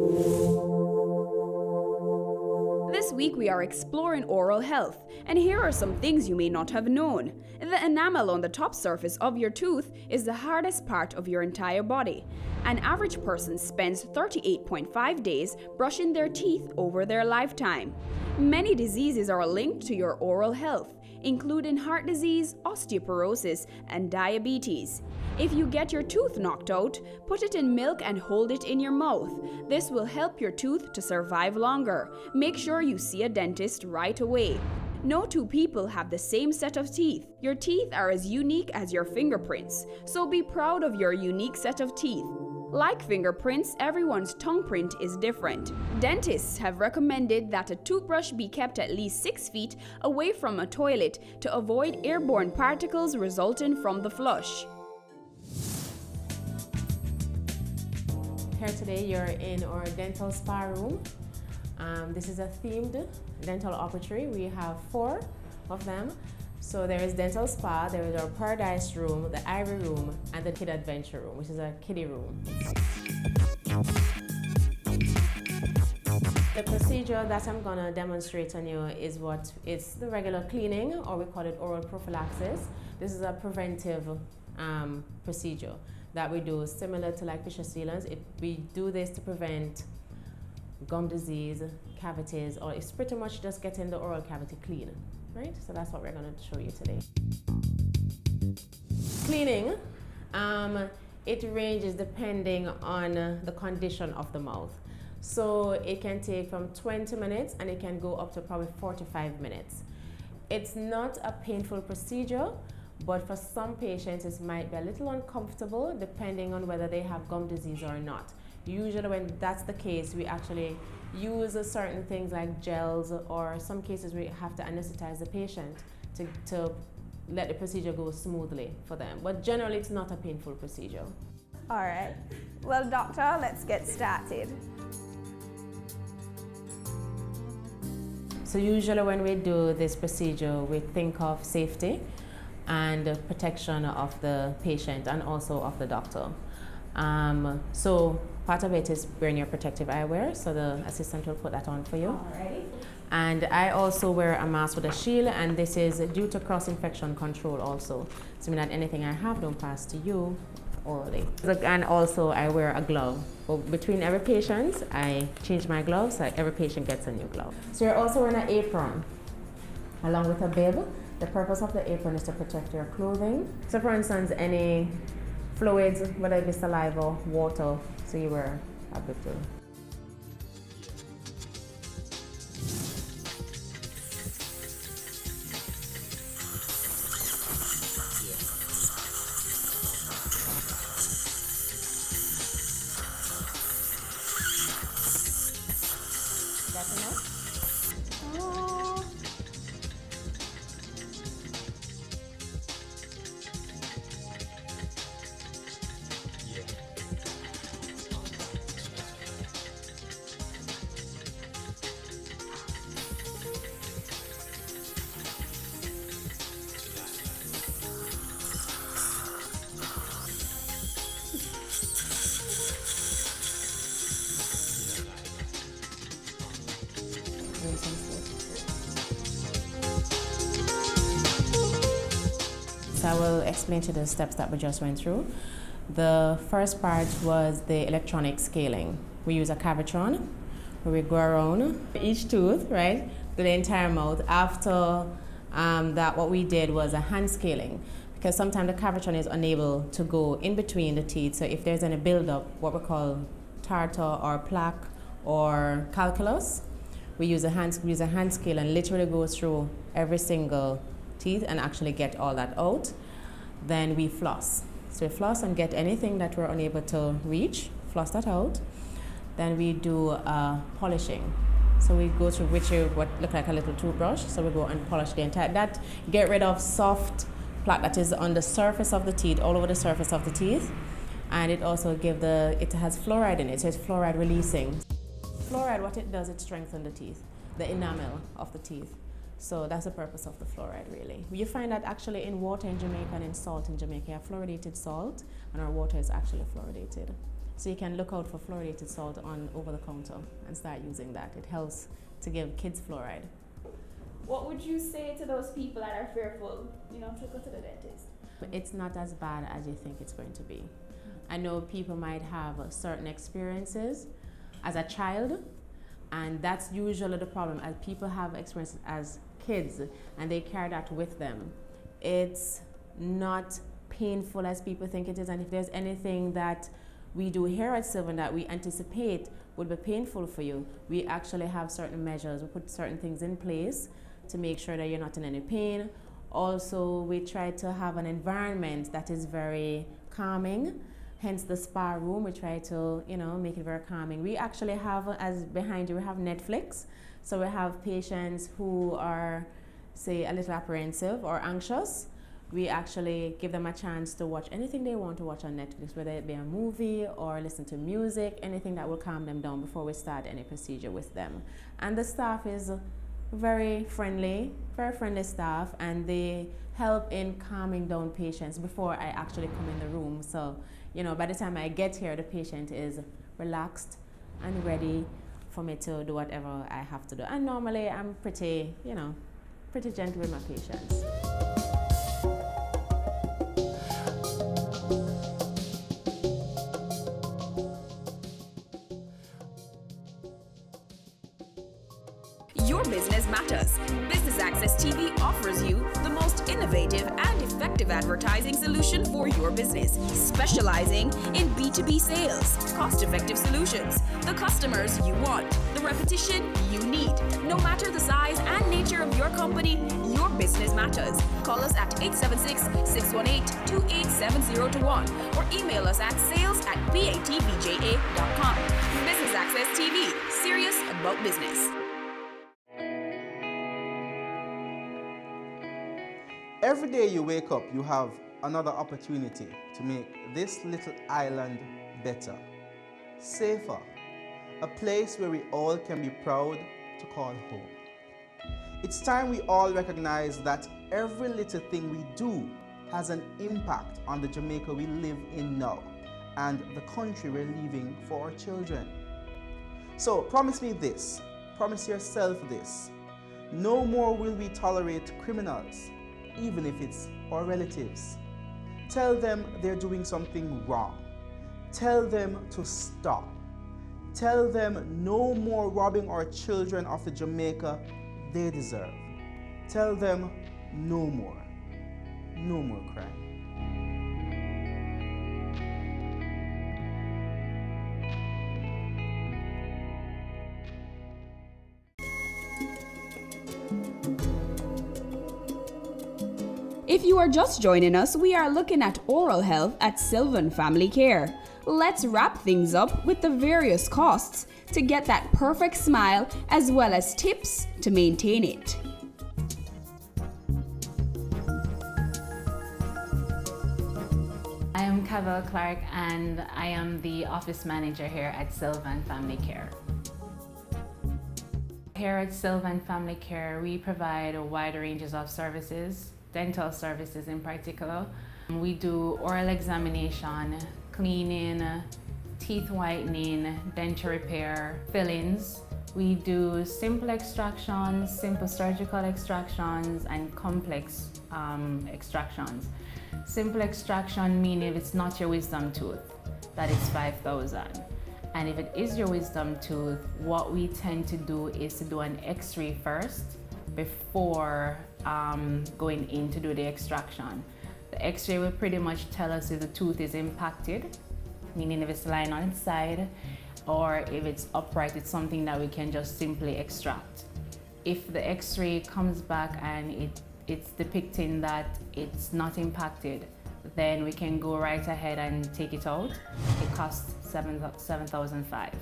This week we are exploring oral health, and here are some things you may not have known. The enamel on the top surface of your tooth is the hardest part of your entire body. An average person spends 38.5 days brushing their teeth over their lifetime. Many diseases are linked to your oral health, including heart disease, osteoporosis, and diabetes. If you get your tooth knocked out, put it in milk and hold it in your mouth. This will help your tooth to survive longer. Make sure you see a dentist right away. No two people have the same set of teeth. Your teeth are as unique as your fingerprints, so be proud of your unique set of teeth. Like fingerprints, everyone's tongue print is different. Dentists have recommended that a toothbrush be kept at least 6 feet away from a toilet to avoid airborne particles resulting from the flush. Here today, you're in our dental spa room. This is a themed dental operatory. We have 4 of them. So there is dental spa, there is our paradise room, the ivory room, and the kid adventure room, which is a kiddie room. The procedure that I'm gonna demonstrate on you is it's the regular cleaning, or we call it oral prophylaxis. This is a preventive procedure. that we do similar to like fissure sealants. We do this to prevent gum disease, cavities, or it's pretty much just getting the oral cavity clean, right? So that's what we're going to show you today. Cleaning, it ranges depending on the condition of the mouth. So it can take from 20 minutes and it can go up to probably 45 minutes. It's not a painful procedure, but for some patients it might be a little uncomfortable depending on whether they have gum disease or not. Usually when that's the case, we actually use certain things like gels, or some cases we have to anesthetize the patient to let the procedure go smoothly for them. But generally it's not a painful procedure. All right. Well, doctor, let's get started. So usually when we do this procedure, we think of safety and protection of the patient and also of the doctor. So part of it is wearing your protective eyewear, so the assistant will put that on for you. All right. And I also wear a mask with a shield, and this is due to cross-infection control also. So mean that anything I have don't pass to you orally. And also I wear a glove. But between every patient, I change my gloves, so every patient gets a new glove. So you're also wearing an apron along with a bib. The purpose of the apron is to protect your clothing. So for instance, any fluids, whether it be saliva, water, so you wear a bib too. So I will explain to you the steps that we just went through. The first part was the electronic scaling. We use a Cavitron where we go around each tooth, right, to the entire mouth. After that, what we did was a hand scaling, because sometimes the Cavitron is unable to go in between the teeth. So if there's any buildup, what we call tartar or plaque or calculus, we use a hand scale and literally go through every single teeth and actually get all that out. Then we floss. So we floss and get anything that we're unable to reach, floss that out. Then we do polishing. So we go through what look like a little toothbrush. So we go and polish the entire, that get rid of soft plaque that is on the surface of the teeth, all over the surface of the teeth. And it also it has fluoride in it, so it's fluoride releasing. Fluoride, what it does, it strengthens the teeth, the enamel of the teeth. So that's the purpose of the fluoride, really. You find that actually in water in Jamaica and in salt in Jamaica. You have fluoridated salt, and our water is actually fluoridated. So you can look out for fluoridated salt on over the counter and start using that. It helps to give kids fluoride. What would you say to those people that are fearful, to go to the dentist? It's not as bad as you think it's going to be. I know people might have certain experiences as a child, and that's usually the problem, as people have experiences as kids and they carry that with them. It's not painful as people think it is, and if there's anything that we do here at Sylvan that we anticipate would be painful for you, we actually have certain measures. We put certain things in place to make sure that you're not in any pain. Also, we try to have an environment that is very calming. Hence the spa room, we try to, make it very calming. We actually have, as behind you, we have Netflix. So we have patients who are, say, a little apprehensive or anxious. We actually give them a chance to watch anything they want to watch on Netflix, whether it be a movie or listen to music, anything that will calm them down before we start any procedure with them. And the staff is very friendly staff, and they help in calming down patients before I actually come in the room. So, by the time I get here, the patient is relaxed and ready for me to do whatever I have to do. And normally I'm pretty gentle with my patients. your business matters. Business Access TV offers you the most innovative and effective advertising solution for your business, specializing in B2B sales, cost-effective solutions, the customers you want, the repetition you need. No matter the size and nature of your company, your business matters. Call us at 876-618-2870 or email us at sales@batvja.com. Business Access TV, serious about business. Every day you wake up, you have another opportunity to make this little island better, safer, a place where we all can be proud to call home. It's time we all recognize that every little thing we do has an impact on the Jamaica we live in now and the country we're leaving for our children. So promise me this, promise yourself this. No more will we tolerate criminals, even if it's our relatives. Tell them they're doing something wrong. Tell them to stop. Tell them no more robbing our children of the Jamaica they deserve. Tell them no more crime. If you are just joining us, we are looking at oral health at Sylvan Family Care. Let's wrap things up with the various costs to get that perfect smile as well as tips to maintain it. I am Cavell Clark and I am the office manager here at Sylvan Family Care. Here at Sylvan Family Care, we provide a wide range of services, dental services in particular. We do oral examination, cleaning, teeth whitening, denture repair, fillings. We do simple extractions, simple surgical extractions, and complex extractions. Simple extraction meaning if it's not your wisdom tooth, that is $5,000. And if it is your wisdom tooth, what we tend to do is to do an x-ray first before going in to do the extraction. The x-ray will pretty much tell us if the tooth is impacted, meaning if it's lying on its side, or if it's upright, it's something that we can just simply extract. If the x-ray comes back and it's depicting that it's not impacted, then we can go right ahead and take it out. It costs $7,500.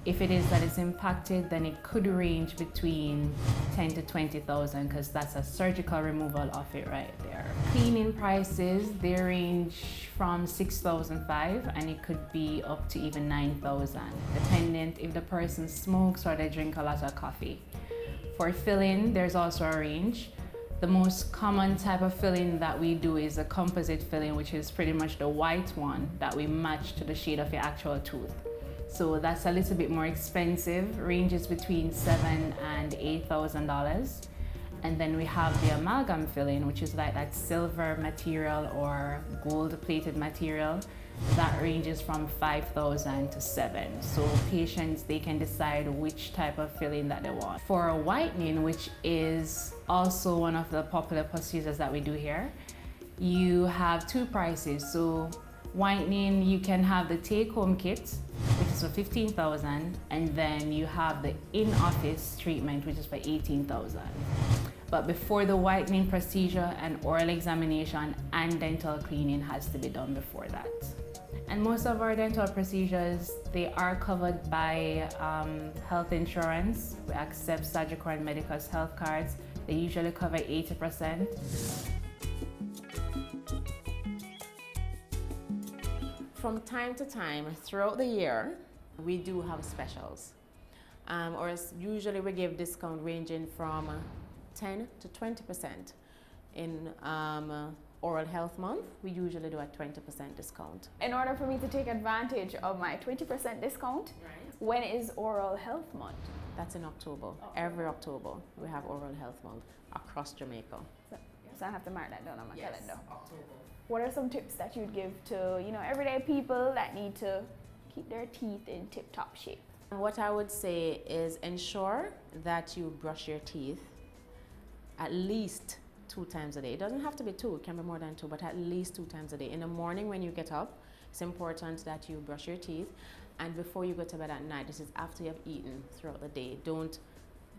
If it is that it's impacted, then it could range between $10,000 to $20,000 because that's a surgical removal of it right there. Cleaning prices, they range from $6,500 and it could be up to even $9,000, dependent if the person smokes or they drink a lot of coffee. For filling, there's also a range. The most common type of filling that we do is a composite filling, which is pretty much the white one that we match to the shade of your actual tooth. So that's a little bit more expensive, ranges between $7,000 and $8,000. And then we have the amalgam filling, which is like that silver material or gold-plated material. That ranges from $5,000 to $7,000. So patients, they can decide which type of filling that they want. For a whitening, which is also one of the popular procedures that we do here, you have two prices. So whitening, you can have the take-home kit, which is for $15,000, and then you have the in-office treatment, which is for $18,000. But before the whitening procedure, an oral examination and dental cleaning has to be done before that. And most of our dental procedures, they are covered by health insurance. We accept Sagicor and Medicus health cards. They usually cover 80%. From time to time throughout the year, we do have specials. Usually we give discount ranging from 10 to 20%. In Oral Health Month, we usually do a 20% discount. In order for me to take advantage of my 20% discount, when is Oral Health Month? That's in October. Every October, we have Oral Health Month across Jamaica. So I have to mark that down on my calendar. October. What are some tips that you'd give to everyday people that need to keep their teeth in tip-top shape? What I would say is ensure that you brush your teeth at least 2 times a day. It doesn't have to be 2, it can be more than 2, but at least 2 times a day. In the morning when you get up, it's important that you brush your teeth, and before you go to bed at night. This is after you've eaten throughout the day. Don't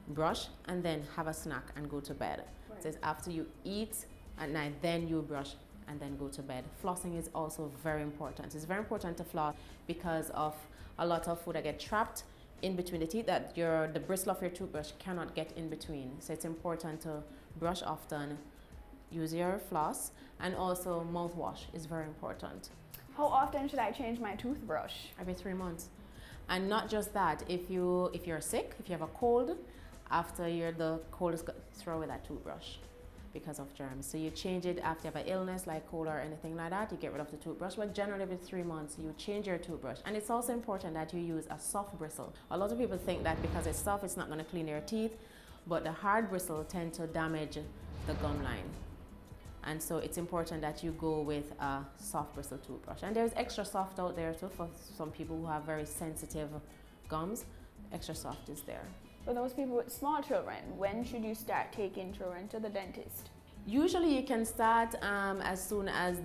brush and then have a snack and go to bed. Right. It says after you eat at night, then you brush and then go to bed. Flossing is also very important. It's very important to floss because of a lot of food that get trapped in between the teeth that the bristle of your toothbrush cannot get in between. So it's important to brush often, use your floss, and also mouthwash is very important. How often should I change my toothbrush? Every 3 months. And not just that, if you're sick, if you have a cold, after the cold is throw away that toothbrush because of germs. So you change it after you have an illness like cold or anything like that, you get rid of the toothbrush, but generally every 3 months you change your toothbrush. And it's also important that you use a soft bristle. A lot of people think that because it's soft, it's not going to clean your teeth, but the hard bristle tend to damage the gum line. And so it's important that you go with a soft bristle toothbrush. And there's extra soft out there too for some people who have very sensitive gums. Extra soft is there. For those people with small children, when should you start taking children to the dentist? Usually you can start as soon as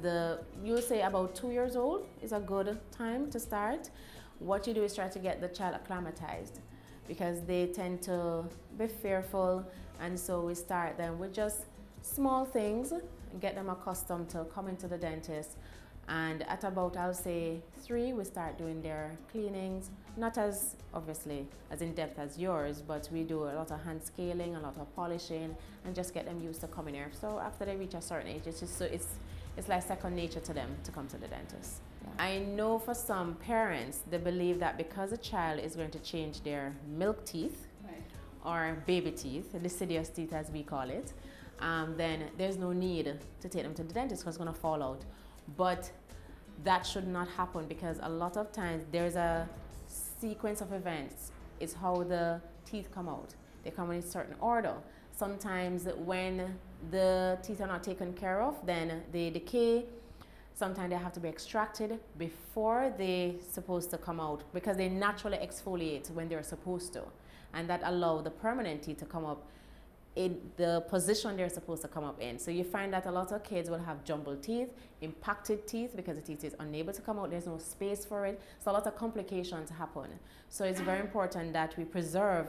you'll say about 2 years old is a good time to start. What you do is try to get the child acclimatized because they tend to be fearful, and so we start them with just small things and get them accustomed to coming to the dentist. And at about, I'll say 3, we start doing their cleanings, not as obviously as in depth as yours, but we do a lot of hand scaling, a lot of polishing, and just get them used to coming here. So after they reach a certain age, it's like second nature to them to come to the dentist. Yeah. I know for some parents, they believe that because a child is going to change their milk teeth, right, or baby teeth, deciduous teeth as we call it, then there's no need to take them to the dentist because it's going to fall out. But that should not happen because a lot of times there's a sequence of events. It's how the teeth come out. They come in a certain order. Sometimes when the teeth are not taken care of, then they decay. Sometimes they have to be extracted before they're supposed to come out because they naturally exfoliate when they're supposed to. And that allows the permanent teeth to come up in the position they're supposed to come up in. So you find that a lot of kids will have jumbled teeth, impacted teeth because the teeth is unable to come out, there's no space for it. So a lot of complications happen. So it's very important that we preserve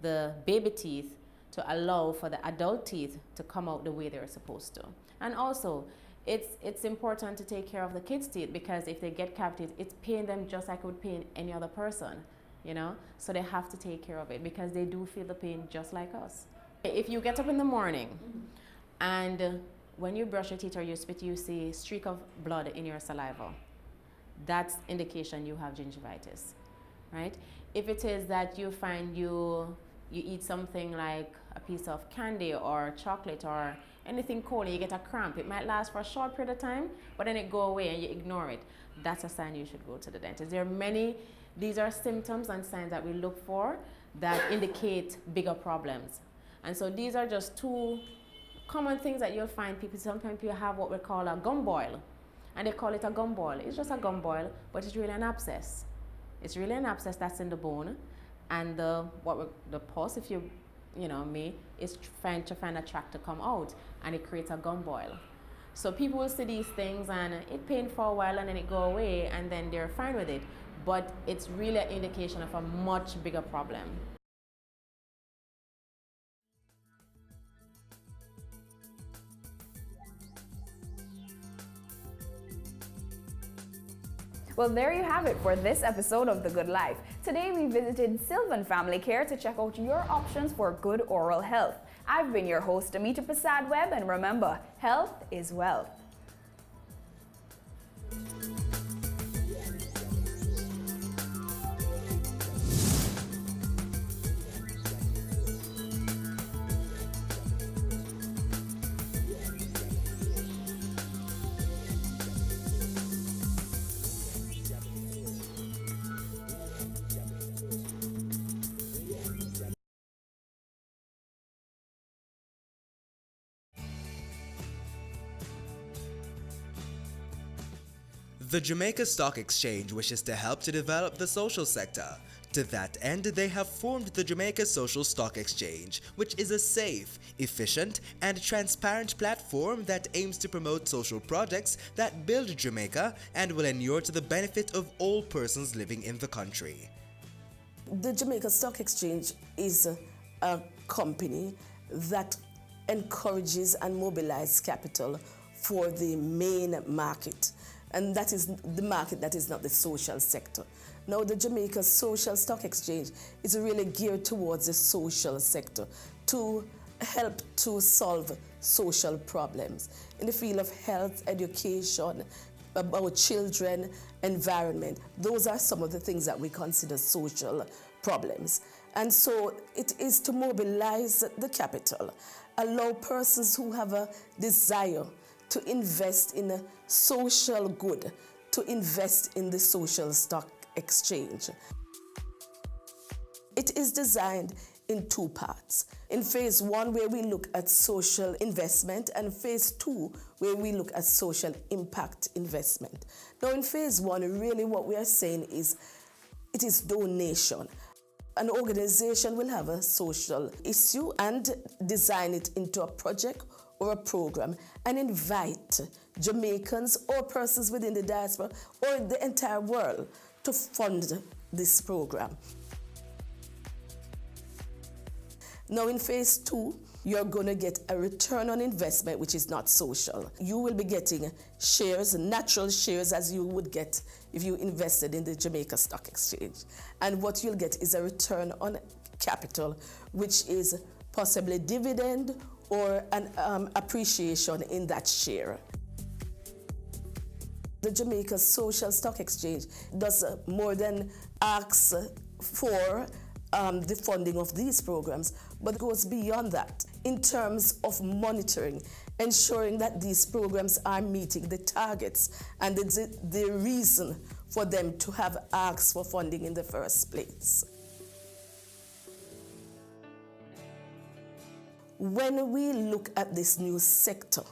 the baby teeth to allow for the adult teeth to come out the way they're supposed to. And also, it's important to take care of the kids' teeth because if they get cavities, it's paying them just like it would pain any other person, you know? So they have to take care of it because they do feel the pain just like us. If you get up in the morning and when you brush your teeth or you spit, you see a streak of blood in your saliva, that's indication you have gingivitis, right? If it is that you find you eat something like a piece of candy or chocolate or anything cold and you get a cramp, it might last for a short period of time, but then it go away and you ignore it, that's a sign you should go to the dentist. There are many, these are symptoms and signs that we look for that indicate bigger problems. And so these are just 2 common things that you'll find people. Sometimes people have what we call a gum boil, and they call it a gum boil. It's just a gum boil, but it's really an abscess. It's really an abscess that's in the bone, and the pus, if you know me, is trying to find a tract to come out, and it creates a gum boil. So people will see these things, and it pains for a while, and then it go away, and then they're fine with it. But it's really an indication of a much bigger problem. Well, there you have it for this episode of The Good Life. Today we visited Sylvan Family Care to check out your options for good oral health. I've been your host, Amita Prasad Webb, and remember, health is wealth. The Jamaica Stock Exchange wishes to help to develop the social sector. To that end, they have formed the Jamaica Social Stock Exchange, which is a safe, efficient, and transparent platform that aims to promote social projects that build Jamaica and will inure to the benefit of all persons living in the country. The Jamaica Stock Exchange is a company that encourages and mobilizes capital for the main market, and that is the market that is not the social sector. Now, the Jamaica Social Stock Exchange is really geared towards the social sector to help to solve social problems in the field of health, education, about children, environment. Those are some of the things that we consider social problems. And so it is to mobilize the capital, allow persons who have a desire to invest in a social good, to invest in the social stock exchange. It is designed in two parts. In phase one, where we look at social investment, and phase two, where we look at social impact investment. Now, in phase one, really what we are saying is it is donation. An organization will have a social issue and design it into a project or a program and invite Jamaicans or persons within the diaspora or the entire world to fund this program. Now, in phase two, you're going to get a return on investment, which is not social. You will be getting shares, natural shares, as you would get if you invested in the Jamaica Stock Exchange. And what you'll get is a return on capital, which is possibly dividend or an appreciation in that share. The Jamaica Social Stock Exchange does more than ask for the funding of these programs, but goes beyond that in terms of monitoring, ensuring that these programs are meeting the targets and the reason for them to have asked for funding in the first place. When we look at this new sector,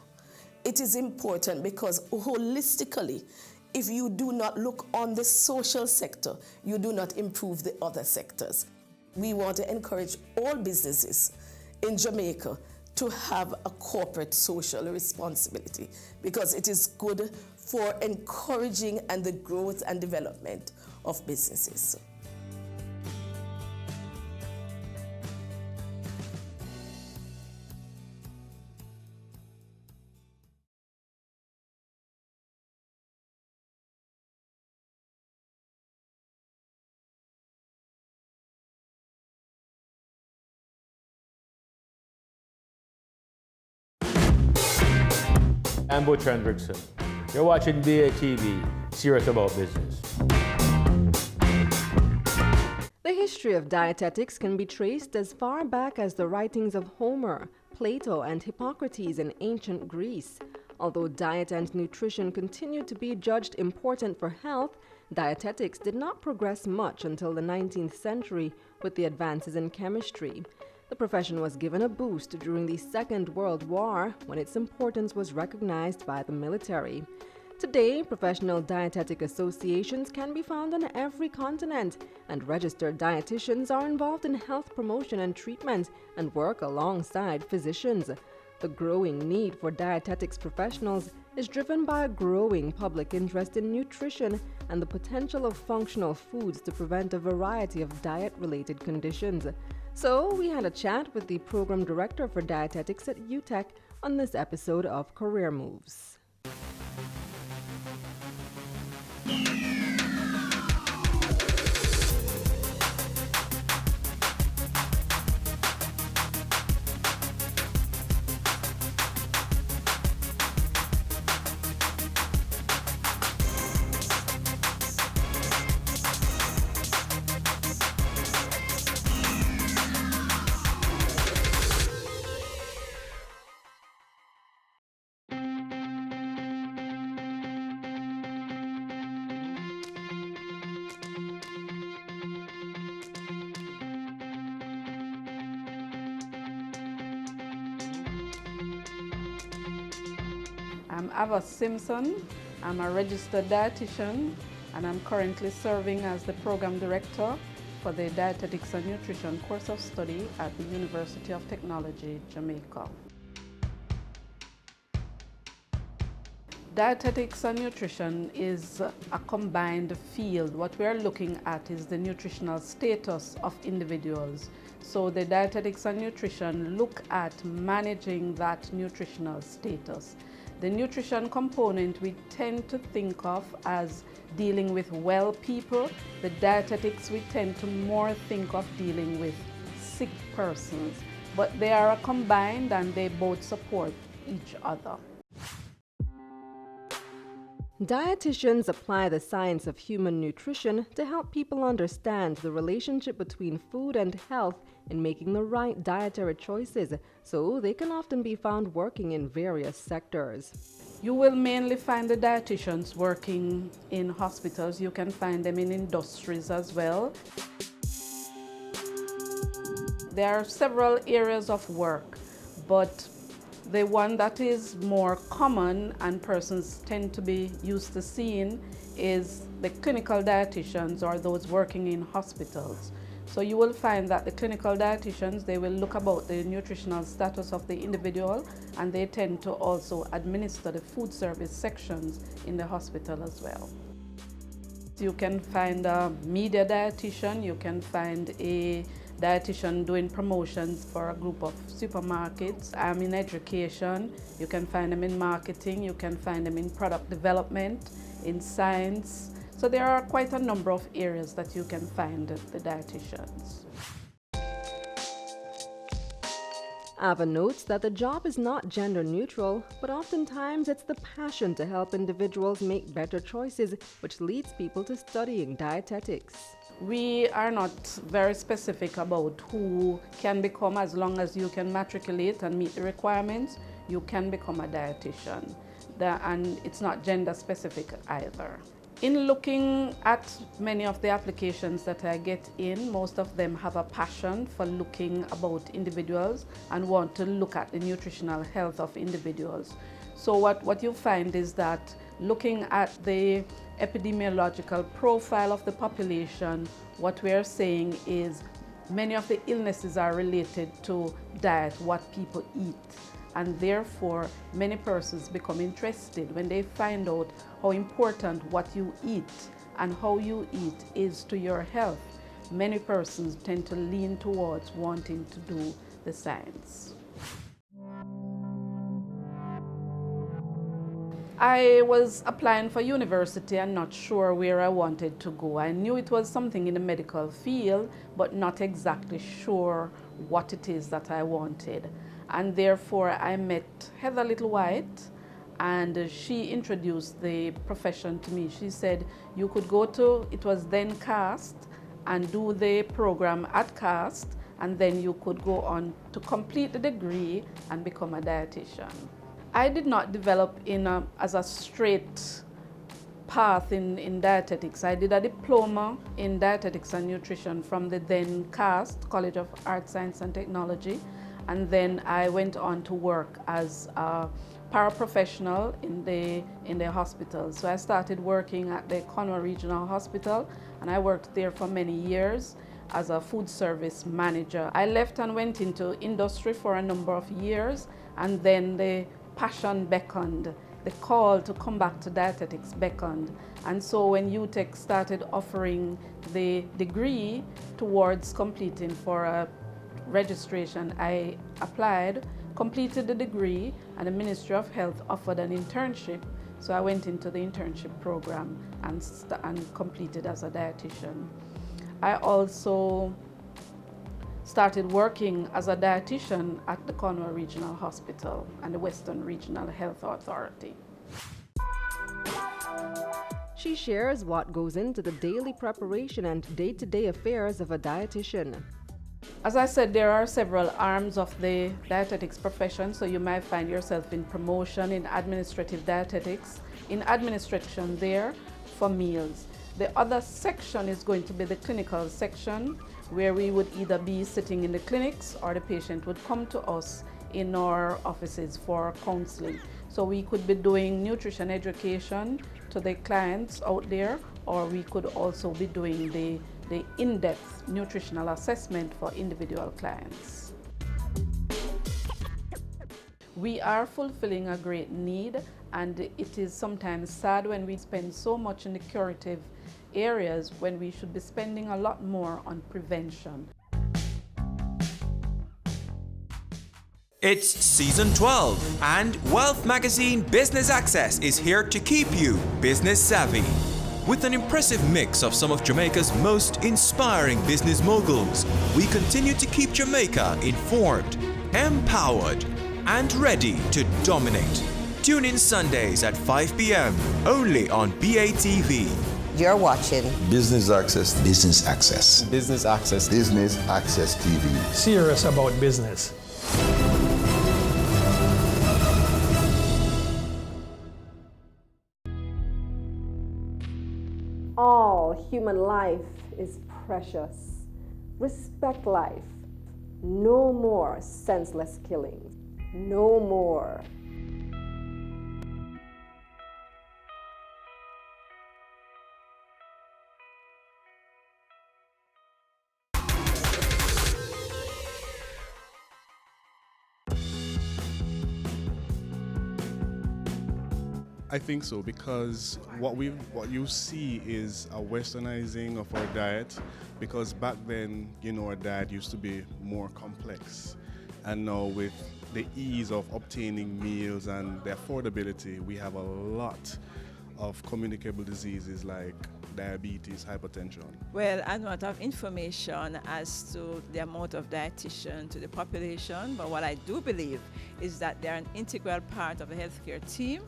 it is important because holistically, if you do not look on the social sector, you do not improve the other sectors. We want to encourage all businesses in Jamaica to have a corporate social responsibility because it is good for encouraging and the growth and development of businesses. I'm Butch Hendrickson. You're watching BATV, serious about business. The history of dietetics can be traced as far back as the writings of Homer, Plato, and Hippocrates in ancient Greece. Although diet and nutrition continued to be judged important for health, dietetics did not progress much until the 19th century with the advances in chemistry. The profession was given a boost during the Second World War when its importance was recognized by the military. Today, professional dietetic associations can be found on every continent, and registered dietitians are involved in health promotion and treatment and work alongside physicians. The growing need for dietetics professionals is driven by a growing public interest in nutrition and the potential of functional foods to prevent a variety of diet-related conditions. So we had a chat with the program director for dietetics at UTEC on this episode of Career Moves. I'm Ava Simpson. I'm a registered dietitian and I'm currently serving as the program director for the Dietetics and Nutrition course of study at the University of Technology, Jamaica. Dietetics and nutrition is a combined field. What we are looking at is the nutritional status of individuals. So the dietetics and nutrition look at managing that nutritional status. The nutrition component we tend to think of as dealing with well people. The dietetics we tend to more think of dealing with sick persons. But they are combined and they both support each other. Dietitians apply the science of human nutrition to help people understand the relationship between food and health in making the right dietary choices, so they can often be found working in various sectors. You will mainly find the dietitians working in hospitals. You can find them in industries as well. There are several areas of work, but the one that is more common and persons tend to be used to seeing is the clinical dietitians or those working in hospitals. So you will find that the clinical dietitians, they will look about the nutritional status of the individual, and they tend to also administer the food service sections in the hospital as well. You can find a media dietitian, you can find a dietitian doing promotions for a group of supermarkets. In education, you can find them in marketing, you can find them in product development, in science. So there are quite a number of areas that you can find the dietitians. Ava notes that the job is not gender neutral, but oftentimes it's the passion to help individuals make better choices which leads people to studying dietetics. We are not very specific about who can become. As long as you can matriculate and meet the requirements, you can become a dietitian. And it's not gender specific either. In looking at many of the applications that I get in, most of them have a passion for looking about individuals and want to look at the nutritional health of individuals. So what you find is that looking at the epidemiological profile of the population, what we are saying is many of the illnesses are related to diet, what people eat. And therefore, many persons become interested when they find out how important what you eat and how you eat is to your health. Many persons tend to lean towards wanting to do the science. I was applying for university and not sure where I wanted to go. I knew it was something in the medical field, but not exactly sure what it is that I wanted. And therefore I met Heather Little-White, and she introduced the profession to me. She said you could go to, it was then CAST, and do the program at CAST, and then you could go on to complete the degree and become a dietitian. I did not develop as a straight path in dietetics. I did a diploma in dietetics and nutrition from the then CAST, College of Arts, Science and Technology, and then I went on to work as a paraprofessional in the hospital. So I started working at the Conway Regional Hospital, and I worked there for many years as a food service manager. I left and went into industry for a number of years, and then the passion beckoned. The call to come back to dietetics beckoned. And so when UTech started offering the degree towards completing for a registration, I applied, completed the degree, and the Ministry of Health offered an internship. So I went into the internship program and completed as a dietitian. I also started working as a dietitian at the Conway Regional Hospital and the Western Regional Health Authority. She shares what goes into the daily preparation and day-to-day affairs of a dietitian. As I said, there are several arms of the dietetics profession, so you might find yourself in promotion, in administrative dietetics, in administration there for meals. The other section is going to be the clinical section, where we would either be sitting in the clinics or the patient would come to us in our offices for counseling. So we could be doing nutrition education to the clients out there, or we could also be doing the the in-depth nutritional assessment for individual clients. We are fulfilling a great need, and it is sometimes sad when we spend so much in the curative areas when we should be spending a lot more on prevention. It's season 12, and Wealth Magazine Business Access is here to keep you business savvy. With an impressive mix of some of Jamaica's most inspiring business moguls, we continue to keep Jamaica informed, empowered, and ready to dominate. Tune in Sundays at 5 p.m. only on BATV. You're watching Business Access. Business Access. Business Access. Business Access TV. Serious about business. All human life is precious. Respect life. No more senseless killings. No more. I think so, because what you see is a westernizing of our diet, because back then, our diet used to be more complex, and now with the ease of obtaining meals and the affordability, we have a lot of communicable diseases like diabetes, hypertension. Well, I don't have information as to the amount of dietitian to the population, but what I do believe is that they're an integral part of the healthcare team,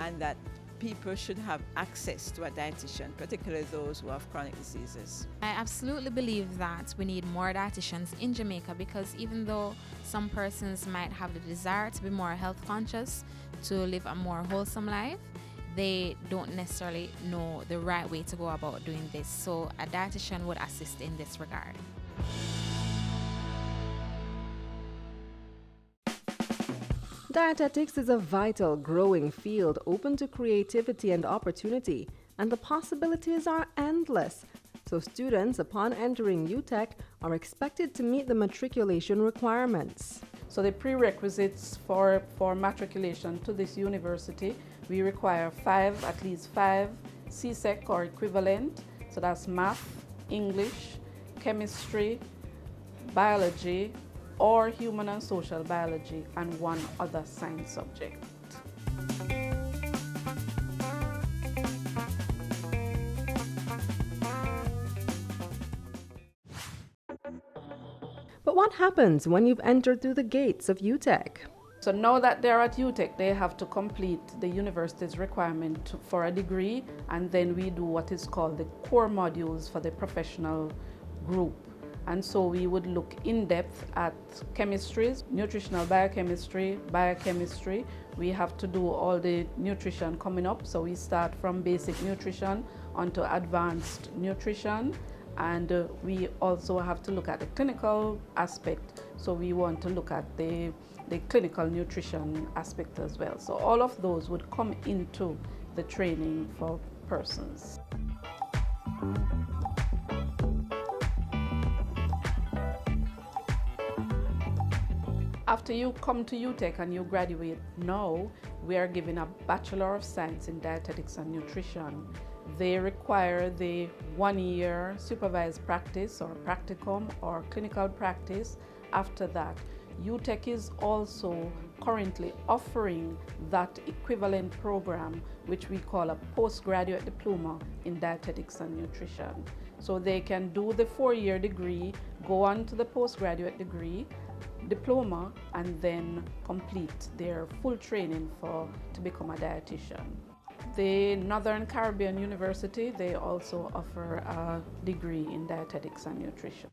and that people should have access to a dietitian, particularly those who have chronic diseases. I absolutely believe that we need more dietitians in Jamaica, because even though some persons might have the desire to be more health conscious, to live a more wholesome life, they don't necessarily know the right way to go about doing this. So a dietitian would assist in this regard. Dietetics is a vital, growing field open to creativity and opportunity, and the possibilities are endless. So students, upon entering UTech, are expected to meet the matriculation requirements. So the prerequisites for matriculation to this university, we require at least five CSEC or equivalent. So that's math, English, chemistry, biology, or human and social biology, and one other science subject. But what happens when you've entered through the gates of UTech? So now that they're at UTech, they have to complete the university's requirement for a degree, and then we do what is called the core modules for the professional group. And so we would look in depth at chemistries, nutritional biochemistry. We have to do all the nutrition coming up. So we start from basic nutrition onto advanced nutrition. And we also have to look at the clinical aspect. So we want to look at the clinical nutrition aspect as well. So all of those would come into the training for persons. After you come to UTech and you graduate now, we are giving a Bachelor of Science in Dietetics and Nutrition. They require the 1-year supervised practice or practicum or clinical practice. After that, UTech is also currently offering that equivalent program, which we call a postgraduate diploma in dietetics and nutrition. So they can do the 4-year degree, go on to the postgraduate degree, diploma, and then complete their full training to become a dietitian. The Northern Caribbean University, they also offer a degree in dietetics and nutrition.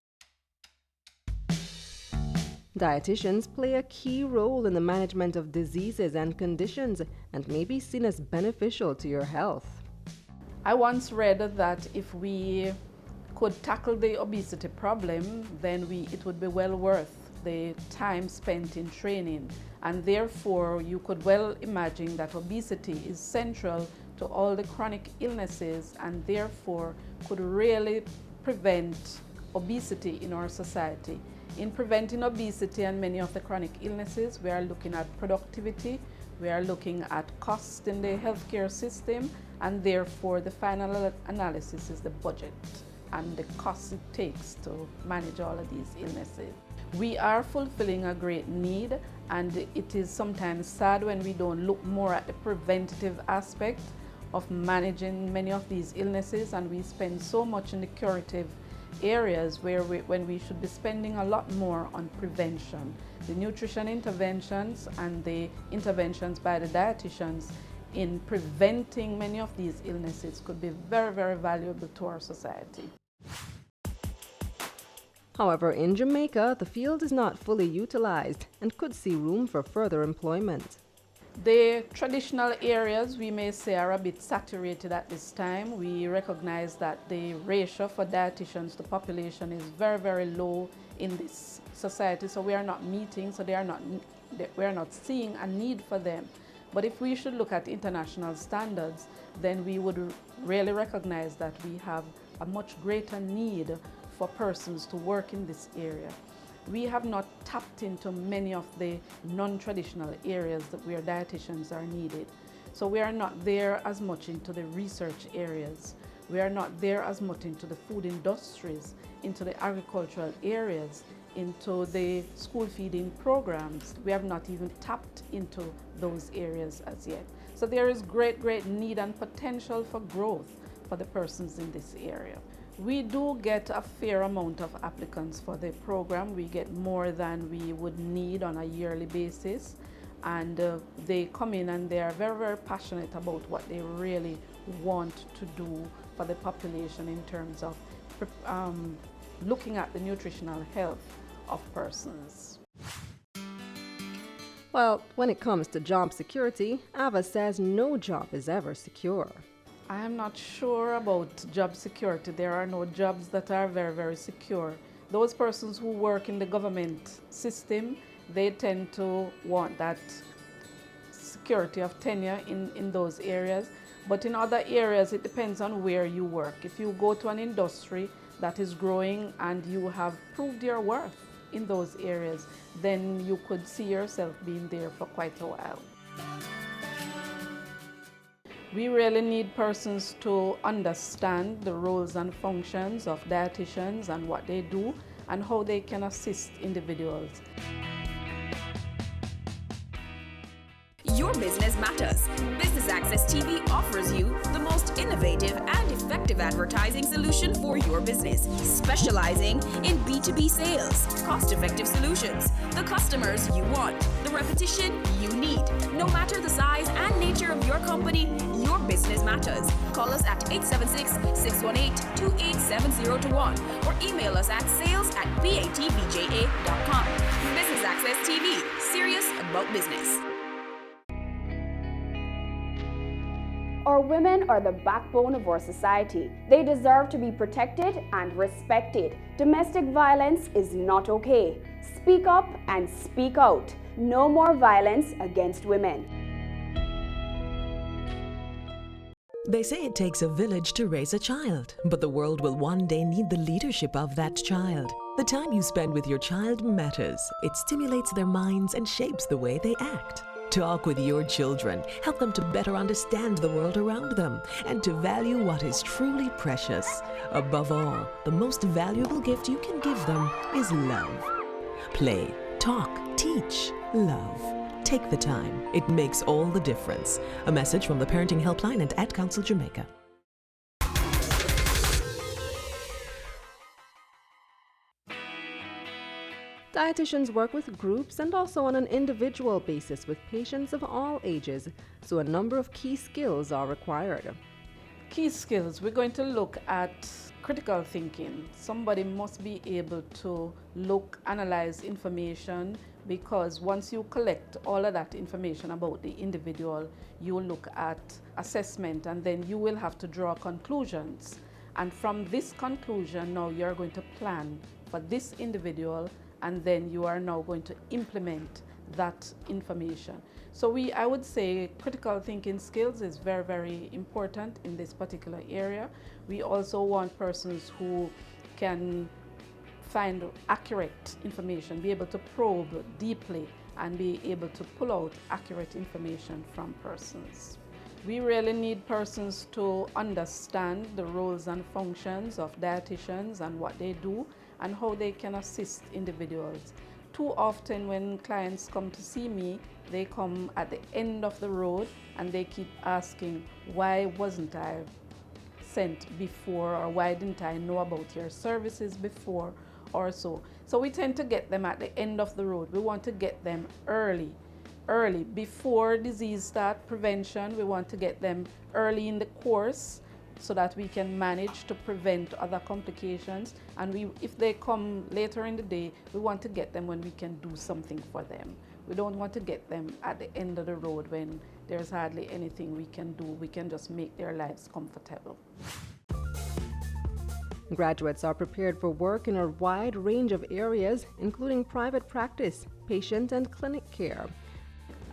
Dietitians play a key role in the management of diseases and conditions and may be seen as beneficial to your health. I once read that if we could tackle the obesity problem, then it would be well worth the time spent in training, and therefore you could well imagine that obesity is central to all the chronic illnesses and therefore could really prevent obesity in our society. In preventing obesity and many of the chronic illnesses, we are looking at productivity, we are looking at cost in the healthcare system, and therefore the final analysis is the budget and the cost it takes to manage all of these illnesses. We are fulfilling a great need, and it is sometimes sad when we don't look more at the preventative aspect of managing many of these illnesses, and we spend so much in the curative areas when we should be spending a lot more on prevention. The nutrition interventions and the interventions by the dietitians in preventing many of these illnesses could be very, very valuable to our society. However, in Jamaica, the field is not fully utilized and could see room for further employment. The traditional areas, we may say, are a bit saturated at this time. We recognize that the ratio for dietitians to population is very, very low in this society, so we are not meeting, so we are not seeing a need for them. But if we should look at international standards, then we would really recognize that we have a much greater need for persons to work in this area. We have not tapped into many of the non-traditional areas where dietitians are needed. So we are not there as much into the research areas. We are not there as much into the food industries, into the agricultural areas, into the school feeding programs. We have not even tapped into those areas as yet. So there is great need and potential for growth for the persons in this area. We do get a fair amount of applicants for the program. We get more than we would need on a yearly basis. And they come in and they are very, very passionate about what they really want to do for the population in terms of looking at the nutritional health of persons. Well, when it comes to job security, Ava says no job is ever secure. I am not sure about job security. There are no jobs that are very, very secure. Those persons who work in the government system, they tend to want that security of tenure in those areas. But in other areas, it depends on where you work. If you go to an industry that is growing and you have proved your worth in those areas, then you could see yourself being there for quite a while. We really need persons to understand the roles and functions of dietitians and what they do and how they can assist individuals. Your business matters. Business Access TV offers you the most innovative and effective advertising solution for your business, specializing in B2B sales, cost-effective solutions, the customers you want, the repetition you need. No matter the size and nature of your company, your business matters. Call us at 876-618-2870 or email us at sales@batvja.com. Business Access TV, serious about business. Our women are the backbone of our society. They deserve to be protected and respected. Domestic violence is not okay. Speak up and speak out. No more violence against women. They say it takes a village to raise a child, but the world will one day need the leadership of that child. The time you spend with your child matters. It stimulates their minds and shapes the way they act. Talk with your children. Help them to better understand the world around them and to value what is truly precious. Above all, the most valuable gift you can give them is love. Play, talk, teach, love. Take the time. It makes all the difference. A message from the Parenting Helpline and Ad Council Jamaica. Dietitians work with groups and also on an individual basis with patients of all ages, so a number of key skills are required. Key skills, we're going to look at critical thinking. Somebody must be able to analyze information, because once you collect all of that information about the individual, you look at assessment and then you will have to draw conclusions. And from this conclusion, now you're going to plan for this individual, and then you are now going to implement that information. So I would say critical thinking skills is very, very important in this particular area. We also want persons who can find accurate information, be able to probe deeply, and be able to pull out accurate information from persons. We really need persons to understand the roles and functions of dietitians and what they do and how they can assist individuals. Too often when clients come to see me, they come at the end of the road and they keep asking, why wasn't I sent before, or why didn't I know about your services before, or so. So we tend to get them at the end of the road. We want to get them early, before disease start prevention. We want to get them early in the course so that we can manage to prevent other complications. And if they come later in the day, we want to get them when we can do something for them. We don't want to get them at the end of the road when there's hardly anything we can do. We can just make their lives comfortable. Graduates are prepared for work in a wide range of areas, including private practice, patient and clinic care.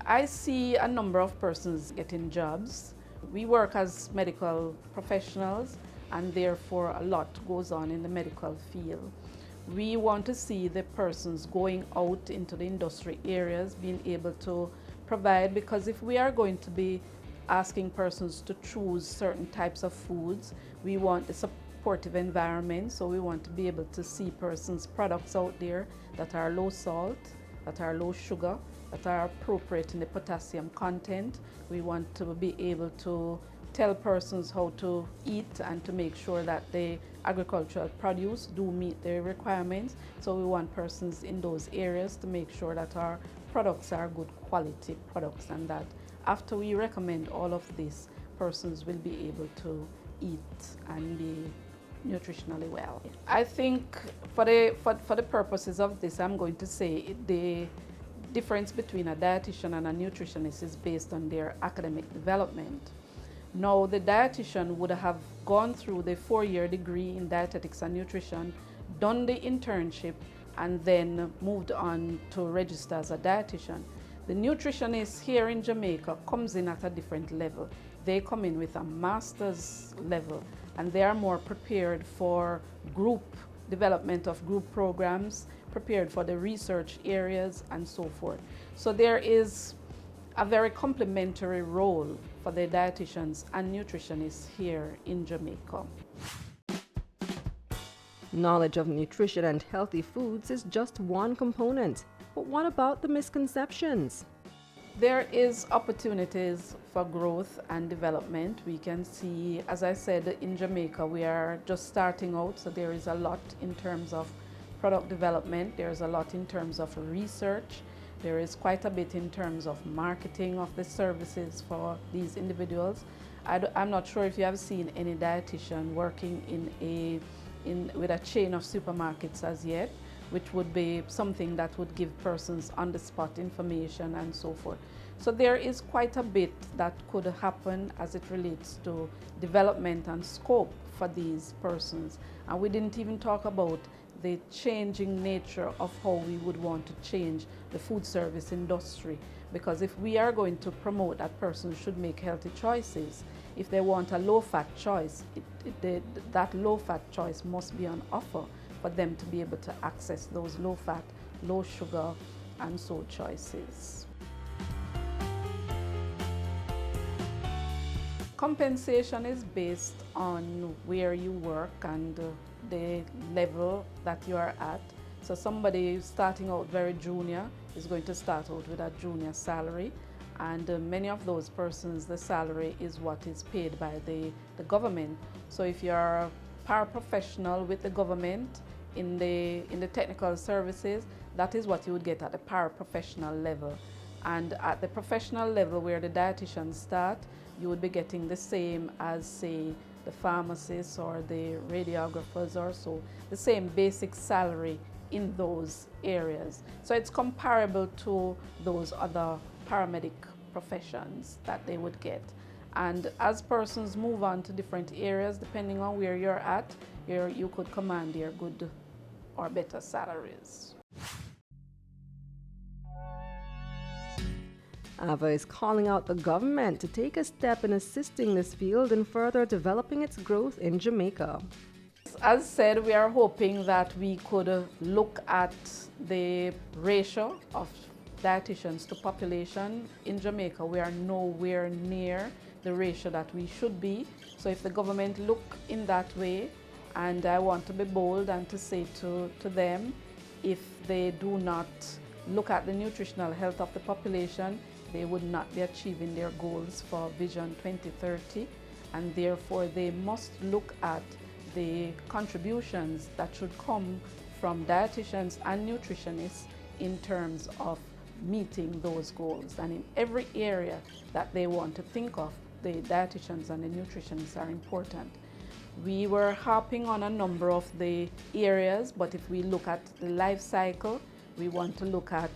I see a number of persons getting jobs. We work as medical professionals, and therefore a lot goes on in the medical field. We want to see the persons going out into the industry areas, being able to provide, because if we are going to be asking persons to choose certain types of foods, we want the supportive environment, so we want to be able to see persons' products out there that are low salt, that are low sugar, that are appropriate in the potassium content. We want to be able to tell persons how to eat and to make sure that the agricultural produce do meet their requirements. So we want persons in those areas to make sure that our products are good quality products, and that after we recommend all of this, persons will be able to eat and be nutritionally well. I think for the purposes of this, I'm going to say the difference between a dietitian and a nutritionist is based on their academic development. Now, the dietitian would have gone through the 4-year degree in dietetics and nutrition, done the internship, and then moved on to register as a dietitian. The nutritionist here in Jamaica comes in at a different level. They come in with a master's level, and they are more prepared for group development of group programs, prepared for the research areas, and so forth. So there is a very complementary role for the dietitians and nutritionists here in Jamaica. Knowledge of nutrition and healthy foods is just one component. But what about the misconceptions? There is opportunities for growth and development. We can see, as I said, in Jamaica, we are just starting out, so there is a lot in terms of product development, there's a lot in terms of research, there is quite a bit in terms of marketing of the services for these individuals. I'm not sure if you have seen any dietitian working with a chain of supermarkets as yet, which would be something that would give persons on-the-spot information and so forth. So there is quite a bit that could happen as it relates to development and scope for these persons. And we didn't even talk about the changing nature of how we would want to change the food service industry. Because if we are going to promote that persons should make healthy choices, if they want a low-fat choice, that low-fat choice must be on offer for them to be able to access those low-fat, low-sugar, and so choices. Compensation is based on where you work and the level that you are at. So somebody starting out very junior is going to start out with a junior salary, and many of those persons, the salary is what is paid by the government. So if you're a paraprofessional with the government in the technical services, that is what you would get at the paraprofessional level. And at the professional level where the dietitians start, you would be getting the same as, say, the pharmacists or the radiographers or so, the same basic salary in those areas. So it's comparable to those other paramedic professions that they would get. And as persons move on to different areas, depending on where you're at, you could command your good or better salaries. AVA is calling out the government to take a step in assisting this field in further developing its growth in Jamaica. as said, we are hoping that we could look at the ratio of dietitians to population. In Jamaica, we are nowhere near the ratio that we should be. So if the government look in that way, and I want to be bold and to say to them, if they do not look at the nutritional health of the population, they would not be achieving their goals for Vision 2030, and therefore they must look at the contributions that should come from dietitians and nutritionists in terms of meeting those goals. And in every area that they want to think of, the dietitians and the nutritionists are important. We were harping on a number of the areas, but if we look at the life cycle, we want to look at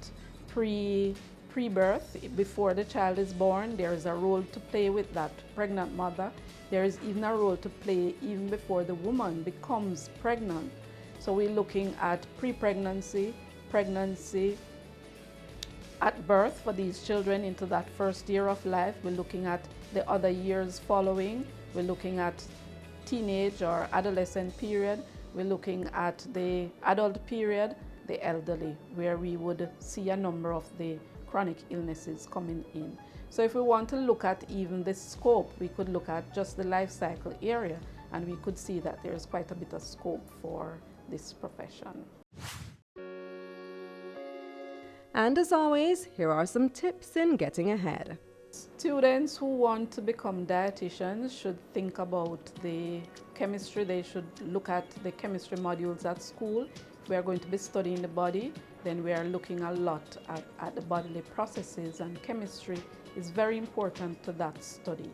pre-birth, before the child is born. There is a role to play with that pregnant mother. There is even a role to play even before the woman becomes pregnant. So we're looking at pre-pregnancy, pregnancy, at birth for these children into that first year of life. We're looking at the other years following. We're looking at teenage or adolescent period. We're looking at the adult period, the elderly, where we would see a number of the chronic illnesses coming in. So if we want to look at even the scope, we could look at just the life cycle area, and we could see that there's quite a bit of scope for this profession. And as always, here are some tips in getting ahead. Students who want to become dietitians should think about the chemistry. They should look at the chemistry modules at school. If we are going to be studying the body, then we are looking a lot at the bodily processes, and chemistry is very important to that study.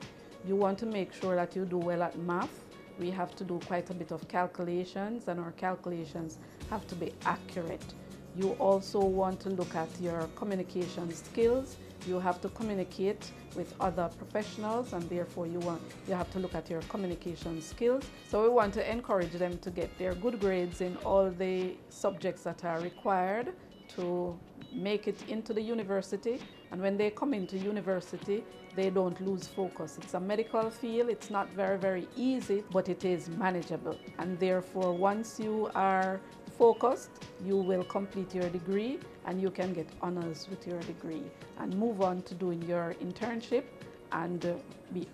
You want to make sure that you do well at math. We have to do quite a bit of calculations, and our calculations have to be accurate. You also want to look at your communication skills. You have to communicate with other professionals, and therefore you have to look at your communication skills. So we want to encourage them to get their good grades in all the subjects that are required to make it into the university. And when they come into university, they don't lose focus. It's a medical field. It's not very, very easy, but it is manageable. And therefore, once you are focused, you will complete your degree and you can get honors with your degree and move on to doing your internship and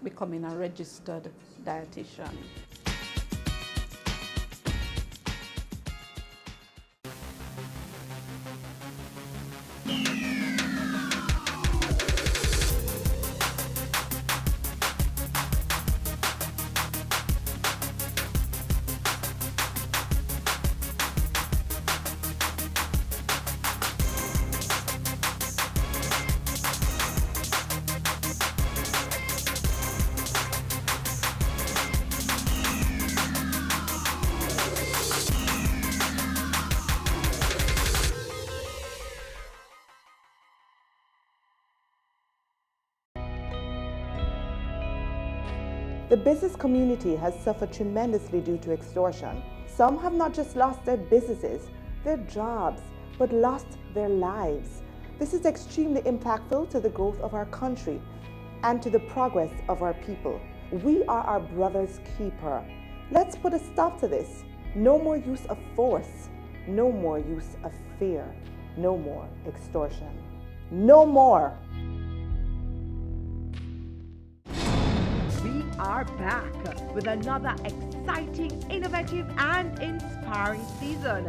becoming a registered dietitian. The business community has suffered tremendously due to extortion. Some have not just lost their businesses, their jobs, but lost their lives. This is extremely impactful to the growth of our country and to the progress of our people. We are our brother's keeper. Let's put a stop to this. No more use of force. No more use of fear. No more extortion. No more. We are back with another exciting, innovative, and inspiring season.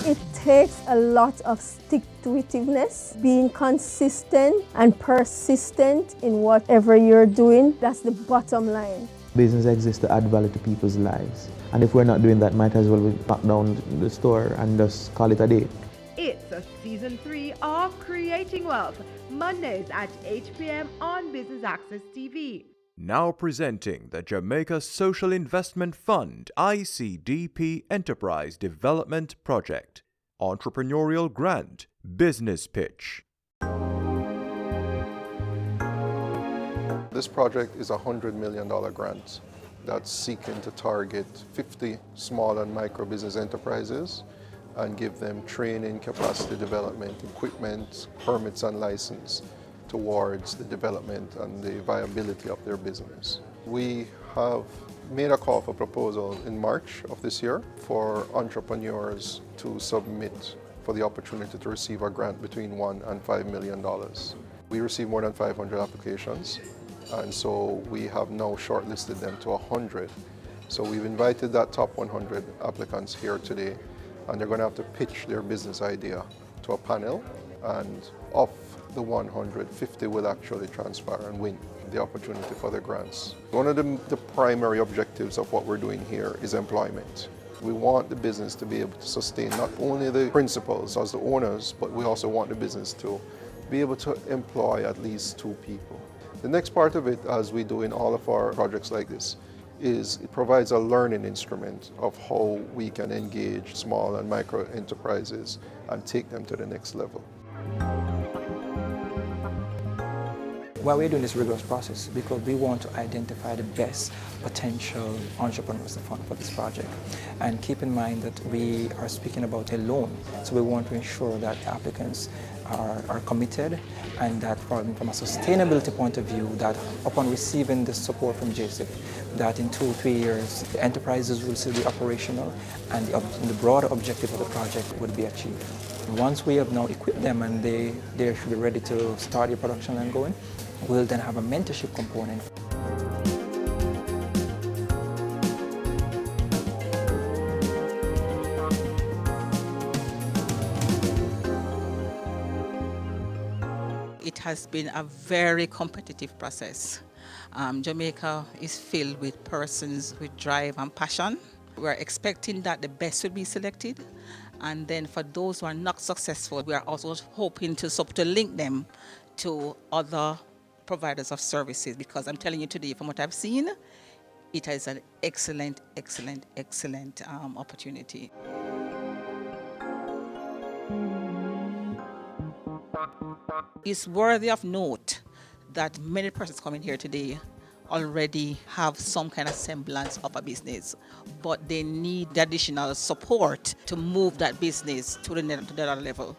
It takes a lot of stick-to-itiveness, being consistent and persistent in whatever you're doing. That's the bottom line. Business exists to add value to people's lives. And if we're not doing that, might as well we knock down the store and just call it a day. It's a season 3 of Creating Wealth, Mondays at 8 p.m. on Business Access TV. Now presenting the Jamaica Social Investment Fund ICDP Enterprise Development Project. Entrepreneurial Grant Business Pitch. This project is a $100 million grant that's seeking to target 50 small and micro business enterprises and give them training, capacity development, equipment, permits and license towards the development and the viability of their business. We have made a call for proposal in March of this year for entrepreneurs to submit for the opportunity to receive a grant between $1 and $5 million. We received more than 500 applications, and so we have now shortlisted them to 100. So we've invited that top 100 applicants here today, and they're going to have to pitch their business idea to a panel, and of the 100, 50 will actually transpire and win the opportunity for the grants. One of the primary objectives of what we're doing here is employment. We want the business to be able to sustain not only the principals as the owners, but we also want the business to be able to employ at least 2 people. The next part of it, as we do in all of our projects like this, is it provides a learning instrument of how we can engage small and micro enterprises and take them to the next level. Why we're doing this rigorous process, because we want to identify the best potential entrepreneurs for this project. And keep in mind that we are speaking about a loan, so we want to ensure that the applicants are committed, and that from a sustainability point of view, that upon receiving the support from JSIF, that in 2 or 3 years, the enterprises will still be operational and the broader objective of the project would be achieved. Once we have now equipped them and they should be ready to start their production line going, we'll then have a mentorship component. It has been a very competitive process. Jamaica is filled with persons with drive and passion. We're expecting that the best will be selected, and then for those who are not successful, we are also hoping to link them to other providers of services, because I'm telling you today, from what I've seen, it is an excellent, excellent, excellent opportunity. It's worthy of note that many persons coming here today already have some kind of semblance of a business, but they need the additional support to move that business to the other level.